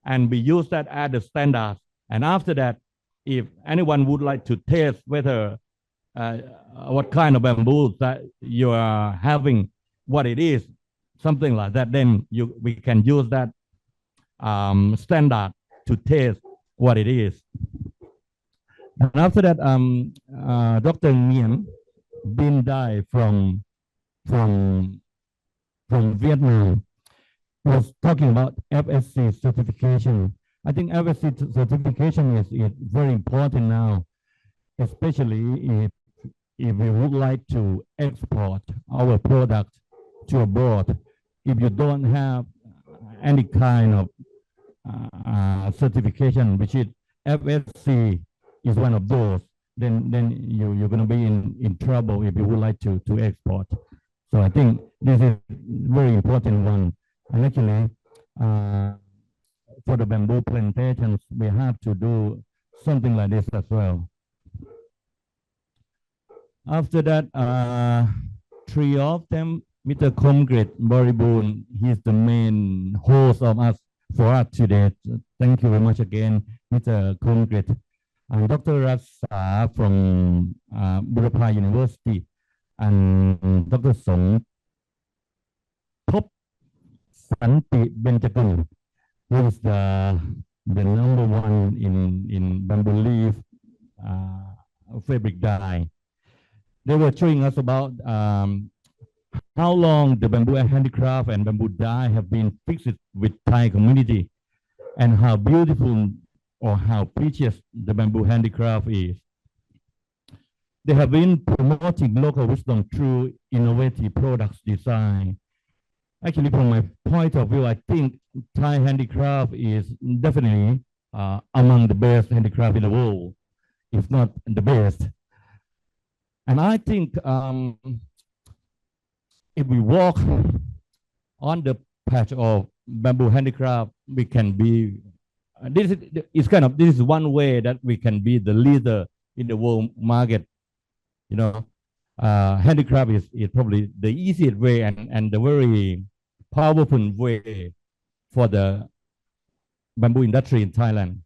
Speaker 14: and we use that as the standard. And after that, if anyone would like to test whether what kind of bamboo that you are having, what it is, something like that, then we can use that standard to test what it is. And after that, Dr. Nguyen Binh Dai from Vietnam was talking about FSC certification. I think FSC certification is very important now, especially if we would like to export our product to abroad. If you don't have any kind of certification, which is FSC is one of those, then you're going to be in trouble if you would like to export. So I think this is very important one. And actually, for the bamboo plantations, we have to do something like this as well. After that, three of them, Mr. Comgret Boriboon, he's the main host of us for us today. Thank you very much again, Mr. Comgret. And Dr. Rasa from Burapha University and Dr. Song Thop Santi Benjakul, who is the number one in bamboo leaf fabric dye. They were showing us about how long the bamboo handicraft and bamboo dye have been fixed with Thai community, and how beautiful or how precious the bamboo handicraft is. They have been promoting local wisdom through innovative products design. Actually, from my point of view, I think Thai handicraft is definitely among the best handicraft in the world, if not the best. And I think if we walk on the patch of bamboo handicraft, we can be, this is one way that we can be the leader in the world market. You know, handicraft is probably the easiest way and the very powerful way for the bamboo industry in Thailand.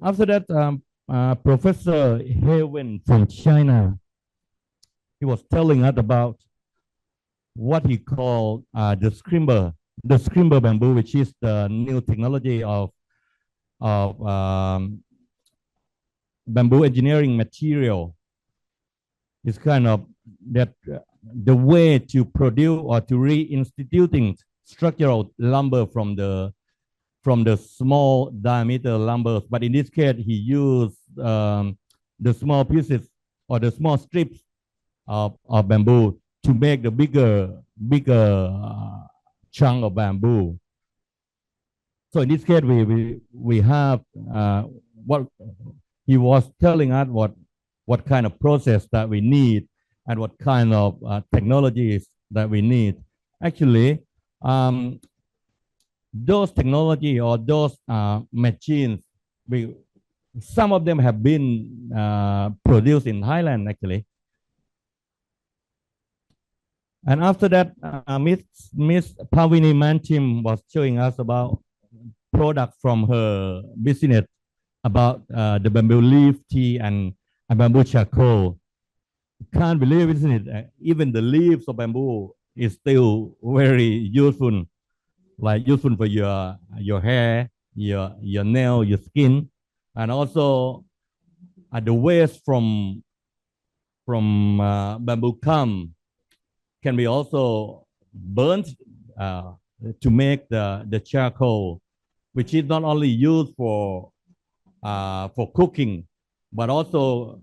Speaker 14: After that, Professor Hewen from China, he was telling us about what he called the scrimber bamboo, which is the new technology of bamboo engineering material. It's kind of that the way to produce or to reinstituting structural lumber from the small diameter lumbers, but in this case he used the small pieces or the small strips of bamboo to make the bigger chunk of bamboo. So in this case we have what he was telling us, what kind of process that we need and what kind of technologies that we need. Actually, those technology or those machines, some of them have been produced in Thailand actually. And after that, Miss Pavini Mantim was showing us about products from her business about the bamboo leaf tea and bamboo charcoal. Can't believe it, isn't it? Even the leaves of bamboo is still very useful, like useful for your hair, your nail, your skin, and also the waste from bamboo gum can be also burnt to make the charcoal, which is not only used for cooking, but also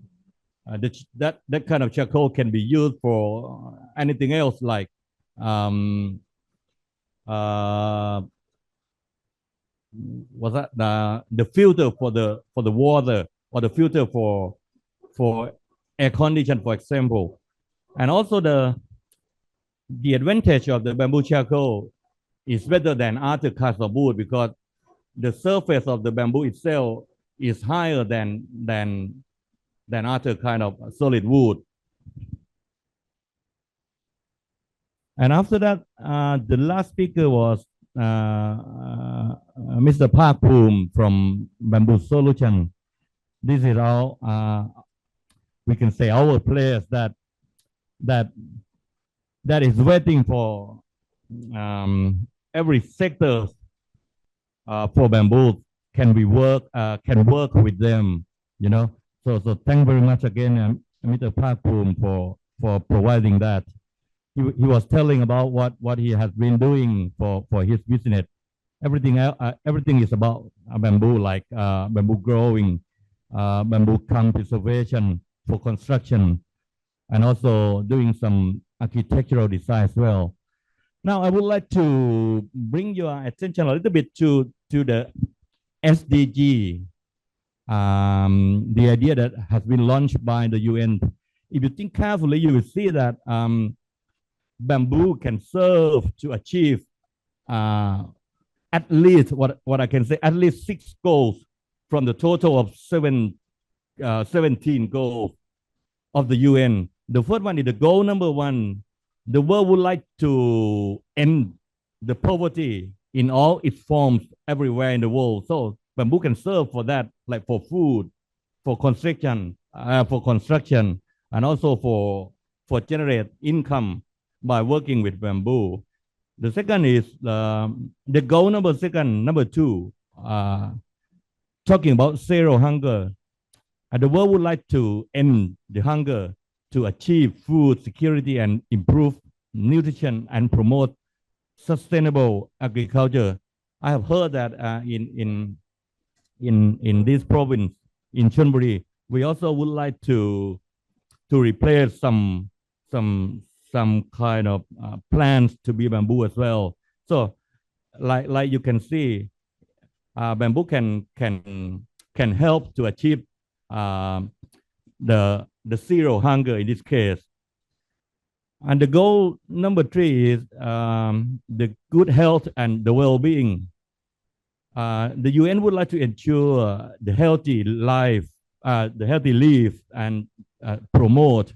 Speaker 14: that kind of charcoal can be used for anything else, like was that the filter for the water, or the filter for air condition, for example. And also the advantage of the bamboo charcoal is better than other kinds of wood, because the surface of the bamboo itself is higher than other kind of solid wood. And after that, the last speaker was Mr. Park Poom from Bamboo Solution. This is all we can say our players that is waiting for every sector for bamboo can work with them, you know. So thank very much again, Mr. Park Poom, for providing that. He was telling about what he has been doing for his business. Everything is about bamboo, like bamboo growing, bamboo gum preservation for construction, and also doing some architectural design as well. Now I would like to bring your attention a little bit to the SDG, the idea that has been launched by the UN. If you think carefully, you will see that bamboo can serve to achieve at least what I can say, at least 6 goals from the total of 17 goals of the UN. The first one is the goal number one. The world would like to end the poverty in all its forms everywhere in the world. So bamboo can serve for that, like for food, for construction, and also for generate income by working with bamboo. The second is the goal number two, talking about zero hunger. And the world would like to end the hunger to achieve food security and improve nutrition and promote sustainable agriculture. I have heard that in this province in Chonburi, we also would like to replace some kind of plants to be bamboo as well. So like you can see, bamboo can help to achieve the zero hunger in this case. And the goal number three is the good health and the well-being. The UN would like to ensure the healthy life, and promote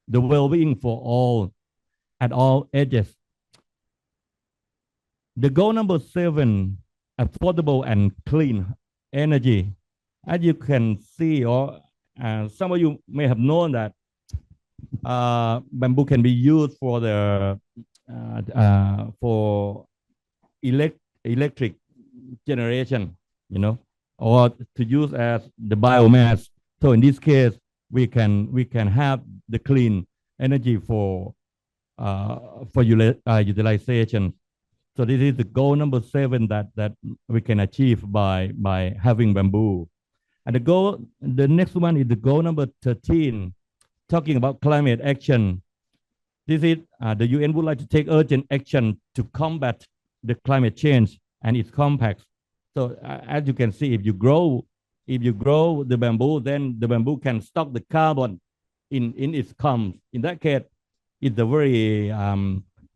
Speaker 14: the well-being for all at all ages. The goal number 7, affordable and clean energy. As you can see, or some of you may have known that bamboo can be used for the for electric generation, or to use as the biomass. So in this case, we can have the clean energy for utilization. So this is the goal number 7 that we can achieve by having bamboo. And the next one is the goal number 13, talking about climate action. This is the UN would like to take urgent action to combat the climate change and its compacts. So as you can see, if you grow the bamboo, then the bamboo can stock the carbon in its combs. In that case, it's a very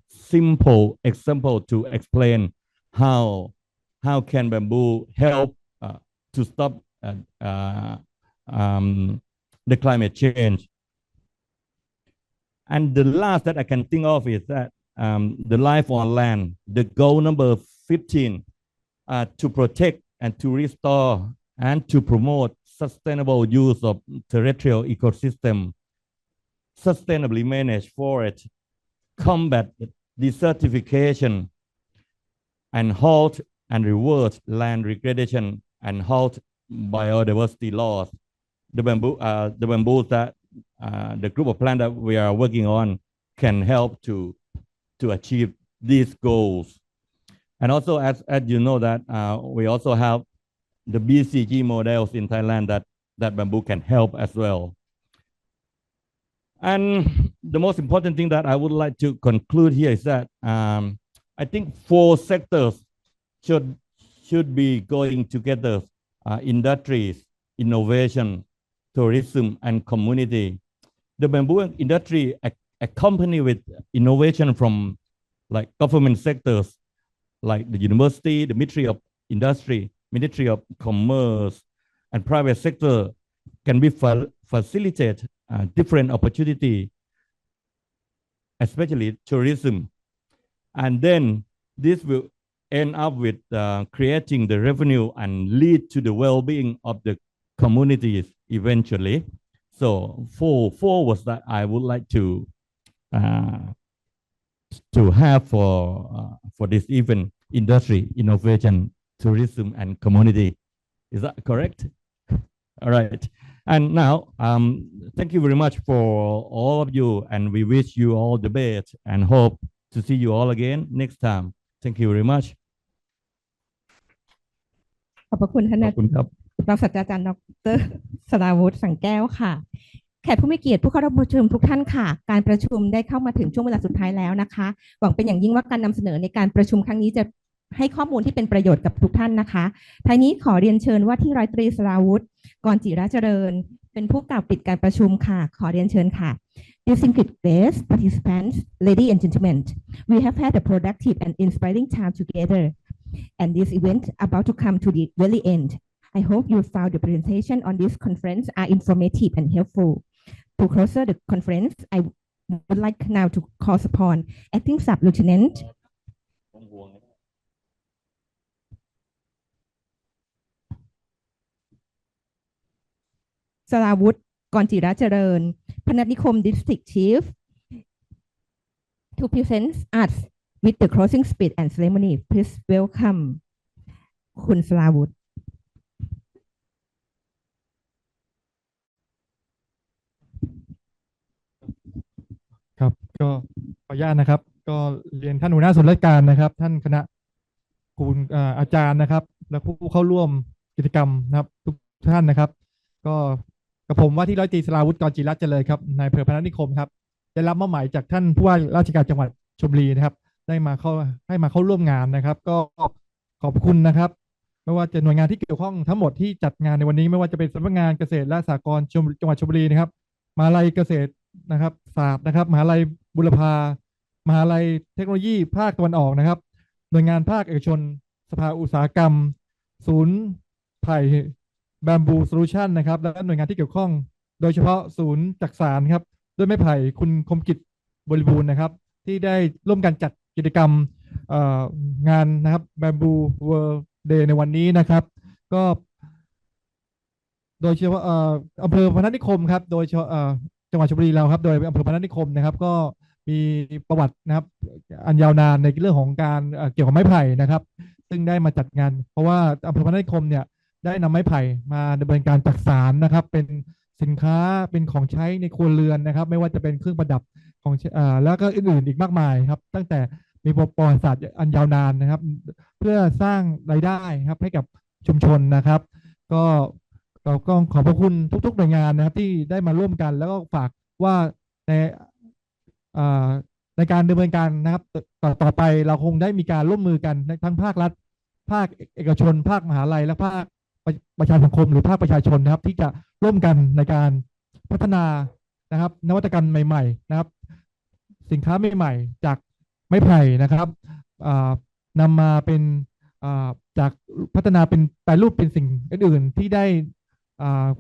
Speaker 14: simple example to explain how can bamboo help to stop the climate change. And the last that I can think of is that the life on land, the goal number 15, to protect and to restore and to promote sustainable use of terrestrial ecosystem, sustainably manage forest, combat desertification, and halt and reverse land degradation, and halt biodiversity loss. The bamboos that the group of plants that we are working on can help to achieve these goals. And also, as you know, that we also have the BCG models in Thailand that bamboo can help as well. And the most important thing that I would like to conclude here is that I think 4 sectors should be going together: industries, innovation, tourism, and community. The bamboo industry accompanied with innovation from like government sectors like the university, the Ministry of Industry, Ministry of Commerce, and private sector can be facilitate different opportunity, especially tourism. And then this will end up with creating the revenue and lead to the well-being of the communities eventually. So four was that I would like to have for this event: industry, innovation, tourism, and community. Is that correct? All right. And now, thank you very much for all of you, and we wish you all the best and hope to see you all again next time. Thank you very much.
Speaker 1: ขอบพระคุณท่านรองศาสตราจารย์ดร.สราวุฒิสังแก้วค่ะแขกผู้มีเกียรติผู้เข้าร่วมประชุมทุกท่านค่ะการประชุมได้เข้ามาถึงช่วงเวลาสุดท้ายแล้วนะคะหวังเป็นอย่างยิ่งว่าการนำเสนอในการประชุมครั้งนี้จะให้ข้อมูลที่เป็นประโยชน์กับทุกท่านนะคะท้ายนี้ขอเรียนเชิญว่าที่ร้อยตรีสราวุฒิกรจิราเจริญเป็นผู้กล่าวปิดการประชุมค่ะขอเรียนเชิญค่ะ Distinguished guests, participants, ladies and gentlemen, we have had a productive and inspiring time together, and this event about to come to the very end. I hope you found the presentation on this conference are informative and helpful. To closer the conference, I would like now to call upon Acting Sub Lieutenantสราวุธกรจิระเจริญพนัสนิคม District Chief to present us with the closing speech and ceremony. Please welcome คุณสราวุธ
Speaker 15: ครับก็ขออนุญาตนะครับก็เรียนท่านหัวหน้าส่วนราชการนะครับท่านคณะคุณอาจารย์นะครับและผู้เข้าร่วมกิจกรรมนะครับทุกท่านนะครับก็กับผมว่าที่ร้อยตรีสราวุธกรจิรัตน์เจริญครับนายอำเภอพนัสนิคมครับได้รับมอบหมายจากท่านผู้ว่าราชการจังหวัดชลบุรีนะครับให้มาเข้าร่วมงานนะครับก็ขอบคุณนะครับไม่ว่าจะหน่วยงานที่เกี่ยวข้องทั้งหมดที่จัดงานในวันนี้ไม่ว่าจะเป็นสำนักงานเกษตรและสหกรณ์จังหวัดชลบุรีนะครับมหาวิทยาลัยเกษตรนะครับศาสตร์นะครับมหาวิทยาลัยบุรพามหาวิทยาลัยเทคโนโลยีภาคตะวันออกนะครับหน่วยงานภาคเอกชนสภาอุตสาหกรรมศูนย์ไผ่แบมบูโซลูชันนะครับและหน่วยงานที่เกี่ยวข้องโดยเฉพาะศูนย์จักสานครับด้วยไม้ไผ่คุณคมกิจบริบูรณ์นะครับที่ได้ร่วมกันจัดกิจกรรมงานนะครับแบมบูเวิลด์เดย์ในวันนี้นะครับก็โดยเฉพาะอำเภอพนัสนิคมครับโดยจังหวัดชลบุรีเราครับโดยอำเภอพนัสนิคมนะครับก็มีประวัตินะครับอันยาวนานในเรื่องของการเกี่ยวกับไม้ไผ่นะครับซึ่งได้มาจัดงานเพราะว่าอำเภอพนัสนิคมเนี่ยได้นำไม้ไผ่มาดำเนินการจักสานนะครับเป็นสินค้าเป็นของใช้ในครัวเรือนนะครับไม่ว่าจะเป็นเครื่องประดับของแล้วก็อื่นๆอีกมากมายครับตั้งแต่มีประวัติศาสตร์อันยาวนานนะครับเพื่อสร้างรายได้ครับให้กับชุมชนนะครับก็เราก็ขอบพระคุณทุกๆหน่วยงานนะครับที่ได้มาร่วมกันแล้วก็ฝากว่าในการดำเนินการนะครับต่อไปเราคงได้มีการร่วมมือกันทั้งภาครัฐภาคเอกชนภาคมหาลัยและภาคประชาสังคมหรือภาคประชาชนนะครับที่จะร่วมกันในการพัฒนานะครับนวัตกรรมใหม่ๆนะครับสินค้าใหม่ๆจากไม้ไผ่นะครับนำมาเป็นจากพัฒนาเป็นแปรรูปเป็นสิ่งอื่นๆที่ได้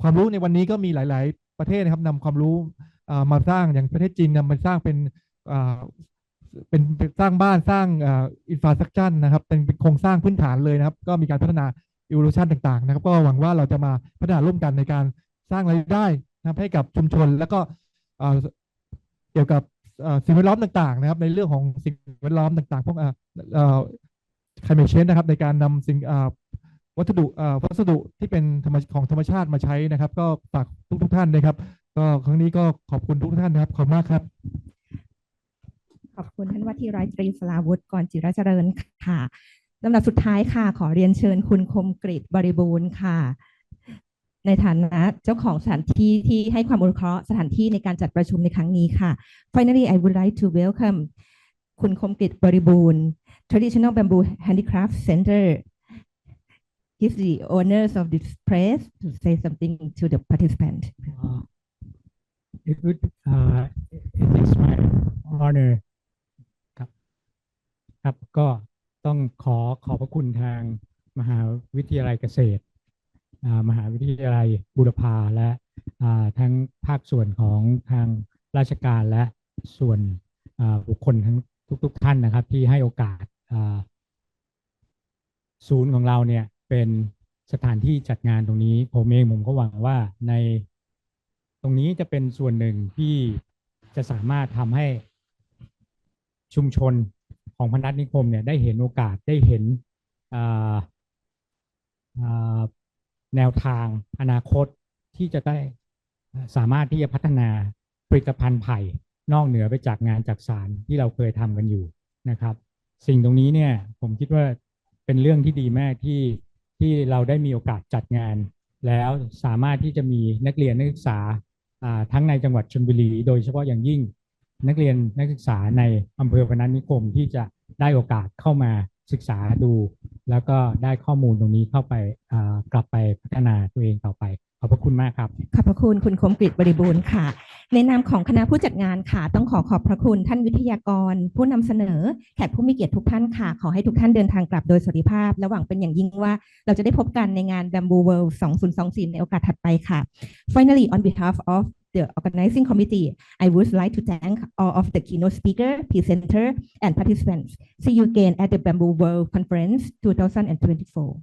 Speaker 15: ความรู้ในวันนี้ก็มีหลายๆประเทศนะครับนำความรู้มาสร้างอย่างประเทศจีนนำมาสร้างเป็นสร้างบ้านสร้างอินฟราสตรักเจอร์นะครับเป็นโครงสร้างพื้นฐานเลยนะครับก็มีการพัฒนาอิวโลชันต่างๆนะครับก็หวังว่าเราจะมาพัฒนาร่วมกันในการสร้างรายได้นะครับให้กับชุมชนแล้วก็เกี่ยวกับสิ่งแวดล้อมต่างๆนะครับในเรื่องของสิ่งแวดล้อมต่างๆพวกclimate change นะครับในการนำสิ่งวัสดุที่เป็นของธรรมชาติมาใช้นะครับก็ฝากทุกท่านนะครับก็ครั้งนี้ก็ขอบคุณทุกท่านนะครับขอบคุณมากครับ
Speaker 1: ขอบคุณท่านว่าที่ร้อยตรีสราวุธกรจิระเจริญค่ะลำดับสุดท้ายค่ะขอเรียนเชิญคุณคมกฤษบริบูรณ์ค่ะในฐานะเจ้าของสถานที่ที่ให้ความอนุเคราะห์สถานที่ในการจัดประชุมในครั้งนี้ค่ะ Finally I would like to welcome คุณคมกฤษบริบูรณ์ Traditional Bamboo Handicraft Center give the owners of this place to say something to the participant
Speaker 8: it is my honor ครับก็ต้องขอบพระคุณทางมหาวิทยาลัยเกษตรมหาวิทยาลัยบูรพาและทั้งภาคส่วนของทางราชการและส่วนบุคคลทั้งทุกท่านนะครับที่ให้โอกาสศูนย์ของเราเนี่ยเป็นสถานที่จัดงานตรงนี้ผมก็หวังว่าในตรงนี้จะเป็นส่วนหนึ่งที่จะสามารถทำให้ชุมชนของพนัสนิคมเนี่ยได้เห็นโอกาสได้เห็นแนวทางอนาคตที่จะได้สามารถที่จะพัฒนาผลิตภัณฑ์ไผ่นอกเหนือไปจากงานจักสานที่เราเคยทำกันอยู่นะครับสิ่งตรงนี้เนี่ยผมคิดว่าเป็นเรื่องที่ดีมากที่เราได้มีโอกาสจัดงานแล้วสามารถที่จะมีนักเรียนนักศึกษาทั้งในจังหวัดชลบุรีโดยเฉพาะอย่างยิ่งนักเรียนนักศึกษาในอำเภอพนัสนิคมที่จะได้โอกาสเข้ามาศึกษาดูแล้วก็ได้ข้อมูลตรงนี้เข้าไปกลับไปพัฒนาตัวเองต่อไปขอบพระคุณมากครับ
Speaker 1: ขอบพระคุณคุณคมกฤษบริบูรณ์ค่ะในนามของคณะผู้จัดงานค่ะต้องขอบพระคุณท่านวิทยากรผู้นำเสนอแขกผู้มีเกียรติทุกท่านค่ะขอให้ทุกท่านเดินทางกลับโดยสวัสดิภาพและหวังเป็นอย่างยิ่งว่าเราจะได้พบกันในงาน Bamboo World 2024ในโอกาสถัดไปค่ะ Finally on behalf of the organizing committee, I would like to thank all of the keynote speaker, presenter, and participants. See you again at the Bamboo World Conference 2024.